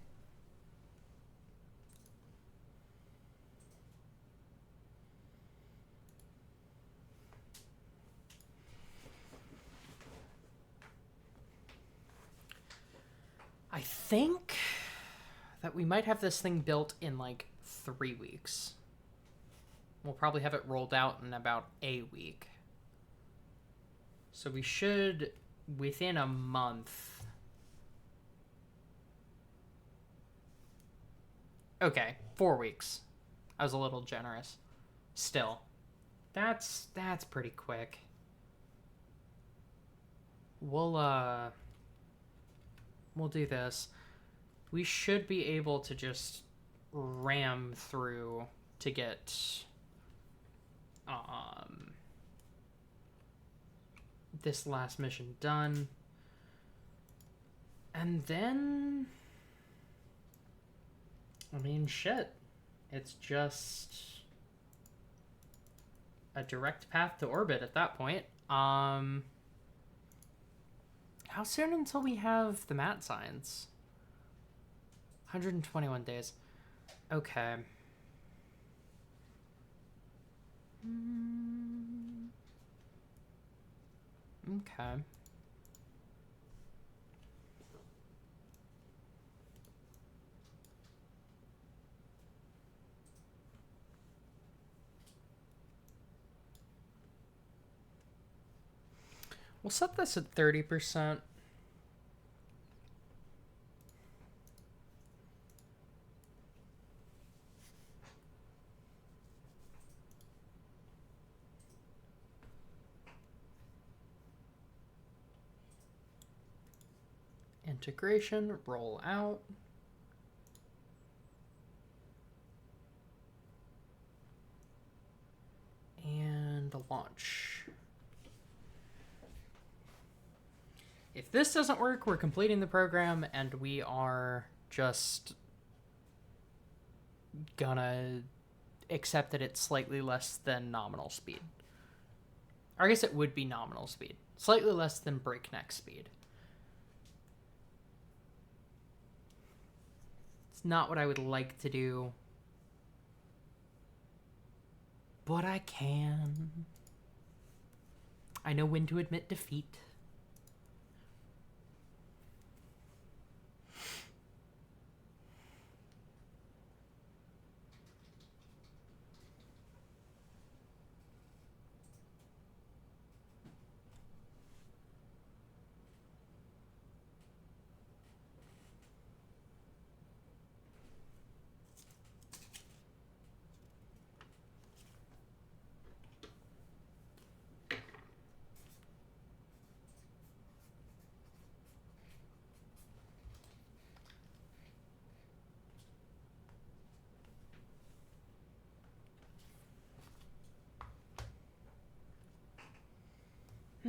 Speaker 1: I think that we might have this thing built in like 3 weeks. We'll probably have it rolled out in about a week. So we should, within a month. Okay, 4 weeks. I was a little generous. Still, that's pretty quick. We'll do this. We should be able to just ram through to get this last mission done. And then, I mean, shit. It's just a direct path to orbit at that point. How soon until we have the mat signs? 121 days. Okay. Okay. We'll set this at 30%. Integration, roll out. And launch. If this doesn't work, we're completing the program and we are just gonna accept that it's slightly less than nominal speed. Or I guess it would be nominal speed. Slightly less than breakneck speed. It's not what I would like to do, but I can. I know when to admit defeat.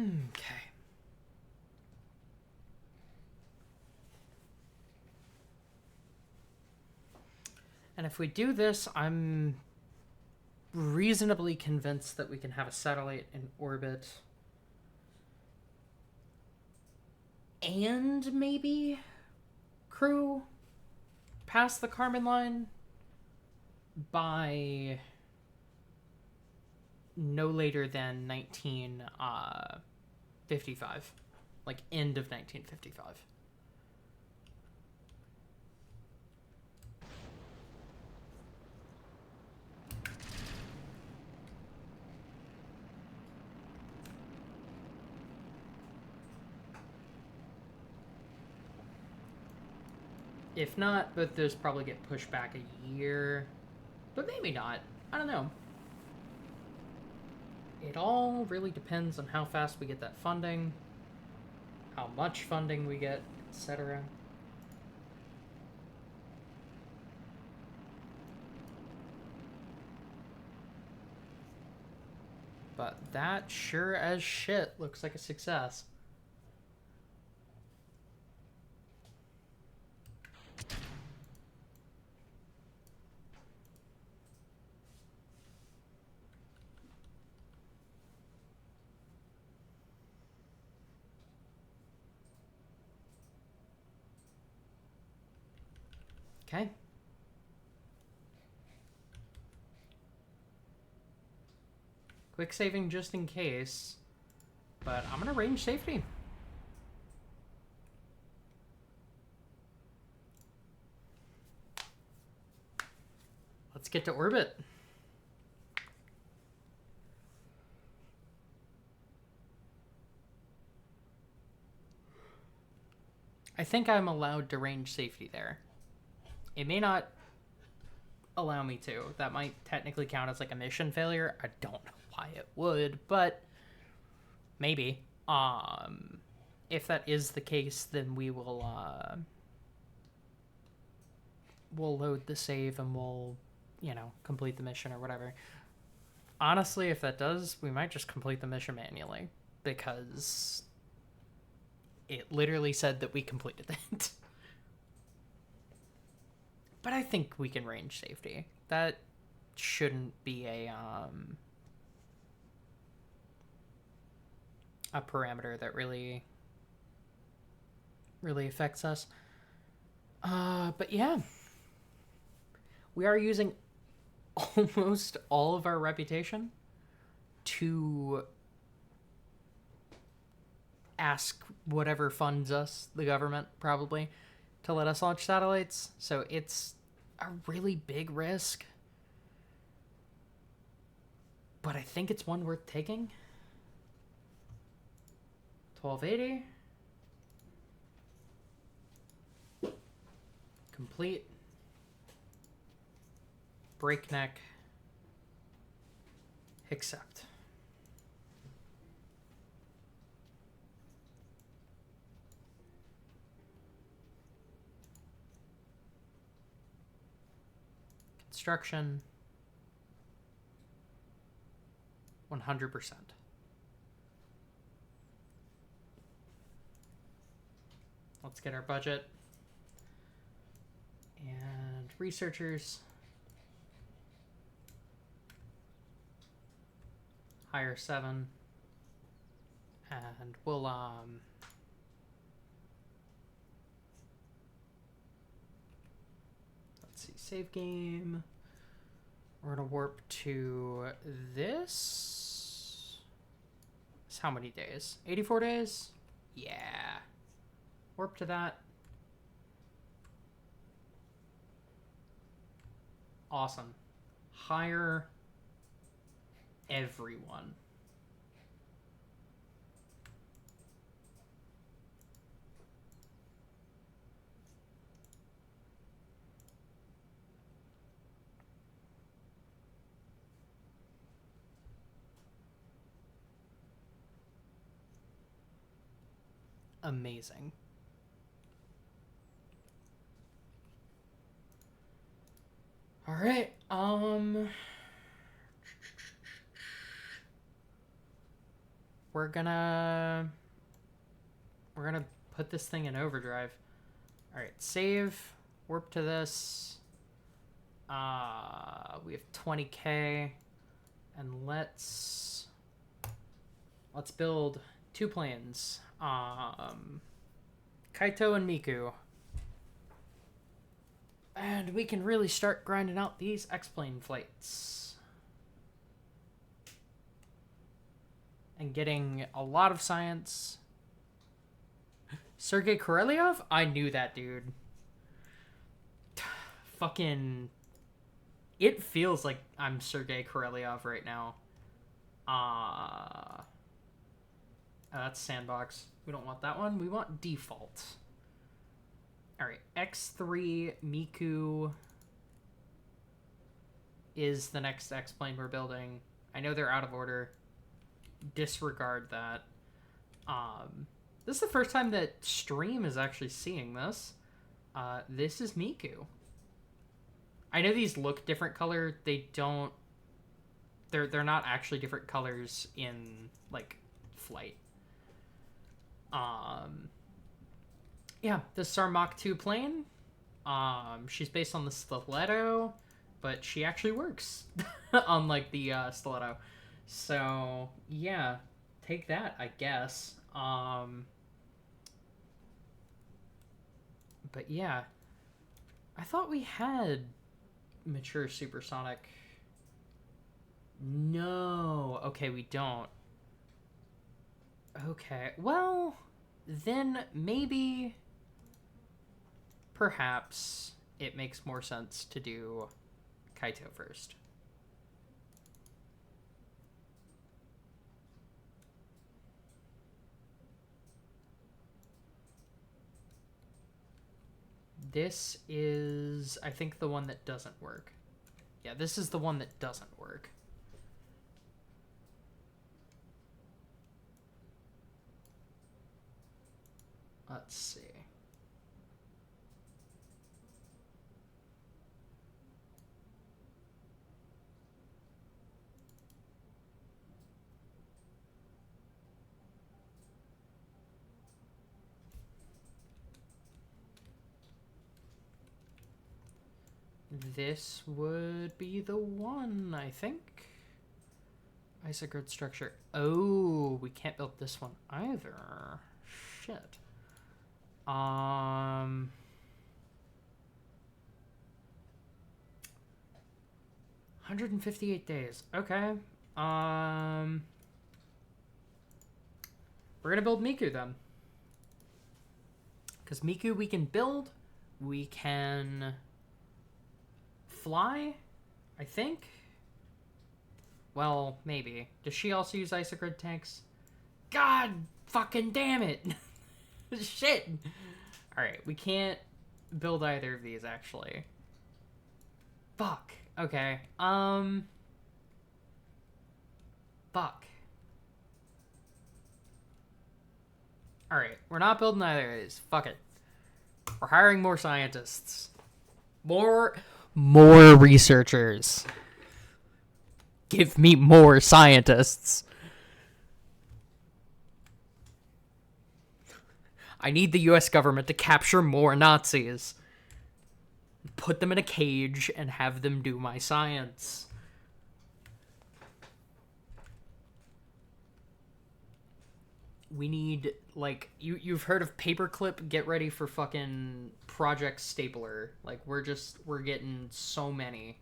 Speaker 1: Okay. And if we do this, I'm reasonably convinced that we can have a satellite in orbit. And maybe crew past the Kármán line by no later than 1955. Like end of 1955. If not, both those probably get pushed back a year. But maybe not. I don't know. It all really depends on how fast we get that funding, how much funding we get, etc. But that sure as shit looks like a success. Okay. Quick saving just in case. But I'm gonna range safety. Let's get to orbit. I think I'm allowed to range safety there. It may not allow me to. That might technically count as like a mission failure. I don't know why it would, but maybe. If that is the case, then we will we'll load the save and we'll, you know, complete the mission or whatever. Honestly, if that does, we might just complete the mission manually because it literally said that we completed it. But I think we can range safety. That shouldn't be a parameter that really affects us. But yeah. We are using almost all of our reputation to ask whatever funds us, the government probably, to let us launch satellites. So it's a really big risk. But I think it's one worth taking. 1280. Complete. Breakneck. Accept. Construction. 100%. Let's get our budget. And researchers. Hire 7. And we'll let's see, save game. We're gonna warp to this. It's how many days? 84 days? Yeah. Warp to that. Awesome. Hire everyone. Amazing. All right. We're gonna put this thing in overdrive. All right, save. Warp to this. We have 20K, and let's build 2 planes. Kaito and Miku. And we can really start grinding out these X-plane flights. And getting a lot of science. Sergei Korolev? I knew that dude. Fucking... It feels like I'm Sergei Korolev right now. Oh, that's Sandbox. We don't want that one. We want Default. Alright, X3 Miku is the next X-Plane we're building. I know they're out of order. Disregard that. This is the first time that stream is actually seeing this. This is Miku. I know these look different color. They don't... They're not actually different colors in, like, flight. Yeah, this is our Mach 2 plane. She's based on the Stiletto, but she actually works, unlike the Stiletto. So, yeah, take that, I guess. But yeah, I thought we had mature supersonic. No, okay, we don't. Okay, well, then maybe, perhaps, it makes more sense to do Kaito first. This is, I think, the one that doesn't work. Yeah, this is the one that doesn't work. Let's see. This would be the one, I think. Isogrid structure. Oh, we can't build this one either. Shit. 158 days. Okay. We're gonna build Miku then. Because Miku we can build. We can fly, I think. Well, maybe. Does she also use Isogrid tanks? God fucking damn it. Shit. Alright, we can't build either of these, actually. Fuck. Okay. Fuck. Alright, we're not building either of these. Fuck it. We're hiring more scientists. More researchers. Give me more scientists. I need the US government to capture more Nazis. Put them in a cage and have them do my science. We need, like, you've heard of Paperclip? Get ready for fucking Project Stapler. Like, we're getting so many.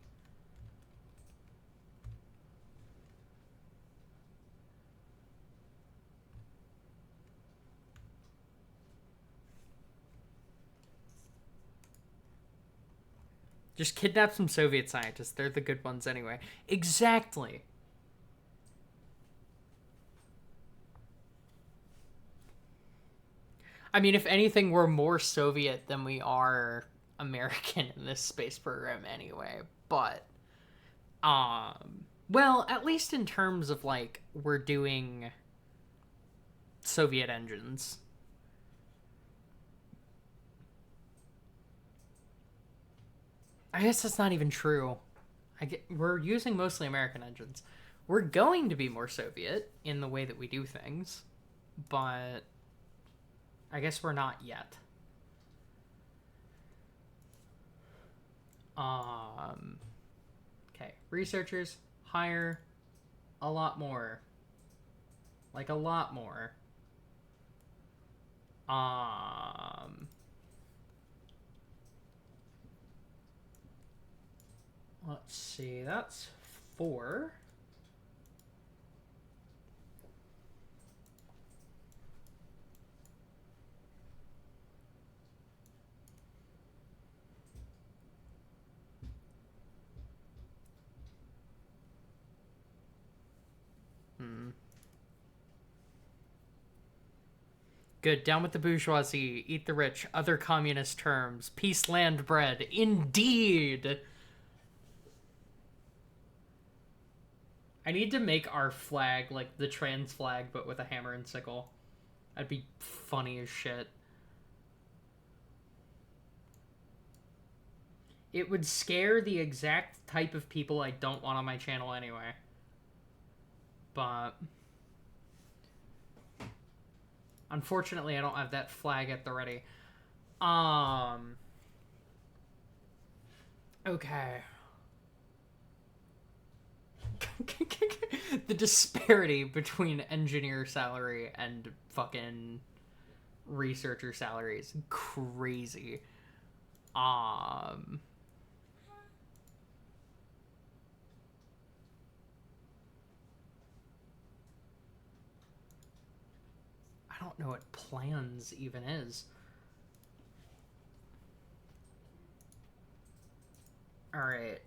Speaker 1: Just kidnap some Soviet scientists. They're the good ones anyway. Exactly. I mean, if anything, we're more Soviet than we are American in this space program anyway. But, well, at least in terms of, like, we're doing Soviet engines. I guess that's not even true. We're using mostly American engines. We're going to be more Soviet in the way that we do things, but I guess we're not yet. Okay, researchers, hire a lot more. Like, a lot more. Let's see, that's 4. Good. Down with the bourgeoisie. Eat the rich. Other communist terms. Peace, land, bread. Indeed. I need to make our flag like the trans flag, but with a hammer and sickle. That'd be funny as shit. It would scare the exact type of people I don't want on my channel anyway. But unfortunately, I don't have that flag at the ready. Okay. The disparity between engineer salary and fucking researcher salary is crazy. I don't know what plans even is. All right.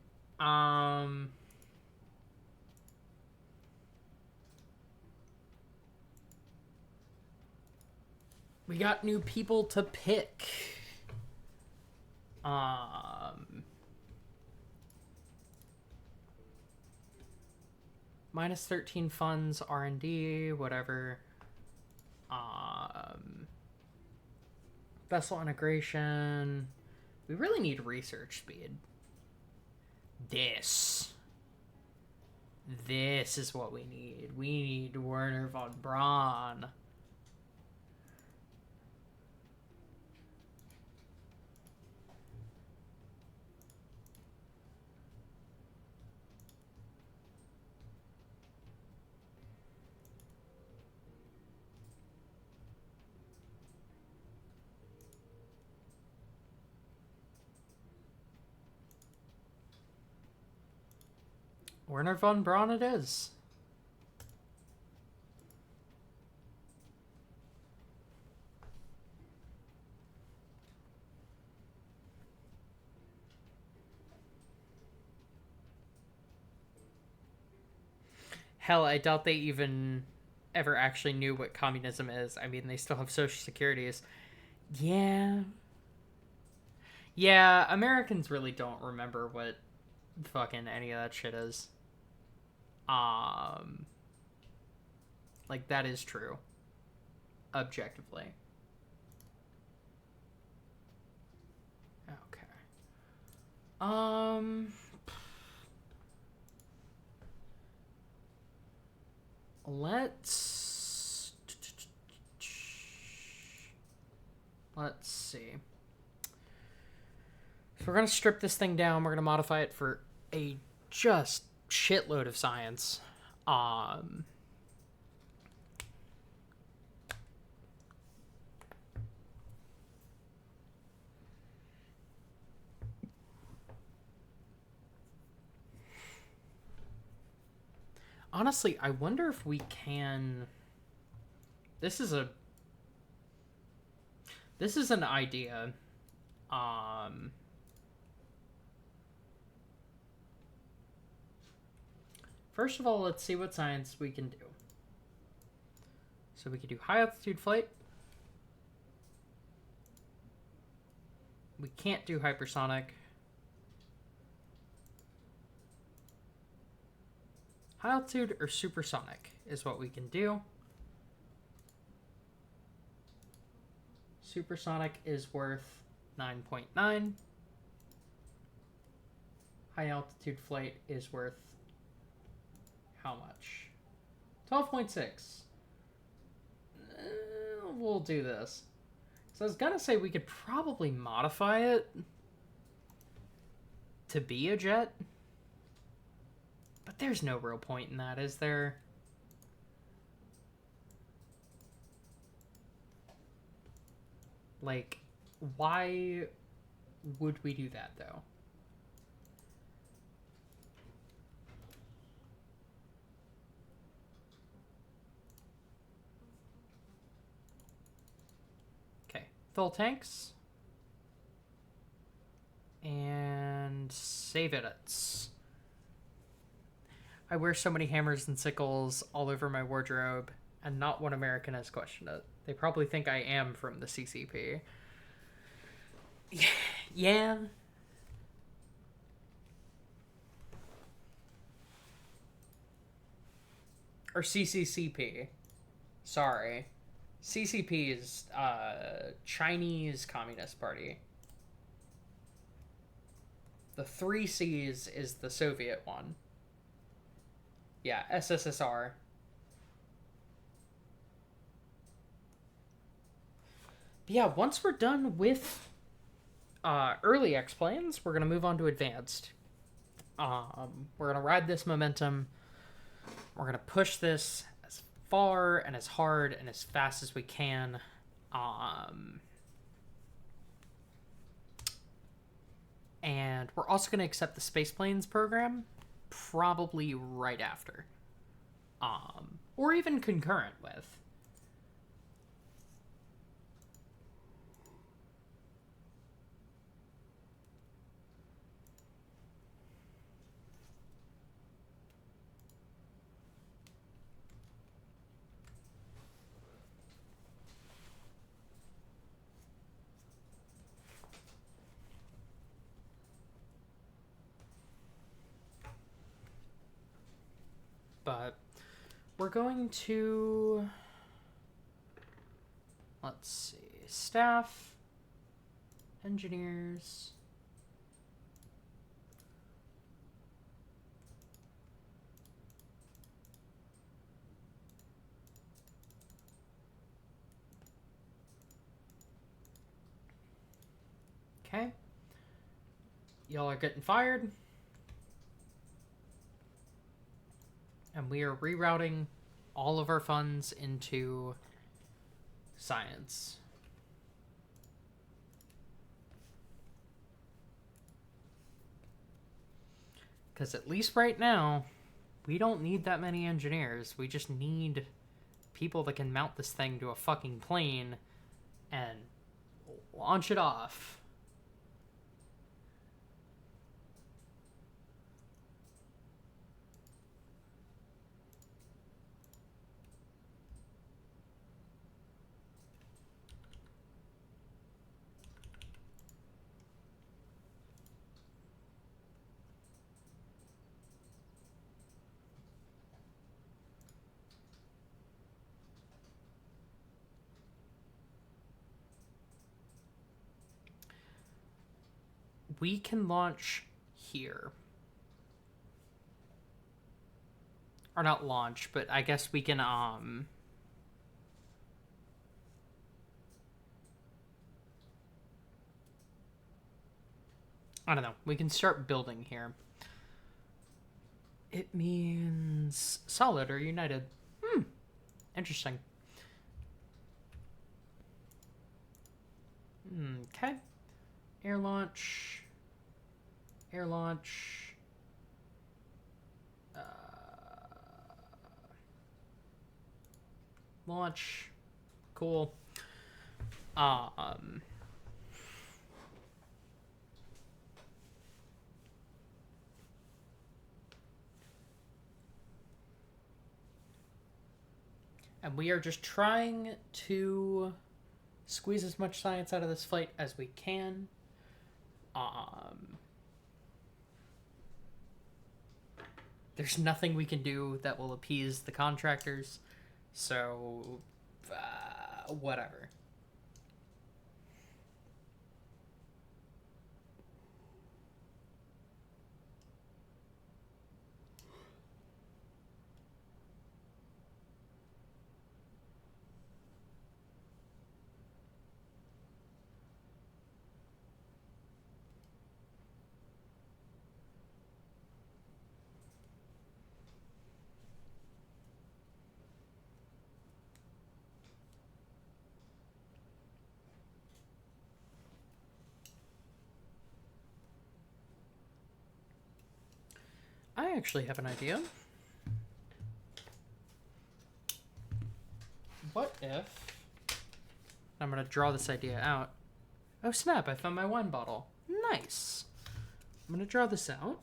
Speaker 1: We got new people to pick. Minus 13 funds, R&D, whatever. Vessel integration. We really need research speed. This is what we need. We need Werner von Braun. Werner von Braun it is. Hell, I doubt they even ever actually knew what communism is. I mean, they still have social securities. Yeah. Yeah, Americans really don't remember what fucking any of that shit is. Like, that is true. Objectively. Okay. Let's see. So we're going to strip this thing down. We're going to modify it for a just shitload of science. Honestly, I wonder if we can... This is an idea. First of all, let's see what science we can do. So we could do high altitude flight. We can't do hypersonic. High altitude or supersonic is what we can do. Supersonic is worth 9.9. High altitude flight is worth how much? 12.6. We'll do this. So I was gonna say we could probably modify it to be a jet. But there's no real point in that, is there? Like, why would we do that, though? Okay, fill tanks. And save edits. I wear so many hammers and sickles all over my wardrobe. And not one American has questioned it. They probably think I am from the CCP. Yeah. Or CCCP. Sorry. CCP is Chinese Communist Party. The 3 C's is the Soviet one. Yeah, SSSR. But yeah, once we're done with early X-Planes, we're going to move on to advanced. We're going to ride this momentum. We're going to push this as far and as hard and as fast as we can. And we're also going to accept the Spaceplanes program probably right after. Or even concurrent with. But we're going to, let's see, staff, engineers, okay, y'all are getting fired, and we are rerouting all of our funds into science. Because at least right now, we don't need that many engineers. We just need people that can mount this thing to a fucking plane and launch it off. We can launch here. Or not launch, but I guess we can, I don't know. We can start building here. It means solid or united. Interesting. Okay. Air launch. Air launch. Launch. Cool. And we are just trying to squeeze as much science out of this flight as we can. There's nothing we can do that will appease the contractors, so whatever. I actually have an idea. What if... I'm going to draw this idea out. Oh snap, I found my wine bottle. Nice. I'm going to draw this out.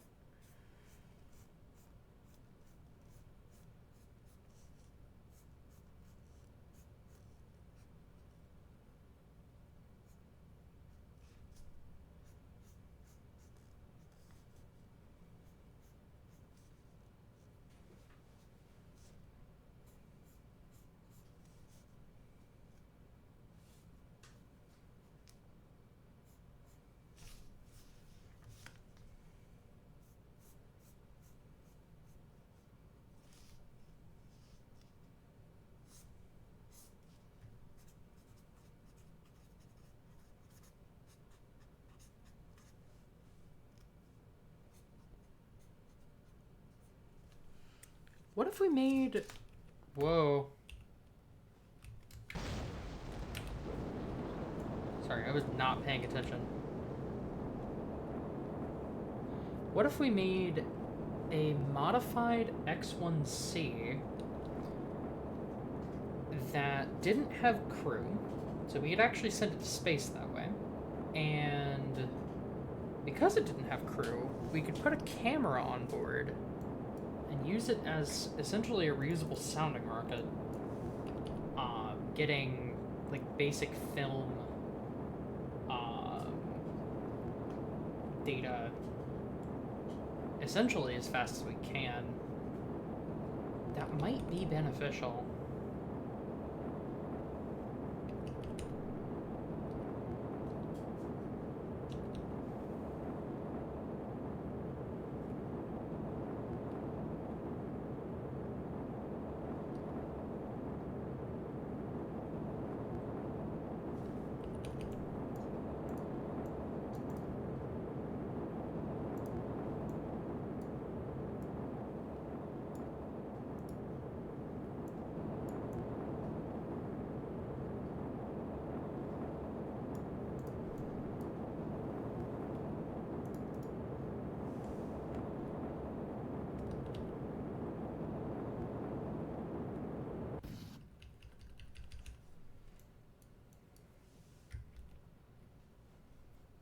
Speaker 1: What if we made... Whoa. Sorry, I was not paying attention. What if we made a modified X-1C that didn't have crew, so we could actually send it to space that way, and because it didn't have crew, we could put a camera on board and use it as essentially a reusable sounding rocket, getting like basic film data essentially as fast as we can. That might be beneficial.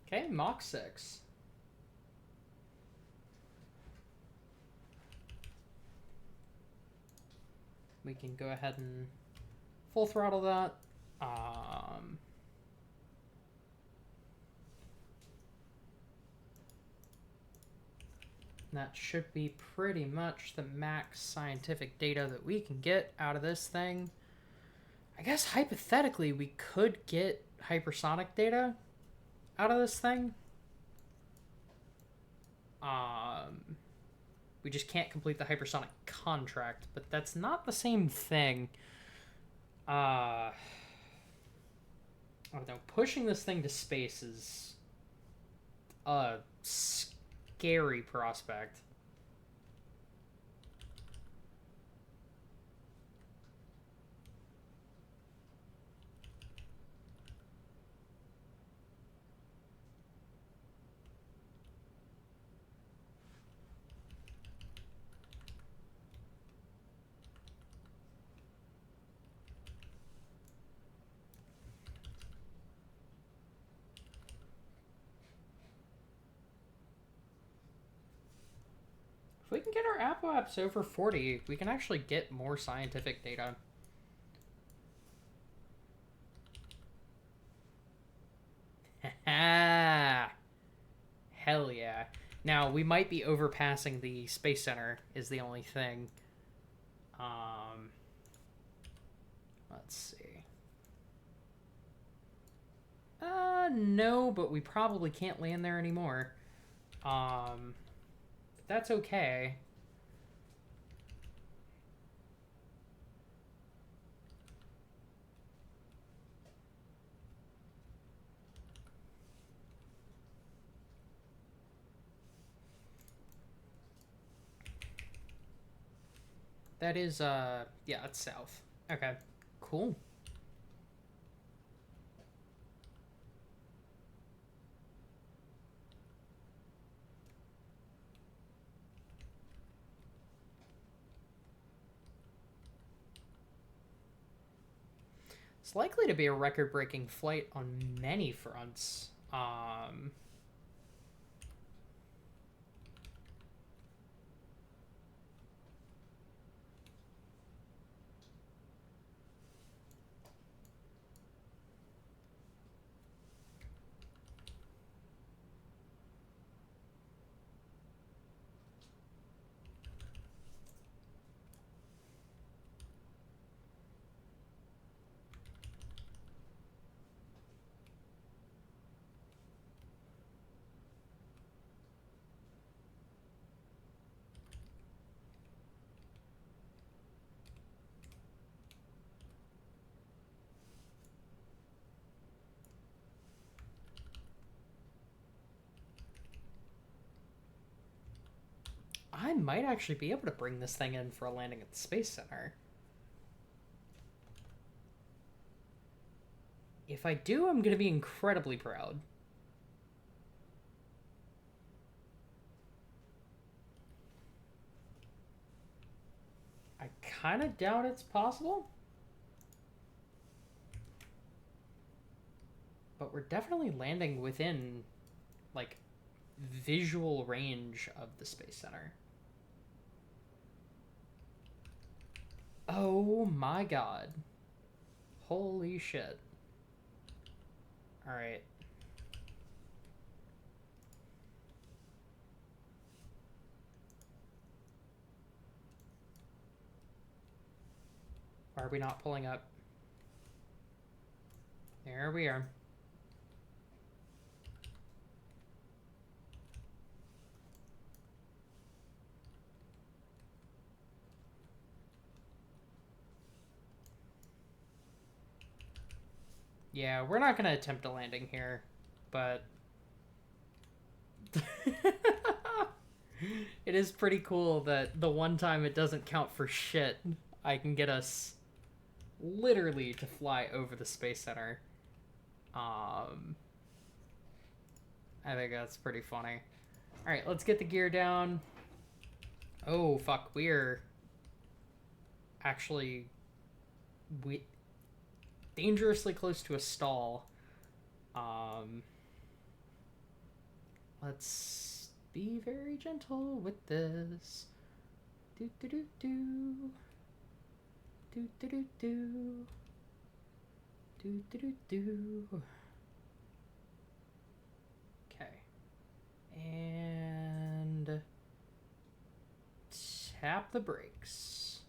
Speaker 1: Okay, Mach 6. We can go ahead and full throttle that. That should be pretty much the max scientific data that we can get out of this thing. I guess hypothetically we could get hypersonic data out of this thing. We just can't complete the hypersonic contract, but that's not the same thing. I don't know. Pushing this thing to space is a scary prospect. If we can get our apoaps over 40, we can actually get more scientific data. Hell yeah. Now, we might be overpassing the Space Center, is the only thing. Let's see. No, but we probably can't land there anymore. But that's okay. That is, yeah, it's south. Okay, cool. It's likely to be a record-breaking flight on many fronts. I might actually be able to bring this thing in for a landing at the Space Center. If I do, I'm going to be incredibly proud. I kind of doubt it's possible. But we're definitely landing within, like, visual range of the Space Center. Oh my god. Holy shit. Alright. Why are we not pulling up? There we are. Yeah, we're not going to attempt a landing here, but it is pretty cool that the one time it doesn't count for shit, I can get us literally to fly over the Space Center. I think that's pretty funny. Alright, let's get the gear down. Oh, fuck, we're actually dangerously close to a stall. Let's be very gentle with this. Do do do do. Do do do do. Do do do do. Okay. And tap the brakes.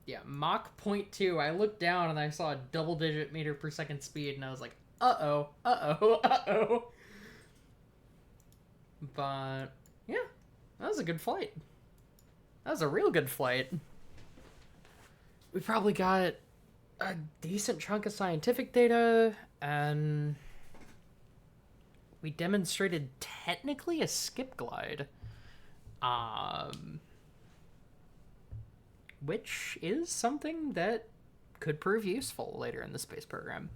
Speaker 1: Yeah, Mach 0.2. I looked down and I saw a double-digit meter per second speed, and I was like, uh-oh, uh-oh, uh-oh. But, yeah, that was a good flight. That was a real good flight. We probably got a decent chunk of scientific data, and we demonstrated technically a skip glide. Which is something that could prove useful later in the space program.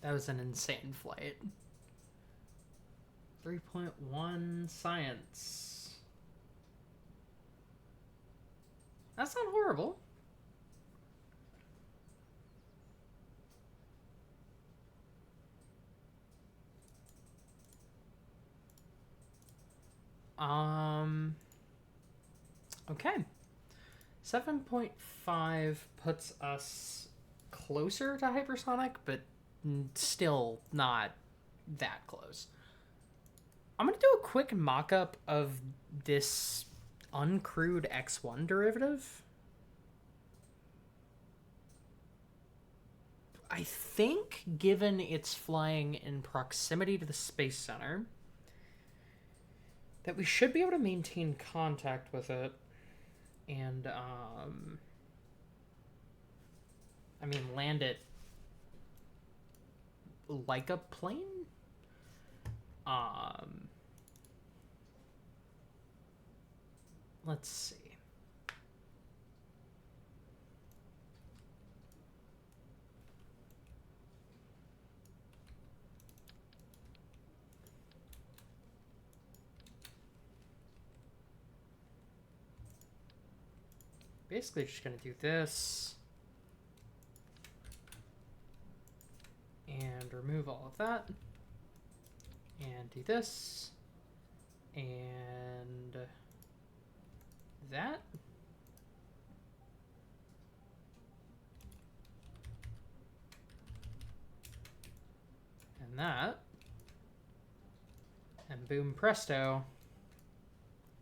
Speaker 1: That was an insane flight. 3.1 science. That's not horrible. Okay. 7.5 puts us closer to hypersonic, but still not that close. I'm going to do a quick mock-up of this uncrewed X1 derivative. I think, given its flying in proximity to the Space Center, that we should be able to maintain contact with it and I mean, land it like a plane? Let's see. Basically just gonna do this and remove all of that and do this and that. And that. And boom presto,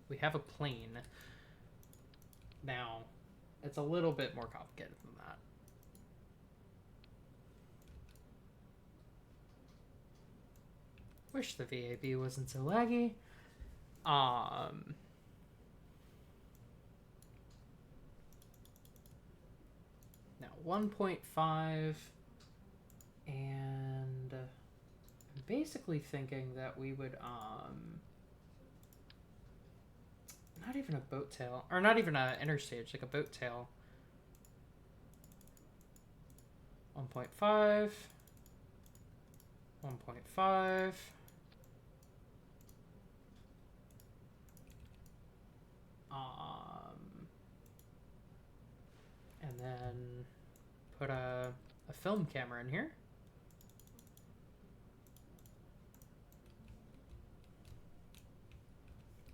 Speaker 1: we have a plane. Now, it's a little bit more complicated than that. Wish the VAB wasn't so laggy. Now 1.5, and I'm basically thinking that we would not even a boat tail, or not even an interstage, like a boat tail. 1.5, 1.5. And then put a film camera in here.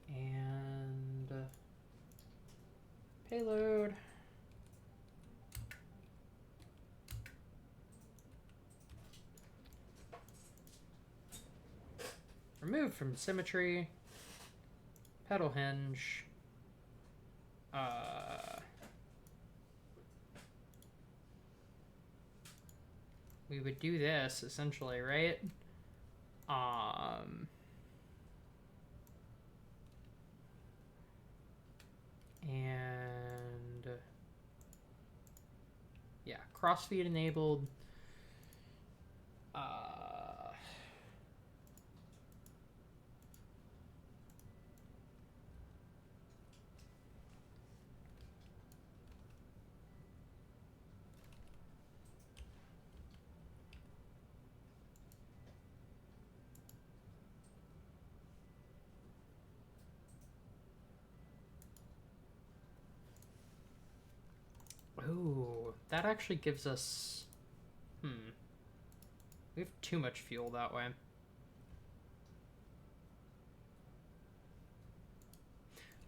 Speaker 1: And payload. Remove from symmetry. Pedal hinge. We would do this essentially, right? And yeah, crossfeed enabled. Ooh, that actually gives us... We have too much fuel that way.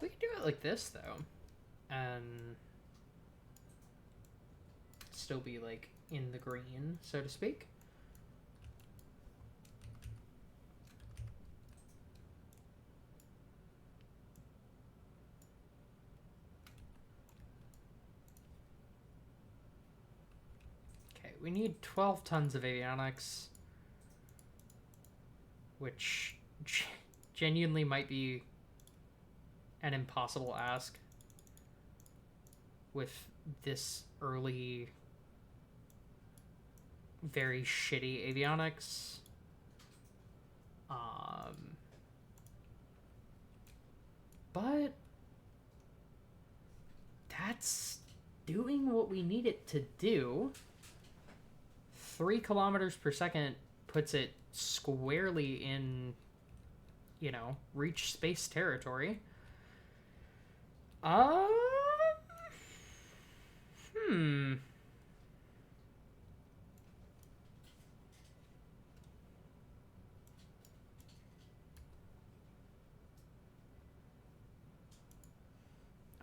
Speaker 1: We could do it like this, though. And still be, like, in the green, so to speak. We need 12 tons of avionics, which genuinely might be an impossible ask with this early, very shitty avionics. But that's doing what we need it to do. 3 kilometers per second puts it squarely in, you know, reach space territory. I'm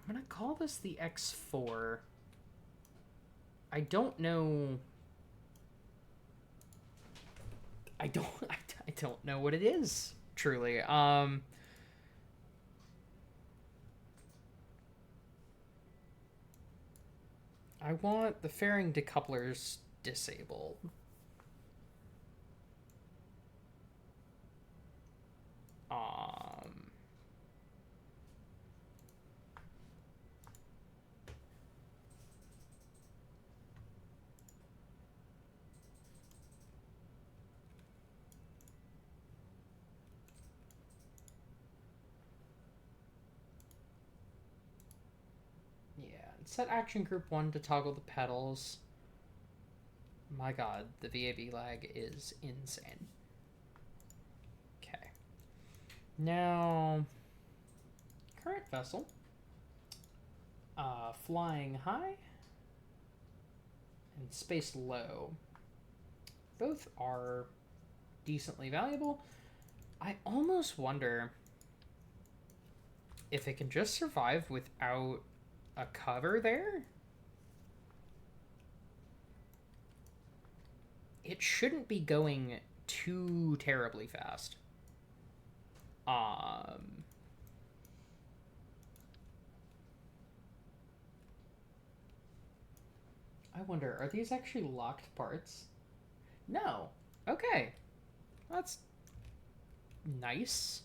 Speaker 1: gonna call this the X4. I don't know. I don't know what it is, truly. I want the fairing decouplers disabled. Set action group 1 to toggle the pedals. My god, the VAB lag is insane. Okay. Now, current vessel. Flying high and space low. Both are decently valuable. I almost wonder if it can just survive without a cover there. It shouldn't be going too terribly fast. I wonder, are these actually locked parts? No. Okay. That's nice.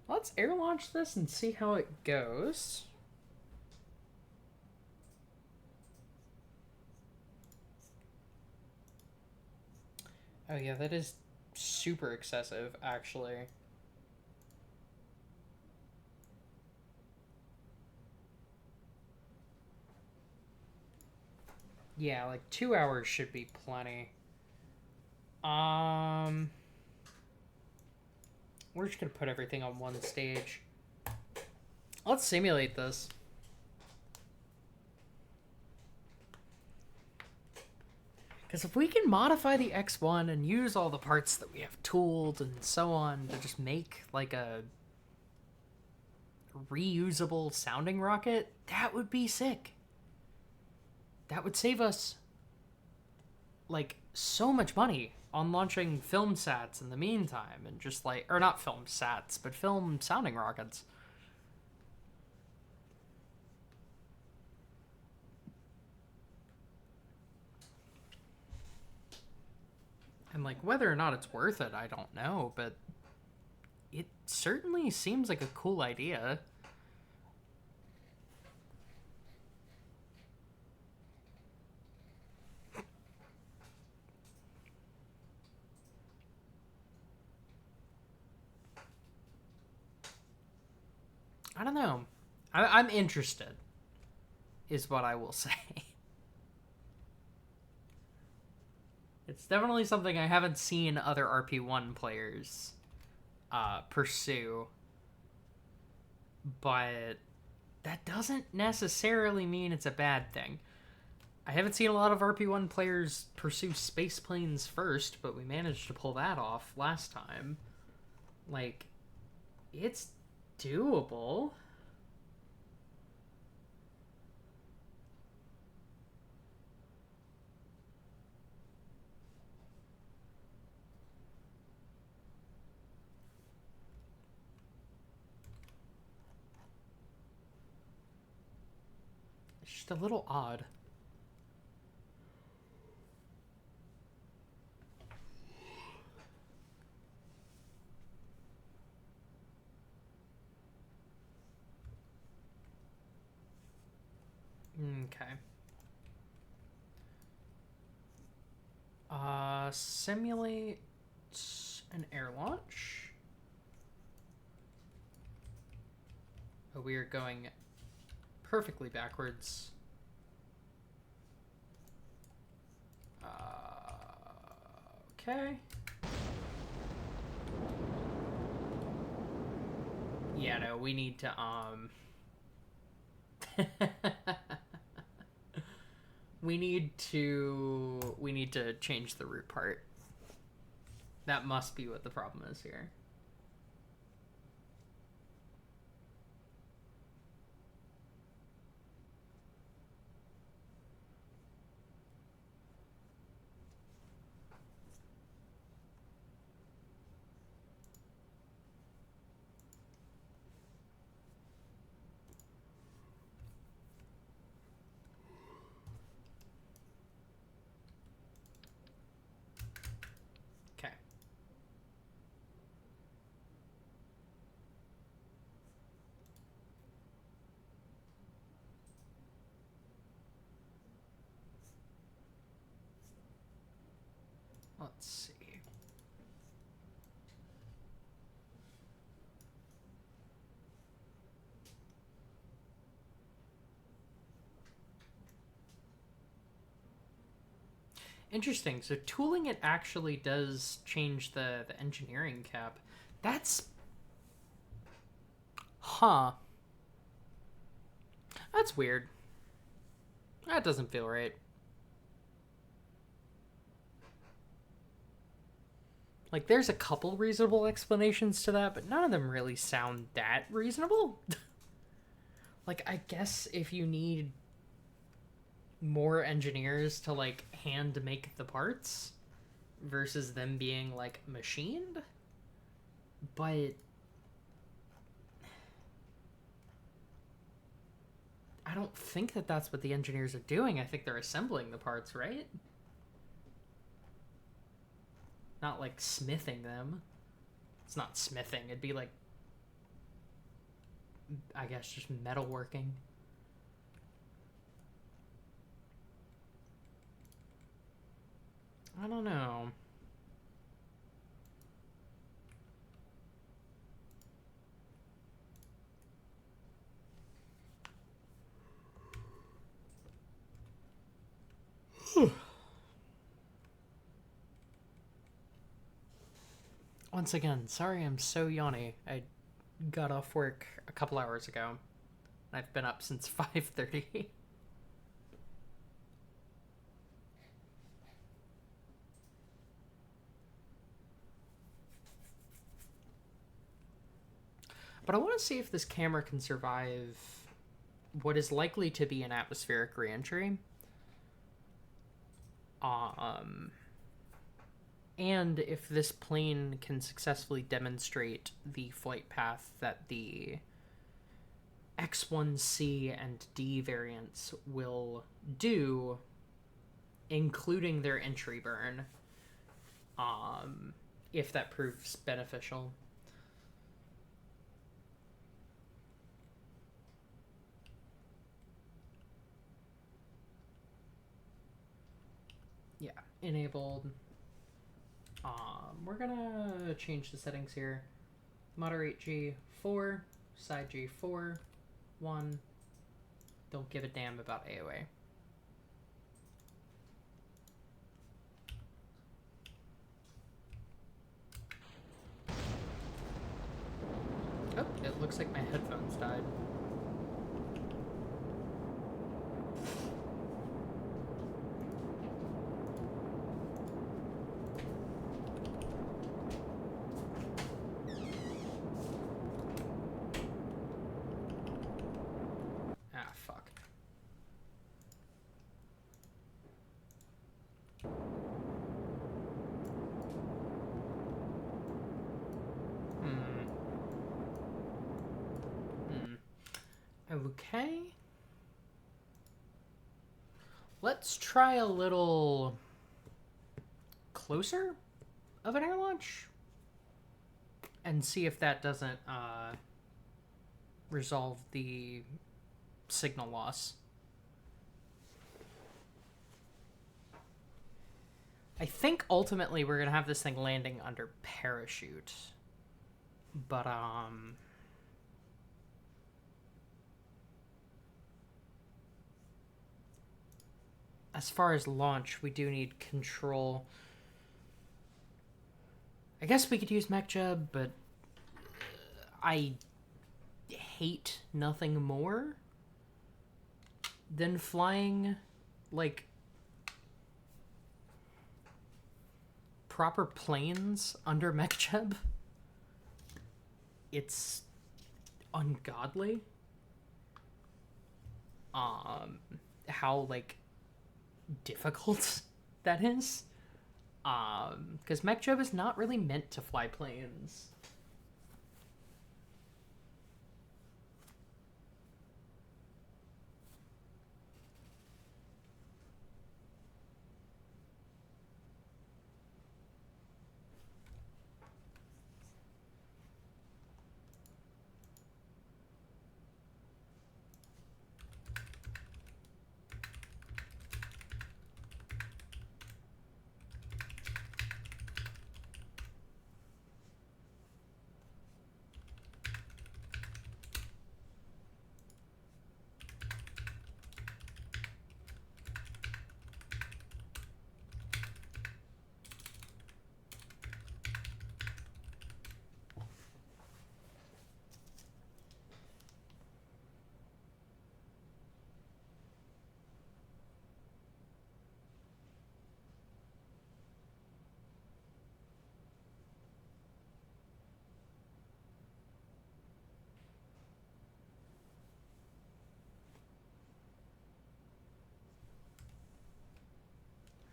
Speaker 1: Let's air launch this and see how it goes. Oh yeah, that is super excessive, actually. Yeah, like 2 hours should be plenty. We're just gonna put everything on one stage. Let's simulate this. Because if we can modify the X1 and use all the parts that we have tooled and so on to just make like a reusable sounding rocket, that would be sick. That would save us like so much money on launching film sats in the meantime, and just like, or not film sats, but film sounding rockets. And like, whether or not it's worth it, I don't know, but it certainly seems like a cool idea. I don't know. I'm interested, is what I will say. It's definitely something I haven't seen other RP1 players pursue. But that doesn't necessarily mean it's a bad thing. I haven't seen a lot of RP1 players pursue Spaceplanes first, but we managed to pull that off last time. Like, it's doable. It's just a little odd. Okay. Simulate an air launch. Oh, we are going perfectly backwards. Okay. Yeah, no, we need to, we need to change the root part. That must be what the problem is here. Let's see. Interesting. So tooling it actually does change the engineering cap. That's... Huh. That's weird. That doesn't feel right. Like, there's a couple reasonable explanations to that, but none of them really sound that reasonable. Like, I guess if you need more engineers to, like, hand make the parts versus them being, like, machined. But I don't think that that's what the engineers are doing. I think they're assembling the parts, right? Not, like, smithing them. It's not smithing. It'd be, like, I guess just metalworking. I don't know. Once again, sorry I'm so yawny. I got off work a couple hours ago. I've been up since 5:30. But I want to see if this camera can survive what is likely to be an atmospheric reentry. And if this plane can successfully demonstrate the flight path that the X1C and D variants will do, including their entry burn, if that proves beneficial. Yeah, enabled. We're gonna change the settings here. Moderate G4, side G4, 1. Don't give a damn about AOA. Oh, it looks like my headphones died. Ah, fuck. Okay. Let's try a little closer of an air launch and see if that doesn't resolve the signal loss. I think ultimately we're gonna have this thing landing under parachute, but as far as launch, we do need control. I guess we could use MechJub, but I hate nothing more than flying, like, proper planes under MechJub. It's ungodly. How, like, difficult that is. Because MechJub is not really meant to fly planes.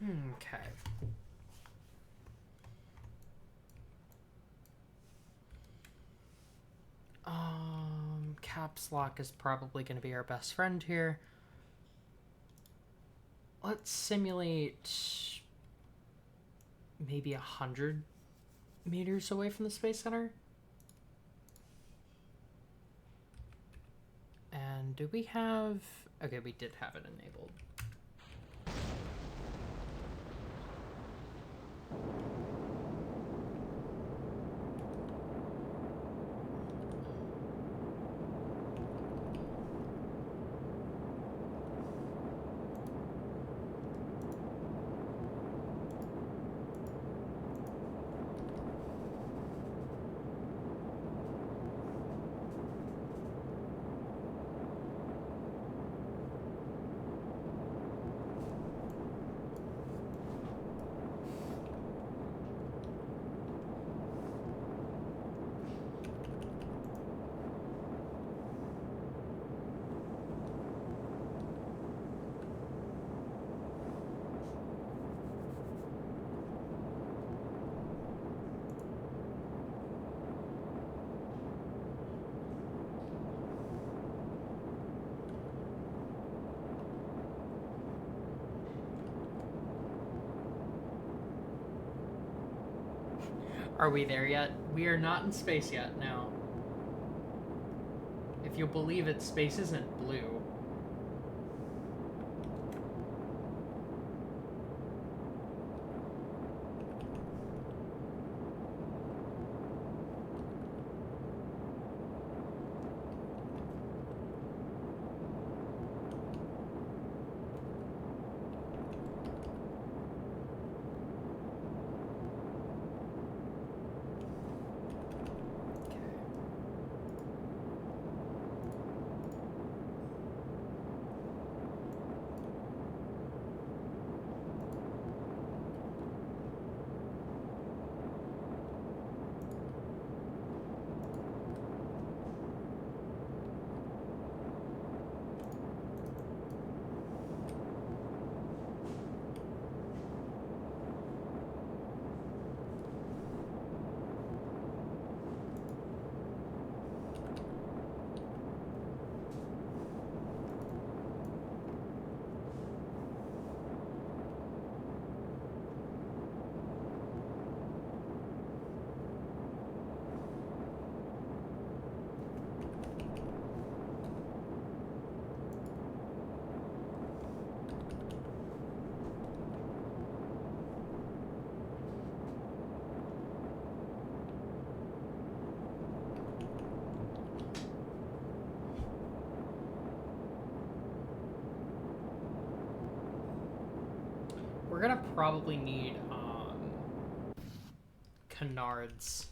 Speaker 1: Okay. Caps lock is probably going to be our best friend here. Let's simulate maybe 100 meters away from the Space Center. And do we have... Okay, we did have it enabled. Are we there yet? We are not in space yet, no. If you'll believe it, space isn't blue. We're gonna probably need canards.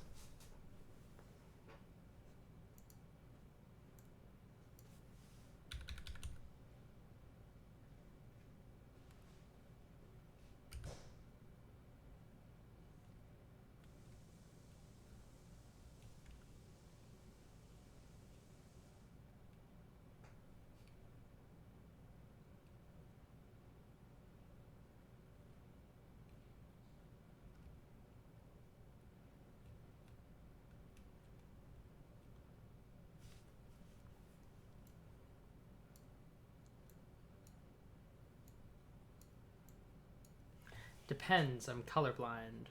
Speaker 1: Depends, I'm colorblind.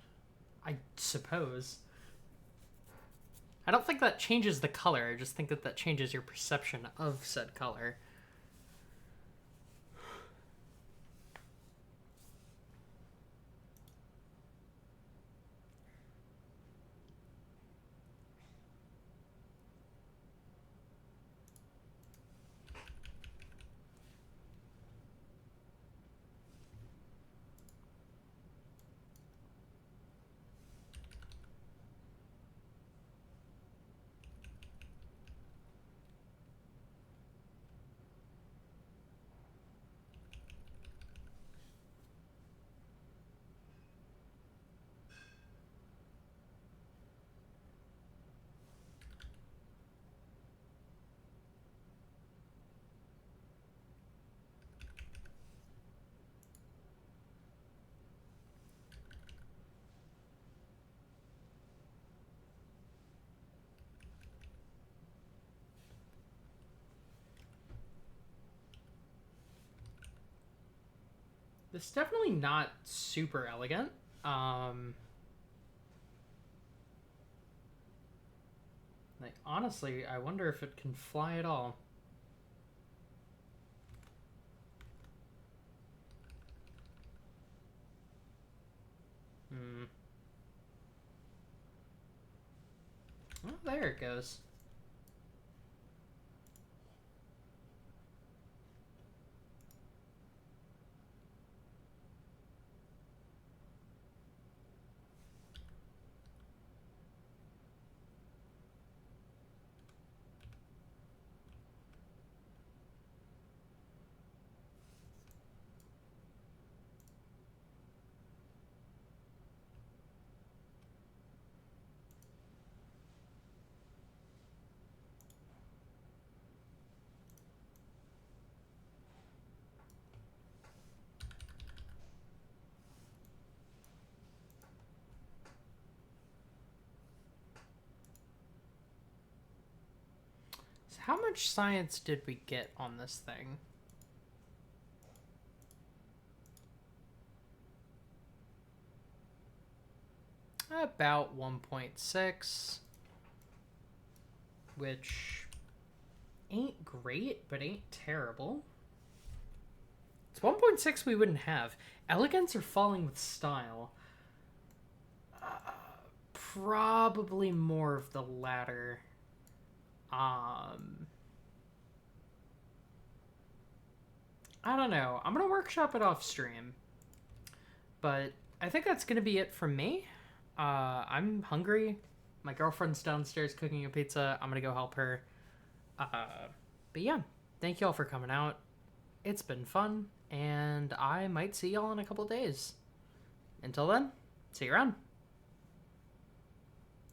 Speaker 1: I suppose. I don't think that changes the color, I just think that that changes your perception of said color. This is definitely not super elegant. Like, honestly, I wonder if it can fly at all. Oh, there it goes. So how much science did we get on this thing? About 1.6, which ain't great, but ain't terrible. It's 1.6 we wouldn't have. Elegance or falling with style? Probably more of the latter. I don't know. I'm gonna workshop it off stream. But I think that's gonna be it from me. I'm hungry. My girlfriend's downstairs cooking a pizza. I'm gonna go help her. But yeah, thank you all for coming out. It's been fun, and I might see y'all in a couple days. Until then, see you around.